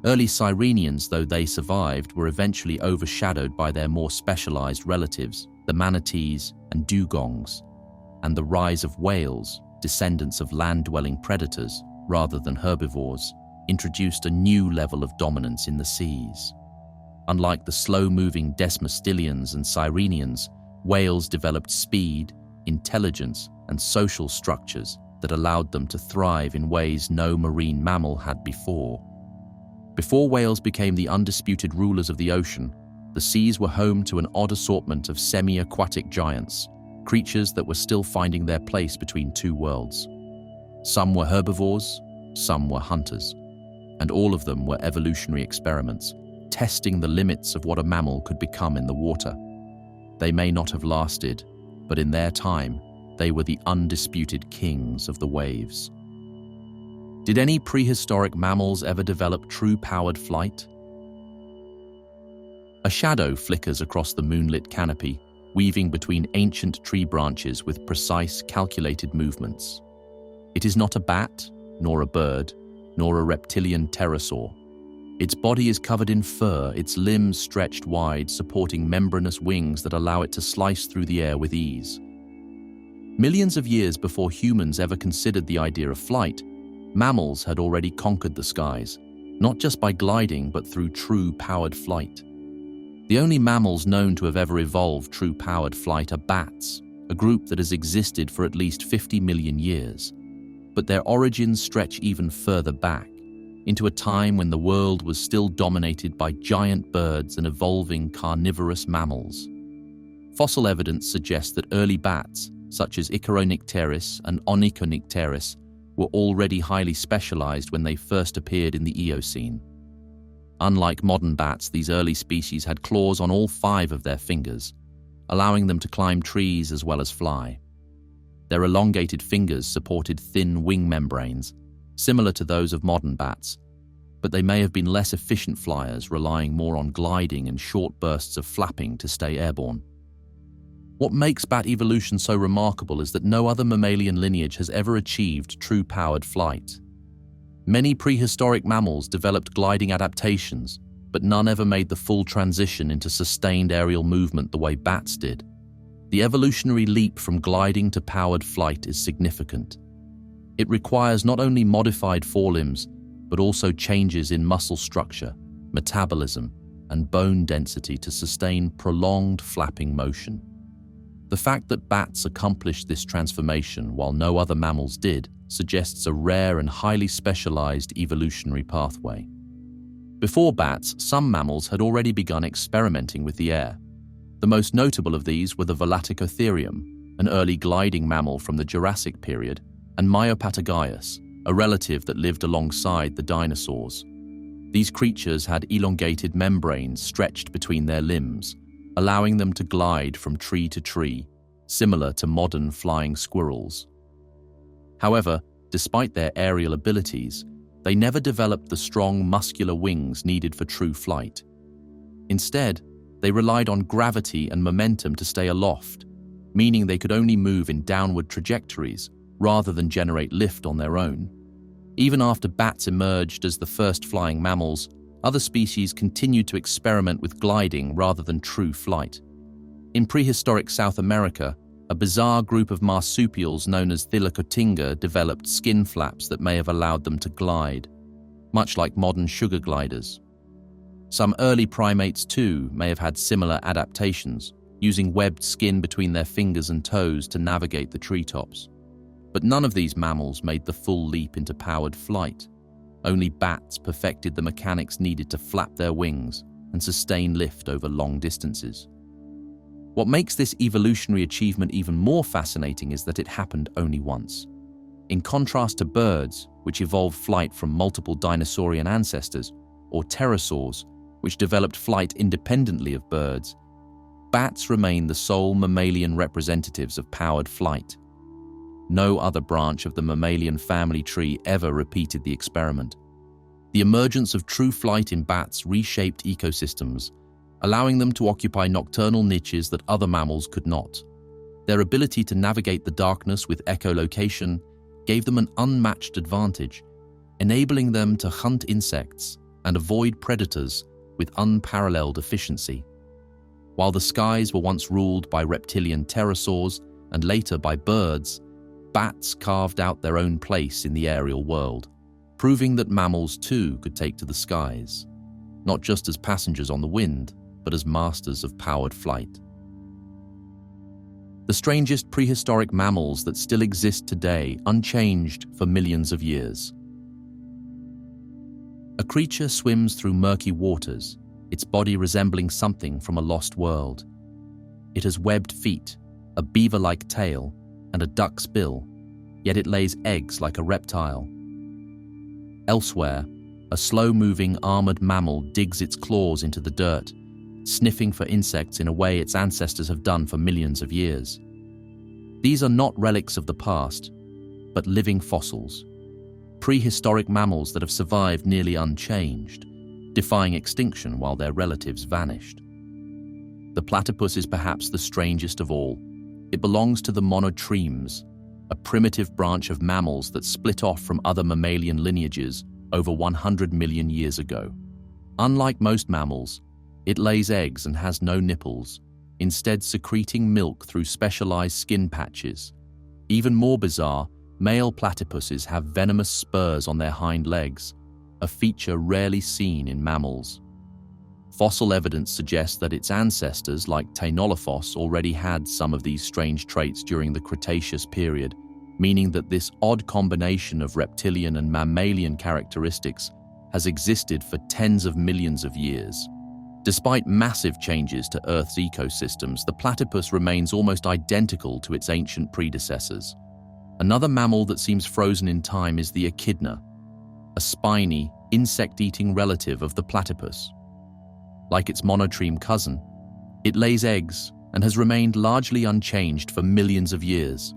Early Sirenians, though they survived, were eventually overshadowed by their more specialized relatives, the manatees and dugongs, and the rise of whales, descendants of land-dwelling predators rather than herbivores, introduced a new level of dominance in the seas. Unlike the slow-moving Desmostilians and Sirenians, whales developed speed, intelligence, and social structures that allowed them to thrive in ways no marine mammal had before. Before whales became the undisputed rulers of the ocean, the seas were home to an odd assortment of semi-aquatic giants, creatures that were still finding their place between two worlds. Some were herbivores, some were hunters, and all of them were evolutionary experiments, testing the limits of what a mammal could become in the water. They may not have lasted, but in their time, they were the undisputed kings of the waves. Did any prehistoric mammals ever develop true powered flight? A shadow flickers across the moonlit canopy, weaving between ancient tree branches with precise, calculated movements. It is not a bat, nor a bird, nor a reptilian pterosaur. Its body is covered in fur, its limbs stretched wide, supporting membranous wings that allow it to slice through the air with ease. Millions of years before humans ever considered the idea of flight, mammals had already conquered the skies, not just by gliding but through true powered flight. The only mammals known to have ever evolved true powered flight are bats, a group that has existed for at least 50 million years. But their origins stretch even further back, into a time when the world was still dominated by giant birds and evolving carnivorous mammals. Fossil evidence suggests that early bats, such as Icaronicteris and Onychonicteris, were already highly specialized when they first appeared in the Eocene. Unlike modern bats, these early species had claws on all 5 of their fingers, allowing them to climb trees as well as fly. Their elongated fingers supported thin wing membranes, similar to those of modern bats, but they may have been less efficient flyers, relying more on gliding and short bursts of flapping to stay airborne. What makes bat evolution so remarkable is that no other mammalian lineage has ever achieved true powered flight. Many prehistoric mammals developed gliding adaptations, but none ever made the full transition into sustained aerial movement the way bats did. The evolutionary leap from gliding to powered flight is significant. It requires not only modified forelimbs, but also changes in muscle structure, metabolism, and bone density to sustain prolonged flapping motion. The fact that bats accomplished this transformation while no other mammals did suggests a rare and highly specialized evolutionary pathway. Before bats, some mammals had already begun experimenting with the air. The most notable of these were the Volaticotherium, an early gliding mammal from the Jurassic period, and Myopatagaius, a relative that lived alongside the dinosaurs. These creatures had elongated membranes stretched between their limbs, allowing them to glide from tree to tree, similar to modern flying squirrels. However, despite their aerial abilities, they never developed the strong muscular wings needed for true flight. Instead, they relied on gravity and momentum to stay aloft, meaning they could only move in downward trajectories rather than generate lift on their own. Even after bats emerged as the first flying mammals, other species continued to experiment with gliding rather than true flight. In prehistoric South America, a bizarre group of marsupials known as Thylacotinga developed skin flaps that may have allowed them to glide, much like modern sugar gliders. Some early primates, too, may have had similar adaptations, using webbed skin between their fingers and toes to navigate the treetops. But none of these mammals made the full leap into powered flight. Only bats perfected the mechanics needed to flap their wings and sustain lift over long distances. What makes this evolutionary achievement even more fascinating is that it happened only once. In contrast to birds, which evolved flight from multiple dinosaurian ancestors, or pterosaurs, which developed flight independently of birds, bats remain the sole mammalian representatives of powered flight. No other branch of the mammalian family tree ever repeated the experiment. The emergence of true flight in bats reshaped ecosystems, allowing them to occupy nocturnal niches that other mammals could not. Their ability to navigate the darkness with echolocation gave them an unmatched advantage, enabling them to hunt insects and avoid predators with unparalleled efficiency. While the skies were once ruled by reptilian pterosaurs and later by birds, bats carved out their own place in the aerial world, proving that mammals too could take to the skies, not just as passengers on the wind, but as masters of powered flight. The strangest prehistoric mammals that still exist today, unchanged for millions of years. A creature swims through murky waters, its body resembling something from a lost world. It has webbed feet, a beaver-like tail, and a duck's bill, yet it lays eggs like a reptile. Elsewhere, a slow-moving armored mammal digs its claws into the dirt, sniffing for insects in a way its ancestors have done for millions of years. These are not relics of the past, but living fossils, prehistoric mammals that have survived nearly unchanged, defying extinction while their relatives vanished. The platypus is perhaps the strangest of all. It belongs to the monotremes, a primitive branch of mammals that split off from other mammalian lineages over 100 million years ago. Unlike most mammals, it lays eggs and has no nipples, instead secreting milk through specialized skin patches. Even more bizarre, male platypuses have venomous spurs on their hind legs, a feature rarely seen in mammals. Fossil evidence suggests that its ancestors, like Tainolophos, already had some of these strange traits during the Cretaceous period, meaning that this odd combination of reptilian and mammalian characteristics has existed for tens of millions of years. Despite massive changes to Earth's ecosystems, the platypus remains almost identical to its ancient predecessors. Another mammal that seems frozen in time is the echidna, a spiny, insect-eating relative of the platypus. Like its monotreme cousin, it lays eggs and has remained largely unchanged for millions of years.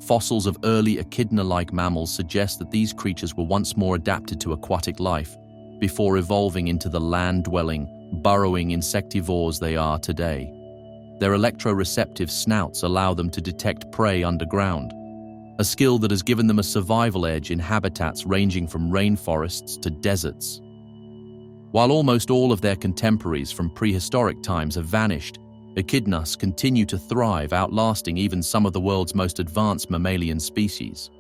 Fossils of early echidna-like mammals suggest that these creatures were once more adapted to aquatic life before evolving into the land-dwelling, burrowing insectivores they are today. Their electroreceptive snouts allow them to detect prey underground, a skill that has given them a survival edge in habitats ranging from rainforests to deserts. While almost all of their contemporaries from prehistoric times have vanished, echidnas continue to thrive, outlasting even some of the world's most advanced mammalian species.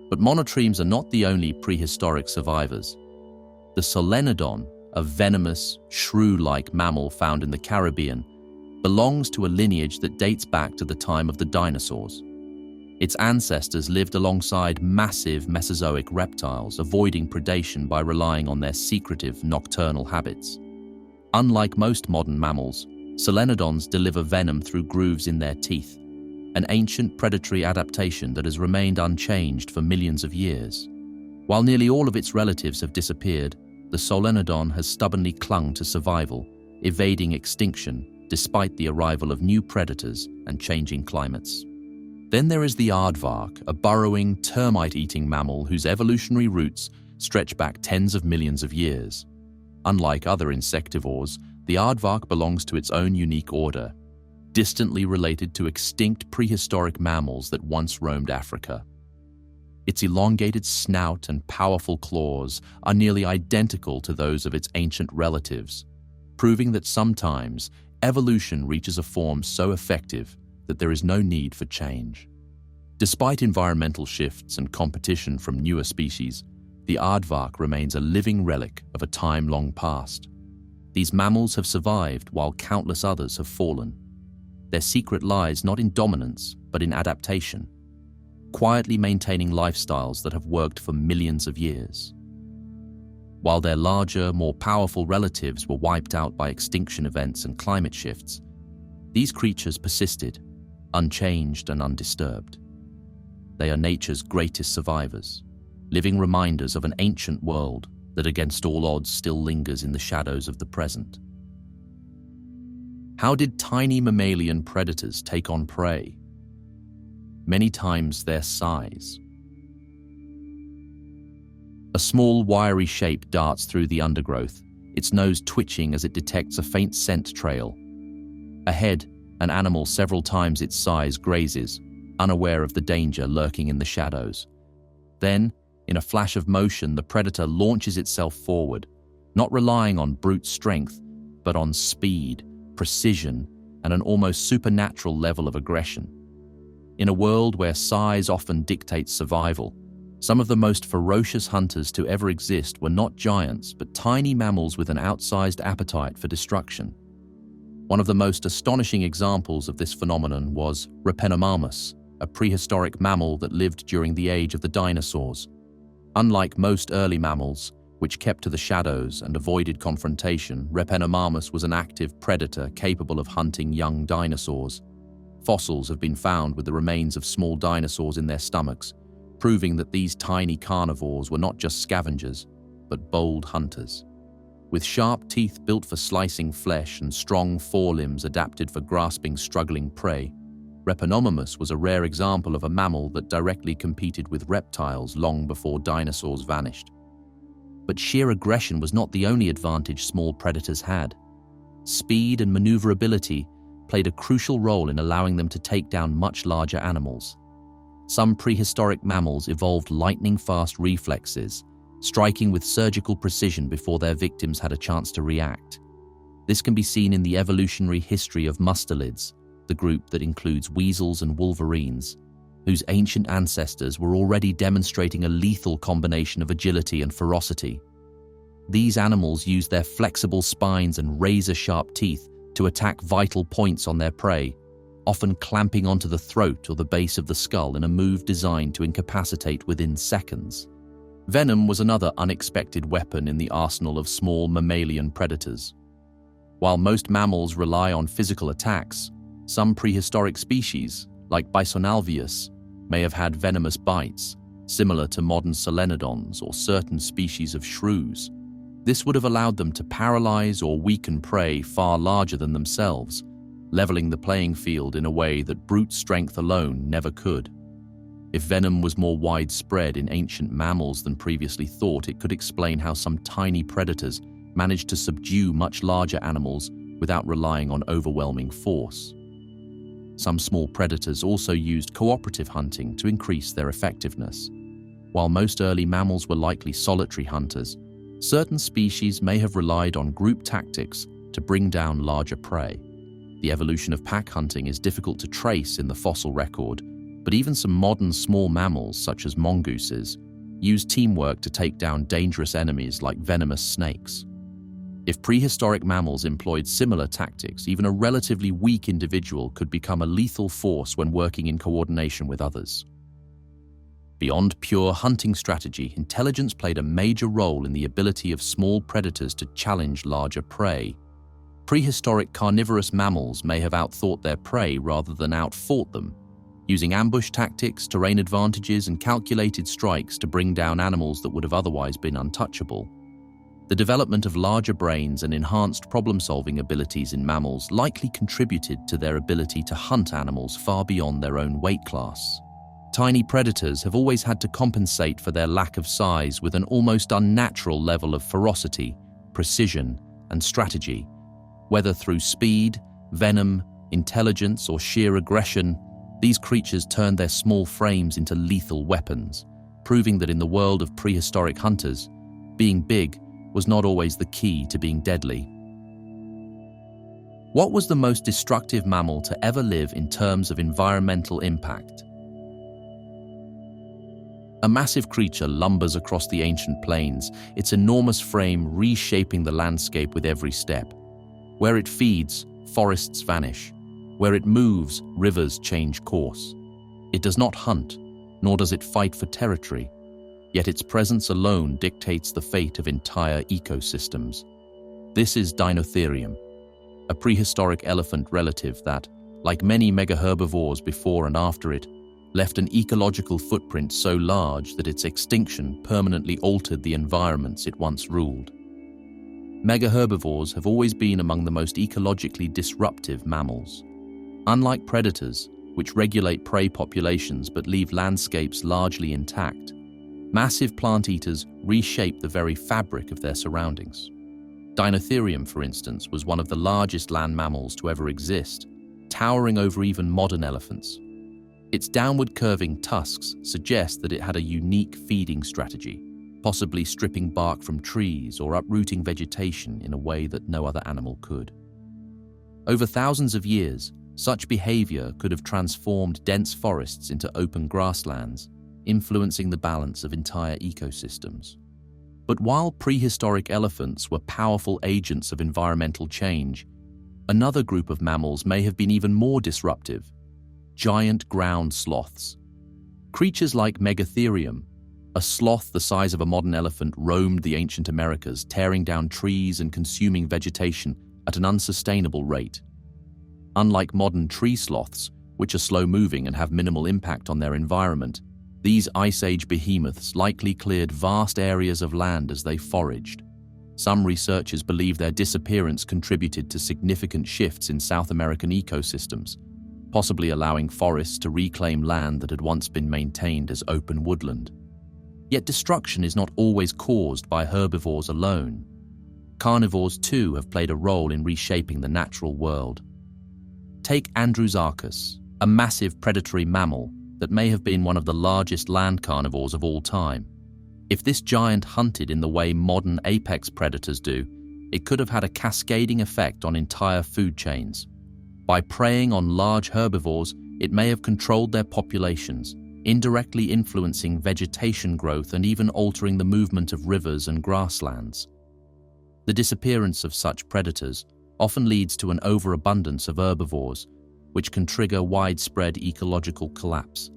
But monotremes are not the only prehistoric survivors. The solenodon, a venomous, shrew-like mammal found in the Caribbean, belongs to a lineage that dates back to the time of the dinosaurs. Its ancestors lived alongside massive Mesozoic reptiles, avoiding predation by relying on their secretive nocturnal habits. Unlike most modern mammals, solenodons deliver venom through grooves in their teeth, an ancient predatory adaptation that has remained unchanged for millions of years. While nearly all of its relatives have disappeared, the solenodon has stubbornly clung to survival, evading extinction despite the arrival of new predators and changing climates. Then there is the aardvark, a burrowing, termite-eating mammal whose evolutionary roots stretch back tens of millions of years. Unlike other insectivores, the aardvark belongs to its own unique order, distantly related to extinct prehistoric mammals that once roamed Africa. Its elongated snout and powerful claws are nearly identical to those of its ancient relatives, proving that sometimes evolution reaches a form so effective that there is no need for change. Despite environmental shifts and competition from newer species, the aardvark remains a living relic of a time long past. These mammals have survived while countless others have fallen. Their secret lies not in dominance, but in adaptation, quietly maintaining lifestyles that have worked for millions of years. While their larger, more powerful relatives were wiped out by extinction events and climate shifts, these creatures persisted, unchanged and undisturbed. They are nature's greatest survivors, living reminders of an ancient world that against all odds still lingers in the shadows of the present. How did tiny mammalian predators take on prey? Many times their size. A small, wiry shape darts through the undergrowth, its nose twitching as it detects a faint scent trail. Ahead, an animal several times its size grazes, unaware of the danger lurking in the shadows. Then, in a flash of motion, the predator launches itself forward, not relying on brute strength, but on speed, precision, and an almost supernatural level of aggression. In a world where size often dictates survival, some of the most ferocious hunters to ever exist were not giants, but tiny mammals with an outsized appetite for destruction. One of the most astonishing examples of this phenomenon was Repenomamus, a prehistoric mammal that lived during the age of the dinosaurs. Unlike most early mammals, which kept to the shadows and avoided confrontation, Repenomamus was an active predator capable of hunting young dinosaurs. Fossils have been found with the remains of small dinosaurs in their stomachs, proving that these tiny carnivores were not just scavengers, but bold hunters. With sharp teeth built for slicing flesh and strong forelimbs adapted for grasping struggling prey, Repenomamus was a rare example of a mammal that directly competed with reptiles long before dinosaurs vanished. But sheer aggression was not the only advantage small predators had. Speed and maneuverability played a crucial role in allowing them to take down much larger animals. Some prehistoric mammals evolved lightning-fast reflexes, striking with surgical precision before their victims had a chance to react. This can be seen in the evolutionary history of mustelids, the group that includes weasels and wolverines, whose ancient ancestors were already demonstrating a lethal combination of agility and ferocity. These animals used their flexible spines and razor-sharp teeth to attack vital points on their prey, often clamping onto the throat or the base of the skull in a move designed to incapacitate within seconds. Venom was another unexpected weapon in the arsenal of small mammalian predators. While most mammals rely on physical attacks, some prehistoric species, like Bisonalveus, may have had venomous bites, similar to modern solenodons or certain species of shrews. This would have allowed them to paralyze or weaken prey far larger than themselves, leveling the playing field in a way that brute strength alone never could. If venom was more widespread in ancient mammals than previously thought, it could explain how some tiny predators managed to subdue much larger animals without relying on overwhelming force. Some small predators also used cooperative hunting to increase their effectiveness. While most early mammals were likely solitary hunters, certain species may have relied on group tactics to bring down larger prey. The evolution of pack hunting is difficult to trace in the fossil record, but even some modern small mammals, such as mongooses, use teamwork to take down dangerous enemies like venomous snakes. If prehistoric mammals employed similar tactics, even a relatively weak individual could become a lethal force when working in coordination with others. Beyond pure hunting strategy, intelligence played a major role in the ability of small predators to challenge larger prey. Prehistoric carnivorous mammals may have outthought their prey rather than outfought them, using ambush tactics, terrain advantages, and calculated strikes to bring down animals that would have otherwise been untouchable. The development of larger brains and enhanced problem-solving abilities in mammals likely contributed to their ability to hunt animals far beyond their own weight class. Tiny predators have always had to compensate for their lack of size with an almost unnatural level of ferocity, precision, and strategy. Whether through speed, venom, intelligence, or sheer aggression, these creatures turned their small frames into lethal weapons, proving that in the world of prehistoric hunters, being big was not always the key to being deadly. What was the most destructive mammal to ever live in terms of environmental impact? A massive creature lumbers across the ancient plains, its enormous frame reshaping the landscape with every step. Where it feeds, forests vanish. Where it moves, rivers change course. It does not hunt, nor does it fight for territory, yet its presence alone dictates the fate of entire ecosystems. This is Dinotherium, a prehistoric elephant relative that, like many megaherbivores before and after it, left an ecological footprint so large that its extinction permanently altered the environments it once ruled. Megaherbivores have always been among the most ecologically disruptive mammals. Unlike predators, which regulate prey populations but leave landscapes largely intact, massive plant eaters reshape the very fabric of their surroundings. Dinotherium, for instance, was one of the largest land mammals to ever exist, towering over even modern elephants. Its downward curving tusks suggest that it had a unique feeding strategy, possibly stripping bark from trees or uprooting vegetation in a way that no other animal could. Over thousands of years, such behavior could have transformed dense forests into open grasslands, influencing the balance of entire ecosystems. But while prehistoric elephants were powerful agents of environmental change, another group of mammals may have been even more disruptive: giant ground sloths. Creatures like Megatherium, a sloth the size of a modern elephant, roamed the ancient Americas, tearing down trees and consuming vegetation at an unsustainable rate. Unlike modern tree sloths, which are slow-moving and have minimal impact on their environment, these Ice Age behemoths likely cleared vast areas of land as they foraged. Some researchers believe their disappearance contributed to significant shifts in South American ecosystems, possibly allowing forests to reclaim land that had once been maintained as open woodland. Yet destruction is not always caused by herbivores alone. Carnivores too have played a role in reshaping the natural world. Take Andrewsarchus, a massive predatory mammal that may have been one of the largest land carnivores of all time. If this giant hunted in the way modern apex predators do, it could have had a cascading effect on entire food chains. By preying on large herbivores, it may have controlled their populations, indirectly influencing vegetation growth and even altering the movement of rivers and grasslands. The disappearance of such predators often leads to an overabundance of herbivores, which can trigger widespread ecological collapse.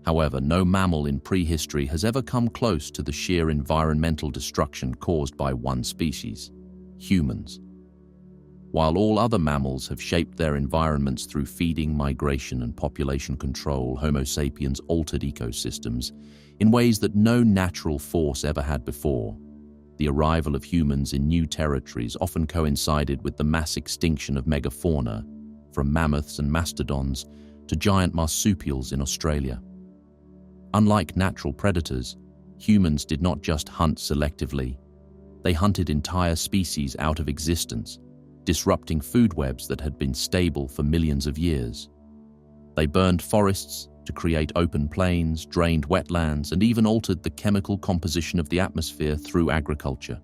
However, no mammal in prehistory has ever come close to the sheer environmental destruction caused by one species: humans. While all other mammals have shaped their environments through feeding, migration, and population control, Homo sapiens altered ecosystems in ways that no natural force ever had before. The arrival of humans in new territories often coincided with the mass extinction of megafauna, from mammoths and mastodons to giant marsupials in Australia. Unlike natural predators, humans did not just hunt selectively. They hunted entire species out of existence, disrupting food webs that had been stable for millions of years. They burned forests to create open plains, drained wetlands, and even altered the chemical composition of the atmosphere through agriculture.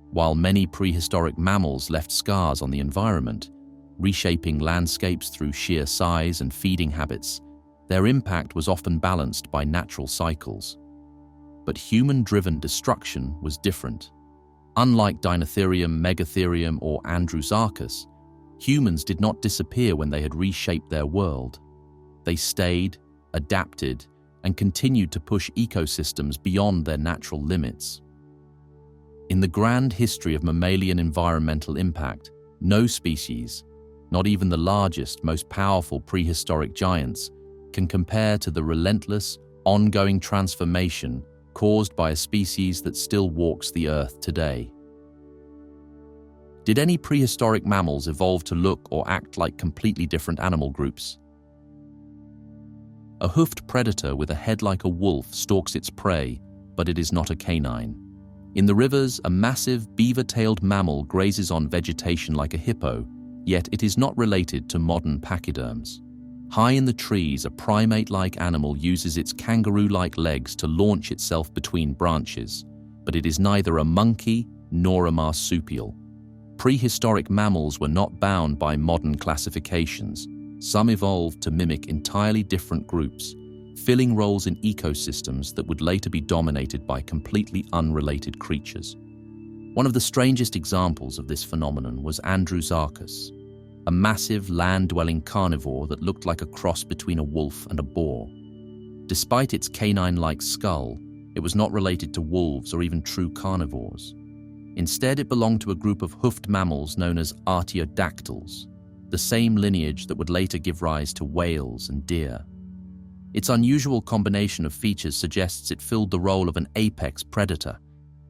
While many prehistoric mammals left scars on the environment, reshaping landscapes through sheer size and feeding habits, their impact was often balanced by natural cycles. But human-driven destruction was different. Unlike Dinotherium, Megatherium, or Andrewsarchus, humans did not disappear when they had reshaped their world. They stayed, adapted, and continued to push ecosystems beyond their natural limits. In the grand history of mammalian environmental impact, no species, not even the largest, most powerful prehistoric giants, can compare to the relentless, ongoing transformation caused by a species that still walks the earth today. Did any prehistoric mammals evolve to look or act like completely different animal groups? A hoofed predator with a head like a wolf stalks its prey, but it is not a canine. In the rivers, a massive beaver-tailed mammal grazes on vegetation like a hippo, yet it is not related to modern pachyderms. High in the trees, a primate-like animal uses its kangaroo-like legs to launch itself between branches, but it is neither a monkey nor a marsupial. Prehistoric mammals were not bound by modern classifications. Some evolved to mimic entirely different groups, filling roles in ecosystems that would later be dominated by completely unrelated creatures. One of the strangest examples of this phenomenon was Andrewsarchus, a massive land-dwelling carnivore that looked like a cross between a wolf and a boar. Despite its canine-like skull, it was not related to wolves or even true carnivores. Instead, it belonged to a group of hoofed mammals known as artiodactyls, the same lineage that would later give rise to whales and deer. Its unusual combination of features suggests it filled the role of an apex predator,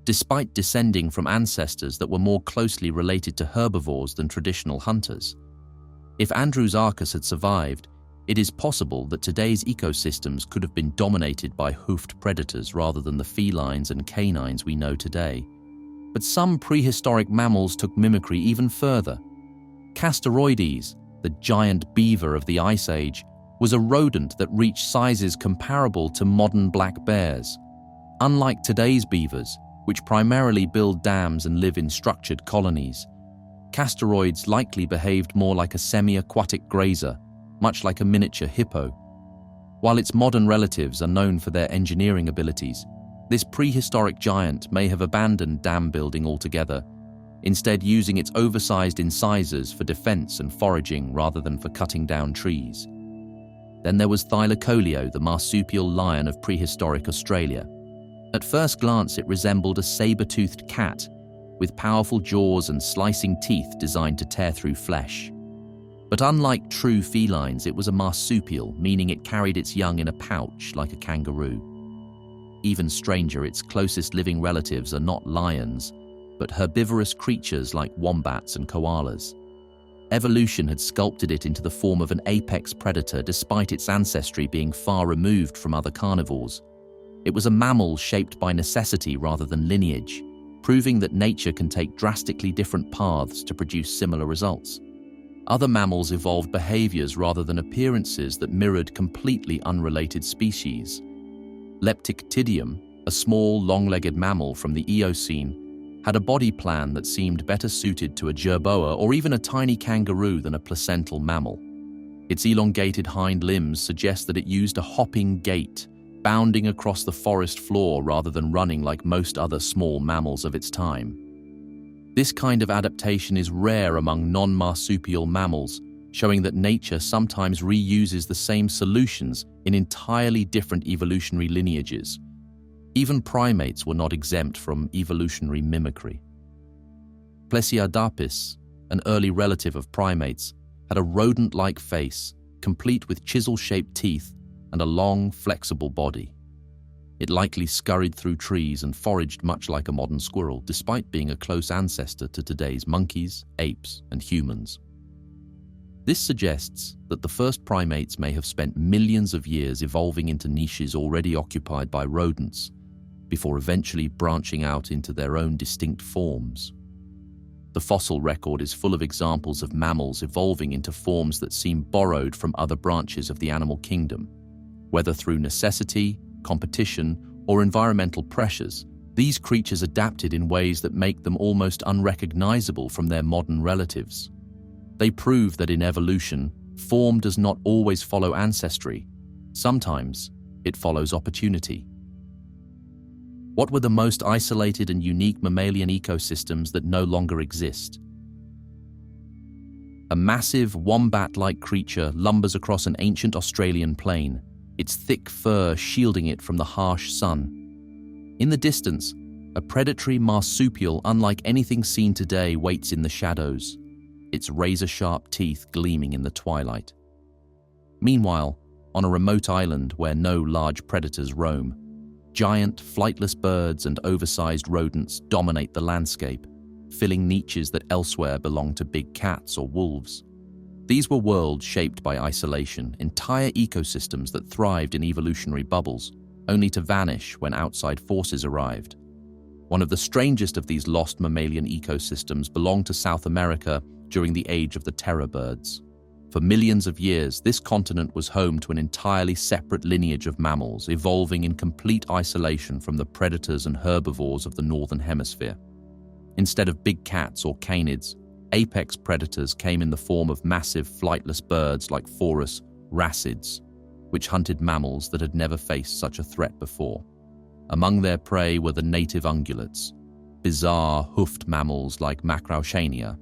despite descending from ancestors that were more closely related to herbivores than traditional hunters. If Andrewsarchus had survived, it is possible that today's ecosystems could have been dominated by hoofed predators rather than the felines and canines we know today. But some prehistoric mammals took mimicry even further. Castoroides, the giant beaver of the Ice Age, was a rodent that reached sizes comparable to modern black bears. Unlike today's beavers, which primarily build dams and live in structured colonies, Castoroides likely behaved more like a semi-aquatic grazer, much like a miniature hippo. While its modern relatives are known for their engineering abilities, this prehistoric giant may have abandoned dam building altogether, instead using its oversized incisors for defense and foraging rather than for cutting down trees. Then there was Thylacoleo, the marsupial lion of prehistoric Australia. At first glance, it resembled a saber-toothed cat, with powerful jaws and slicing teeth designed to tear through flesh. But unlike true felines, it was a marsupial, meaning it carried its young in a pouch like a kangaroo. Even stranger, its closest living relatives are not lions, but herbivorous creatures like wombats and koalas. Evolution had sculpted it into the form of an apex predator despite its ancestry being far removed from other carnivores. It was a mammal shaped by necessity rather than lineage, proving that nature can take drastically different paths to produce similar results. Other mammals evolved behaviors rather than appearances that mirrored completely unrelated species. Leptictidium, a small, long-legged mammal from the Eocene, had a body plan that seemed better suited to a jerboa or even a tiny kangaroo than a placental mammal. Its elongated hind limbs suggest that it used a hopping gait, bounding across the forest floor rather than running like most other small mammals of its time. This kind of adaptation is rare among non-marsupial mammals, showing that nature sometimes reuses the same solutions in entirely different evolutionary lineages. Even primates were not exempt from evolutionary mimicry. Plesiadapis, an early relative of primates, had a rodent-like face, complete with chisel-shaped teeth and a long, flexible body. It likely scurried through trees and foraged much like a modern squirrel, despite being a close ancestor to today's monkeys, apes, and humans. This suggests that the first primates may have spent millions of years evolving into niches already occupied by rodents, before eventually branching out into their own distinct forms. The fossil record is full of examples of mammals evolving into forms that seem borrowed from other branches of the animal kingdom. Whether through necessity, competition, or environmental pressures, these creatures adapted in ways that make them almost unrecognizable from their modern relatives. They prove that in evolution, form does not always follow ancestry. Sometimes, it follows opportunity. What were the most isolated and unique mammalian ecosystems that no longer exist? A massive wombat-like creature lumbers across an ancient Australian plain, its thick fur shielding it from the harsh sun. In the distance, a predatory marsupial unlike anything seen today waits in the shadows, its razor-sharp teeth gleaming in the twilight. Meanwhile, on a remote island where no large predators roam, giant, flightless birds and oversized rodents dominate the landscape, filling niches that elsewhere belong to big cats or wolves. These were worlds shaped by isolation, entire ecosystems that thrived in evolutionary bubbles, only to vanish when outside forces arrived. One of the strangest of these lost mammalian ecosystems belonged to South America during the age of the terror birds. For millions of years, this continent was home to an entirely separate lineage of mammals, evolving in complete isolation from the predators and herbivores of the Northern Hemisphere. Instead of big cats or canids, apex predators came in the form of massive flightless birds like forus racids, which hunted mammals that had never faced such a threat before. Among their prey were the native ungulates, bizarre hoofed mammals like Macrauchenia,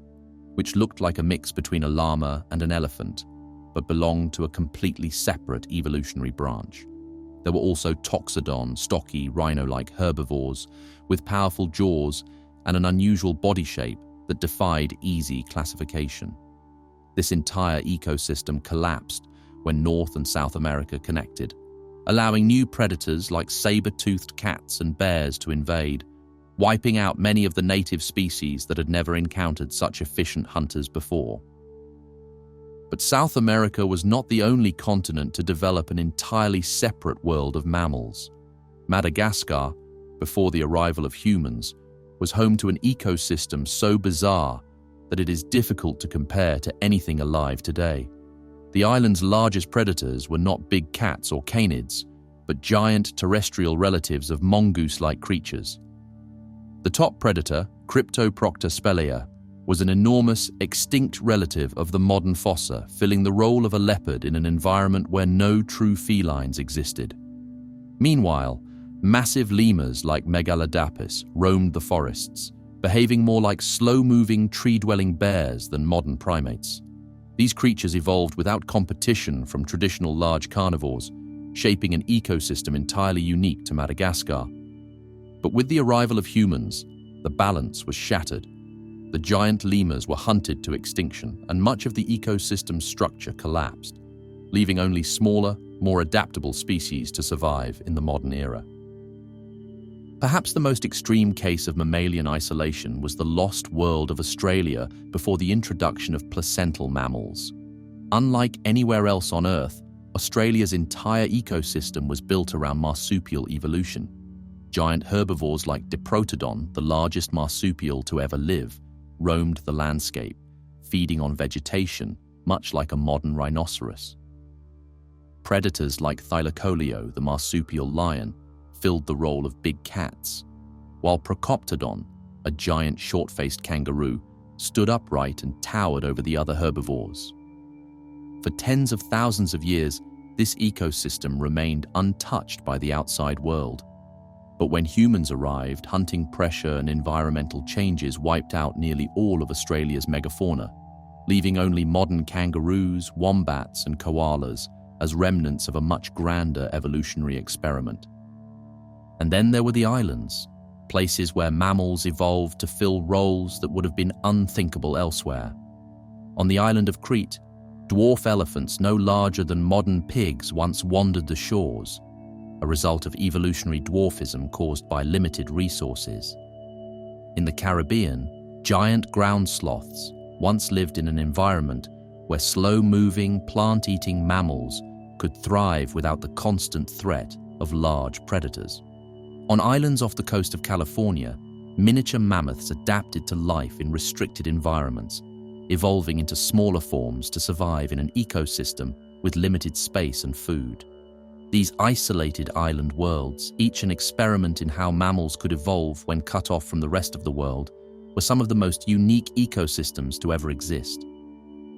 which looked like a mix between a llama and an elephant, but belonged to a completely separate evolutionary branch. There were also toxodon, stocky, rhino-like herbivores with powerful jaws and an unusual body shape that defied easy classification. This entire ecosystem collapsed when North and South America connected, allowing new predators like saber-toothed cats and bears to invade, wiping out many of the native species that had never encountered such efficient hunters before. But South America was not the only continent to develop an entirely separate world of mammals. Madagascar, before the arrival of humans, was home to an ecosystem so bizarre that it is difficult to compare to anything alive today. The island's largest predators were not big cats or canids, but giant terrestrial relatives of mongoose-like creatures. The top predator, Cryptoprocta spelaea, was an enormous, extinct relative of the modern fossa, filling the role of a leopard in an environment where no true felines existed. Meanwhile, massive lemurs like Megalodapus roamed the forests, behaving more like slow-moving, tree-dwelling bears than modern primates. These creatures evolved without competition from traditional large carnivores, shaping an ecosystem entirely unique to Madagascar. But with the arrival of humans, the balance was shattered. The giant lemurs were hunted to extinction, and much of the ecosystem's structure collapsed, leaving only smaller, more adaptable species to survive in the modern era. Perhaps the most extreme case of mammalian isolation was the lost world of Australia before the introduction of placental mammals. Unlike anywhere else on Earth, Australia's entire ecosystem was built around marsupial evolution. Giant herbivores like Diprotodon, the largest marsupial to ever live, roamed the landscape, feeding on vegetation, much like a modern rhinoceros. Predators like Thylacoleo, the marsupial lion, filled the role of big cats, while Procoptodon, a giant short-faced kangaroo, stood upright and towered over the other herbivores. For tens of thousands of years, this ecosystem remained untouched by the outside world. But when humans arrived, hunting pressure and environmental changes wiped out nearly all of Australia's megafauna, leaving only modern kangaroos, wombats, and koalas as remnants of a much grander evolutionary experiment. And then there were the islands, places where mammals evolved to fill roles that would have been unthinkable elsewhere. On the island of Crete, dwarf elephants no larger than modern pigs once wandered the shores, a result of evolutionary dwarfism caused by limited resources. In the Caribbean, giant ground sloths once lived in an environment where slow-moving, plant-eating mammals could thrive without the constant threat of large predators. On islands off the coast of California, miniature mammoths adapted to life in restricted environments, evolving into smaller forms to survive in an ecosystem with limited space and food. These isolated island worlds, each an experiment in how mammals could evolve when cut off from the rest of the world, were some of the most unique ecosystems to ever exist.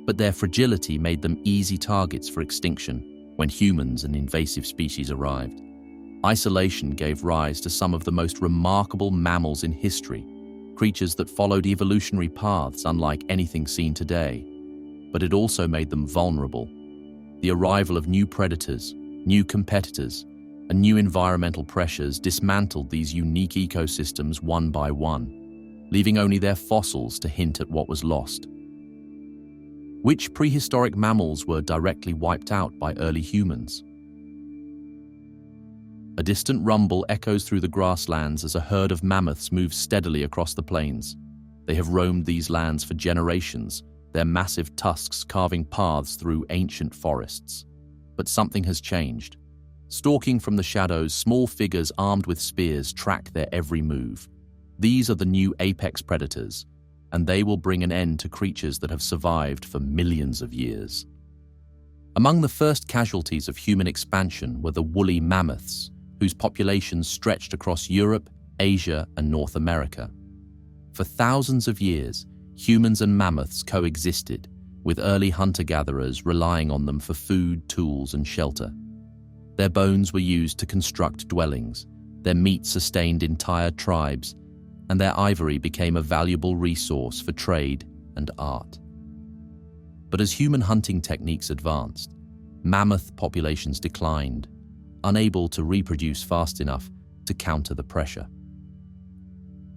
But their fragility made them easy targets for extinction when humans and invasive species arrived. Isolation gave rise to some of the most remarkable mammals in history, creatures that followed evolutionary paths unlike anything seen today. But it also made them vulnerable. The arrival of new predators, new competitors, and new environmental pressures dismantled these unique ecosystems one by one, leaving only their fossils to hint at what was lost. Which prehistoric mammals were directly wiped out by early humans? A distant rumble echoes through the grasslands as a herd of mammoths moves steadily across the plains. They have roamed these lands for generations, their massive tusks carving paths through ancient forests. But something has changed. Stalking from the shadows, small figures armed with spears track their every move. These are the new apex predators, and they will bring an end to creatures that have survived for millions of years. Among the first casualties of human expansion were the woolly mammoths, whose populations stretched across Europe, Asia, and North America. For thousands of years, humans and mammoths coexisted, with early hunter-gatherers relying on them for food, tools, and shelter. Their bones were used to construct dwellings, their meat sustained entire tribes, and their ivory became a valuable resource for trade and art. But as human hunting techniques advanced, mammoth populations declined, unable to reproduce fast enough to counter the pressure.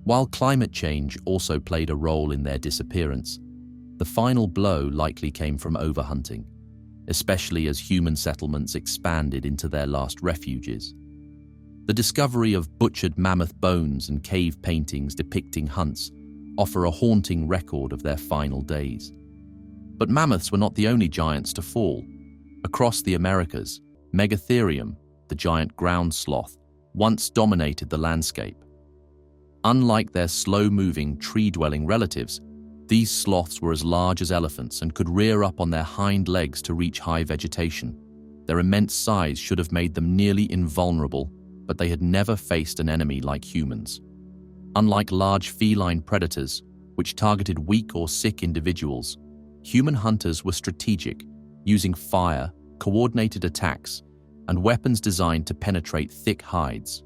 While climate change also played a role in their disappearance, the final blow likely came from overhunting, especially as human settlements expanded into their last refuges. The discovery of butchered mammoth bones and cave paintings depicting hunts offer a haunting record of their final days. But mammoths were not the only giants to fall. Across the Americas, Megatherium, the giant ground sloth, once dominated the landscape. Unlike their slow-moving, tree-dwelling relatives, these sloths were as large as elephants and could rear up on their hind legs to reach high vegetation. Their immense size should have made them nearly invulnerable, but they had never faced an enemy like humans. Unlike large feline predators, which targeted weak or sick individuals, human hunters were strategic, using fire, coordinated attacks, and weapons designed to penetrate thick hides.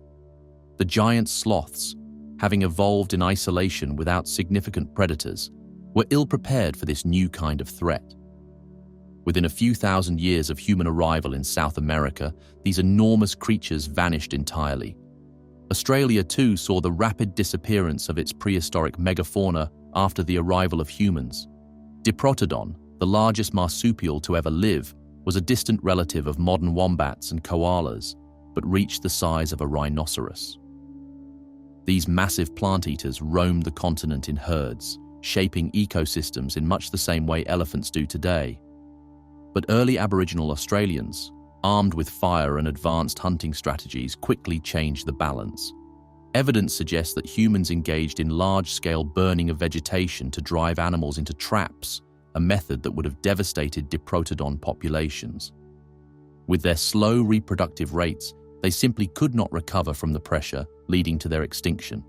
The giant sloths, having evolved in isolation without significant predators, were ill-prepared for this new kind of threat. Within a few thousand years of human arrival in South America, these enormous creatures vanished entirely. Australia too saw the rapid disappearance of its prehistoric megafauna after the arrival of humans. Diprotodon, the largest marsupial to ever live, was a distant relative of modern wombats and koalas, but reached the size of a rhinoceros. These massive plant-eaters roamed the continent in herds, shaping ecosystems in much the same way elephants do today. But early Aboriginal Australians, armed with fire and advanced hunting strategies, quickly changed the balance. Evidence suggests that humans engaged in large-scale burning of vegetation to drive animals into traps, a method that would have devastated Diprotodon populations. With their slow reproductive rates, they simply could not recover from the pressure, leading to their extinction.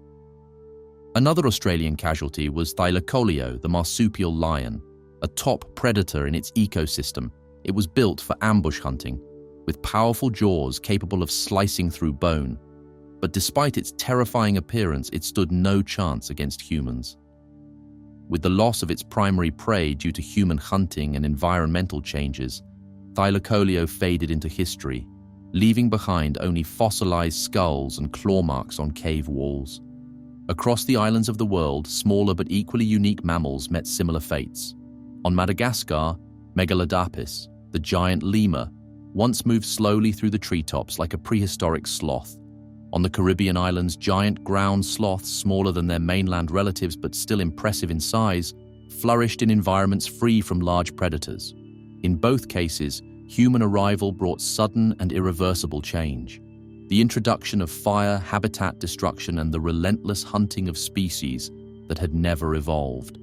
Another Australian casualty was Thylacoleo, the marsupial lion, a top predator in its ecosystem. It was built for ambush hunting, with powerful jaws capable of slicing through bone. But despite its terrifying appearance, it stood no chance against humans. With the loss of its primary prey due to human hunting and environmental changes, Thylacoleo faded into history, leaving behind only fossilized skulls and claw marks on cave walls. Across the islands of the world, smaller but equally unique mammals met similar fates. On Madagascar, Megalodapis, the giant lemur, once moved slowly through the treetops like a prehistoric sloth. On the Caribbean islands, giant ground sloths, smaller than their mainland relatives but still impressive in size, flourished in environments free from large predators. In both cases, human arrival brought sudden and irreversible change. The introduction of fire, habitat destruction, and the relentless hunting of species that had never evolved.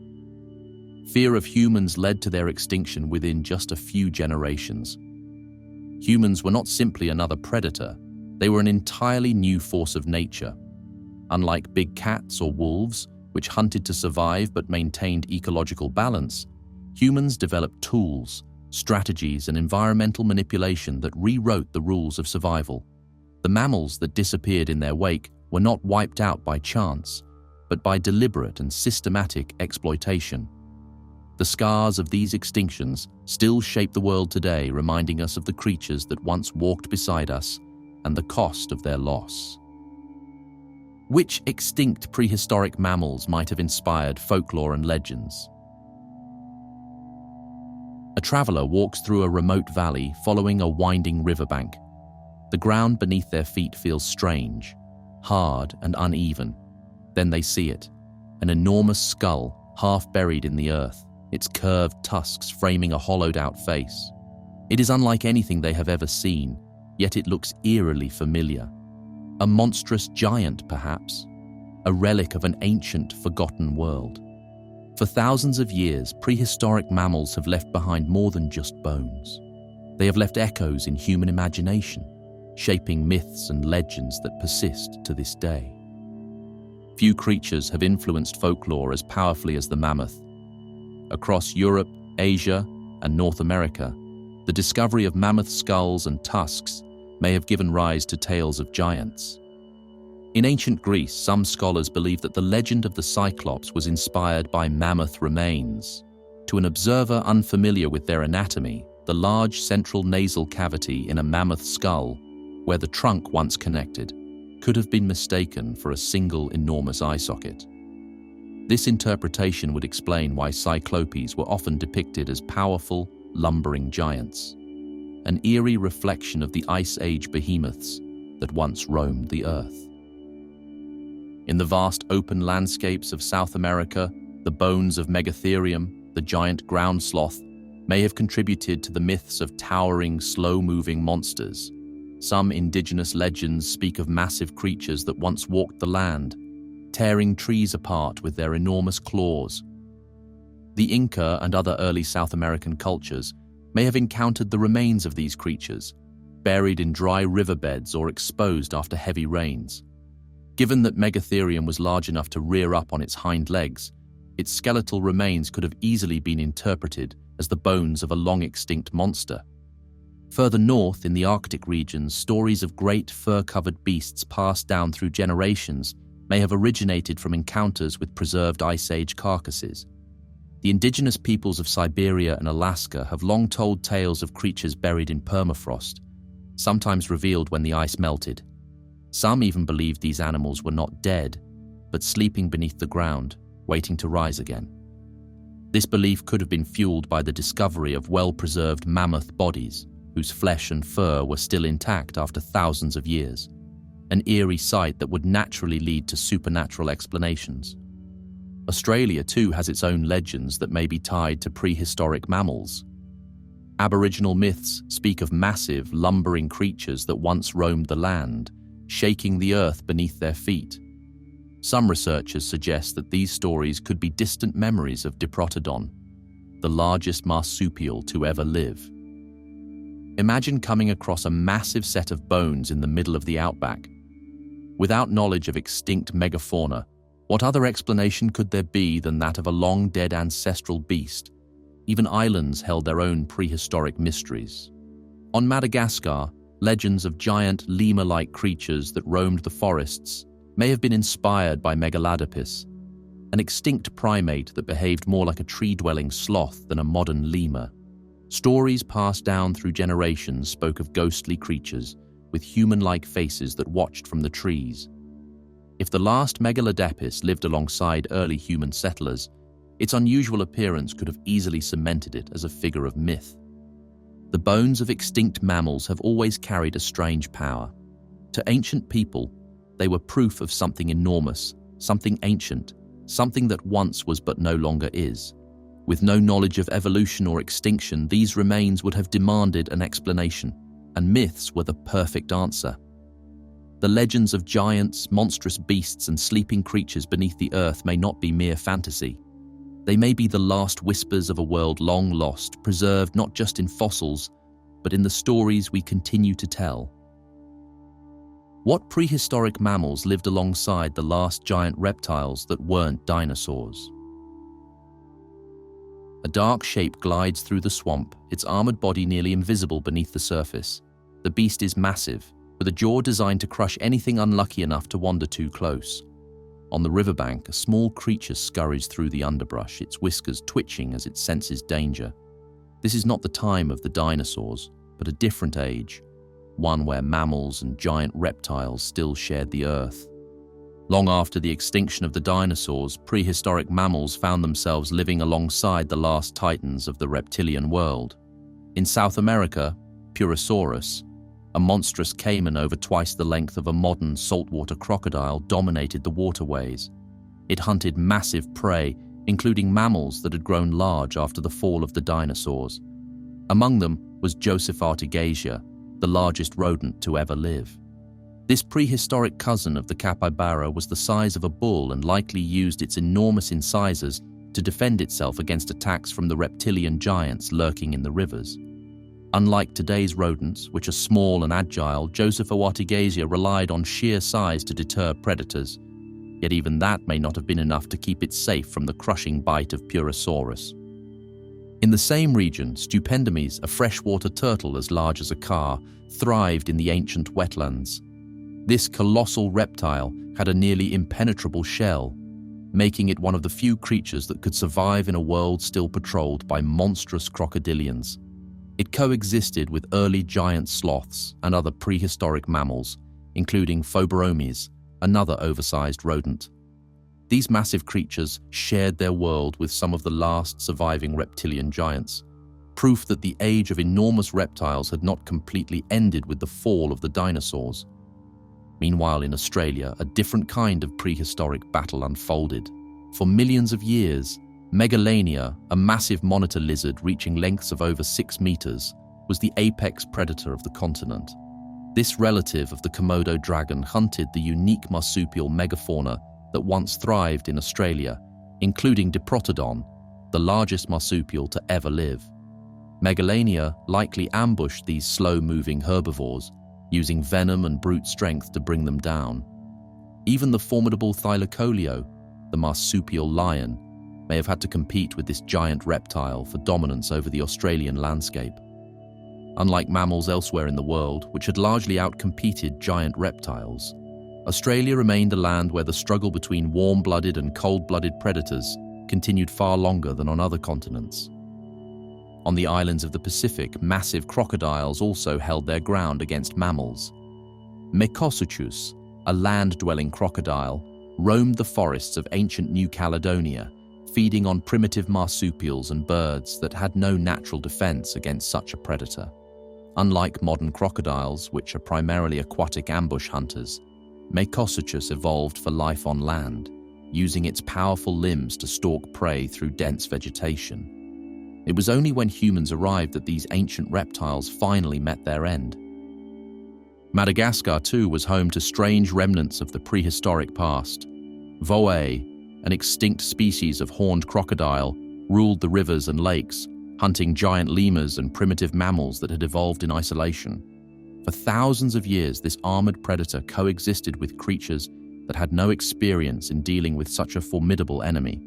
Fear of humans led to their extinction within just a few generations. Humans were not simply another predator, they were an entirely new force of nature. Unlike big cats or wolves, which hunted to survive but maintained ecological balance, humans developed tools, strategies, and environmental manipulation that rewrote the rules of survival. The mammals that disappeared in their wake were not wiped out by chance, but by deliberate and systematic exploitation. The scars of these extinctions still shape the world today, reminding us of the creatures that once walked beside us and the cost of their loss. Which extinct prehistoric mammals might have inspired folklore and legends? A traveler walks through a remote valley following a winding riverbank. The ground beneath their feet feels strange, hard and uneven. Then they see it, an enormous skull half buried in the earth, its curved tusks framing a hollowed-out face. It is unlike anything they have ever seen, yet it looks eerily familiar. A monstrous giant, perhaps, a relic of an ancient, forgotten world. For thousands of years, prehistoric mammals have left behind more than just bones. They have left echoes in human imagination, shaping myths and legends that persist to this day. Few creatures have influenced folklore as powerfully as the mammoth. Across Europe, Asia, and North America, the discovery of mammoth skulls and tusks may have given rise to tales of giants. In ancient Greece, some scholars believe that the legend of the Cyclops was inspired by mammoth remains. To an observer unfamiliar with their anatomy, the large central nasal cavity in a mammoth skull, where the trunk once connected, could have been mistaken for a single enormous eye socket. This interpretation would explain why cyclopes were often depicted as powerful, lumbering giants, an eerie reflection of the Ice Age behemoths that once roamed the earth. In the vast open landscapes of South America, the bones of Megatherium, the giant ground sloth, may have contributed to the myths of towering, slow-moving monsters. Some indigenous legends speak of massive creatures that once walked the land, tearing trees apart with their enormous claws. The Inca and other early South American cultures may have encountered the remains of these creatures, buried in dry riverbeds or exposed after heavy rains. Given that Megatherium was large enough to rear up on its hind legs, its skeletal remains could have easily been interpreted as the bones of a long-extinct monster. Further north, in the Arctic regions, stories of great fur-covered beasts passed down through generations may have originated from encounters with preserved Ice Age carcasses. The indigenous peoples of Siberia and Alaska have long told tales of creatures buried in permafrost, sometimes revealed when the ice melted. Some even believed these animals were not dead, but sleeping beneath the ground, waiting to rise again. This belief could have been fueled by the discovery of well-preserved mammoth bodies, whose flesh and fur were still intact after thousands of years, an eerie sight that would naturally lead to supernatural explanations. Australia, too, has its own legends that may be tied to prehistoric mammals. Aboriginal myths speak of massive, lumbering creatures that once roamed the land, shaking the earth beneath their feet. Some researchers suggest that these stories could be distant memories of Diprotodon, the largest marsupial to ever live. Imagine coming across a massive set of bones in the middle of the outback. Without knowledge of extinct megafauna, what other explanation could there be than that of a long-dead ancestral beast? Even islands held their own prehistoric mysteries. On Madagascar, legends of giant lemur-like creatures that roamed the forests may have been inspired by Megalodopus, an extinct primate that behaved more like a tree-dwelling sloth than a modern lemur. Stories passed down through generations spoke of ghostly creatures with human-like faces that watched from the trees. If the last Megalodopus lived alongside early human settlers, its unusual appearance could have easily cemented it as a figure of myth. The bones of extinct mammals have always carried a strange power. To ancient people, they were proof of something enormous, something ancient, something that once was but no longer is. With no knowledge of evolution or extinction, these remains would have demanded an explanation, and myths were the perfect answer. The legends of giants, monstrous beasts, and sleeping creatures beneath the earth may not be mere fantasy. They may be the last whispers of a world long lost, preserved not just in fossils, but in the stories we continue to tell. What prehistoric mammals lived alongside the last giant reptiles that weren't dinosaurs? A dark shape glides through the swamp, its armored body nearly invisible beneath the surface. The beast is massive, with a jaw designed to crush anything unlucky enough to wander too close. On the riverbank, a small creature scurries through the underbrush, its whiskers twitching as it senses danger. This is not the time of the dinosaurs, but a different age, one where mammals and giant reptiles still shared the earth. Long after the extinction of the dinosaurs, prehistoric mammals found themselves living alongside the last titans of the reptilian world. In South America, Purosaurus, a monstrous caiman over twice the length of a modern saltwater crocodile, dominated the waterways. It hunted massive prey, including mammals that had grown large after the fall of the dinosaurs. Among them was Joseph Artigasia, the largest rodent to ever live. This prehistoric cousin of the capybara was the size of a bull and likely used its enormous incisors to defend itself against attacks from the reptilian giants lurking in the rivers. Unlike today's rodents, which are small and agile, Joseph Artigasia relied on sheer size to deter predators. yet even that may not have been enough to keep it safe from the crushing bite of Purosaurus. In the same region, Stupendomys, a freshwater turtle as large as a car, thrived in the ancient wetlands. This colossal reptile had a nearly impenetrable shell, making it one of the few creatures that could survive in a world still patrolled by monstrous crocodilians. It coexisted with early giant sloths and other prehistoric mammals, including Phoberomys, another oversized rodent. These massive creatures shared their world with some of the last surviving reptilian giants, proof that the age of enormous reptiles had not completely ended with the fall of the dinosaurs. Meanwhile, in Australia, a different kind of prehistoric battle unfolded. For millions of years, Megalania, a massive monitor lizard reaching lengths of over 6 meters, was the apex predator of the continent. This relative of the Komodo dragon hunted the unique marsupial megafauna that once thrived in Australia, including Diprotodon, the largest marsupial to ever live. Megalania likely ambushed these slow-moving herbivores, using venom and brute strength to bring them down. Even the formidable Thylacoleo, the marsupial lion, may have had to compete with this giant reptile for dominance over the Australian landscape. Unlike mammals elsewhere in the world, which had largely outcompeted giant reptiles, Australia remained a land where the struggle between warm-blooded and cold-blooded predators continued far longer than on other continents. On the islands of the Pacific, massive crocodiles also held their ground against mammals. Mecosuchus, a land-dwelling crocodile, roamed the forests of ancient New Caledonia, feeding on primitive marsupials and birds that had no natural defense against such a predator. Unlike modern crocodiles, which are primarily aquatic ambush hunters, Mecosuchus evolved for life on land, using its powerful limbs to stalk prey through dense vegetation. It was only when humans arrived that these ancient reptiles finally met their end. Madagascar, too, was home to strange remnants of the prehistoric past. Voay, an extinct species of horned crocodile, ruled the rivers and lakes, hunting giant lemurs and primitive mammals that had evolved in isolation. For thousands of years, this armored predator coexisted with creatures that had no experience in dealing with such a formidable enemy.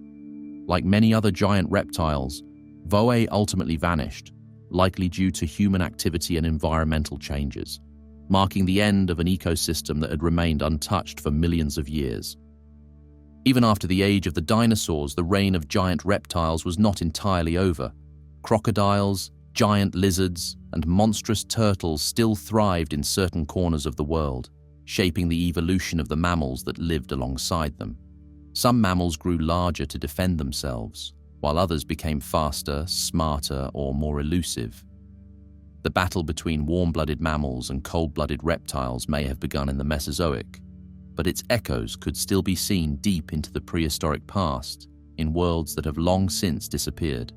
Like many other giant reptiles, Voay ultimately vanished, likely due to human activity and environmental changes, marking the end of an ecosystem that had remained untouched for millions of years. Even after the age of the dinosaurs, the reign of giant reptiles was not entirely over. Crocodiles, giant lizards, and monstrous turtles still thrived in certain corners of the world, shaping the evolution of the mammals that lived alongside them. Some mammals grew larger to defend themselves, while others became faster, smarter, or more elusive. The battle between warm-blooded mammals and cold-blooded reptiles may have begun in the Mesozoic, but its echoes could still be seen deep into the prehistoric past in worlds that have long since disappeared.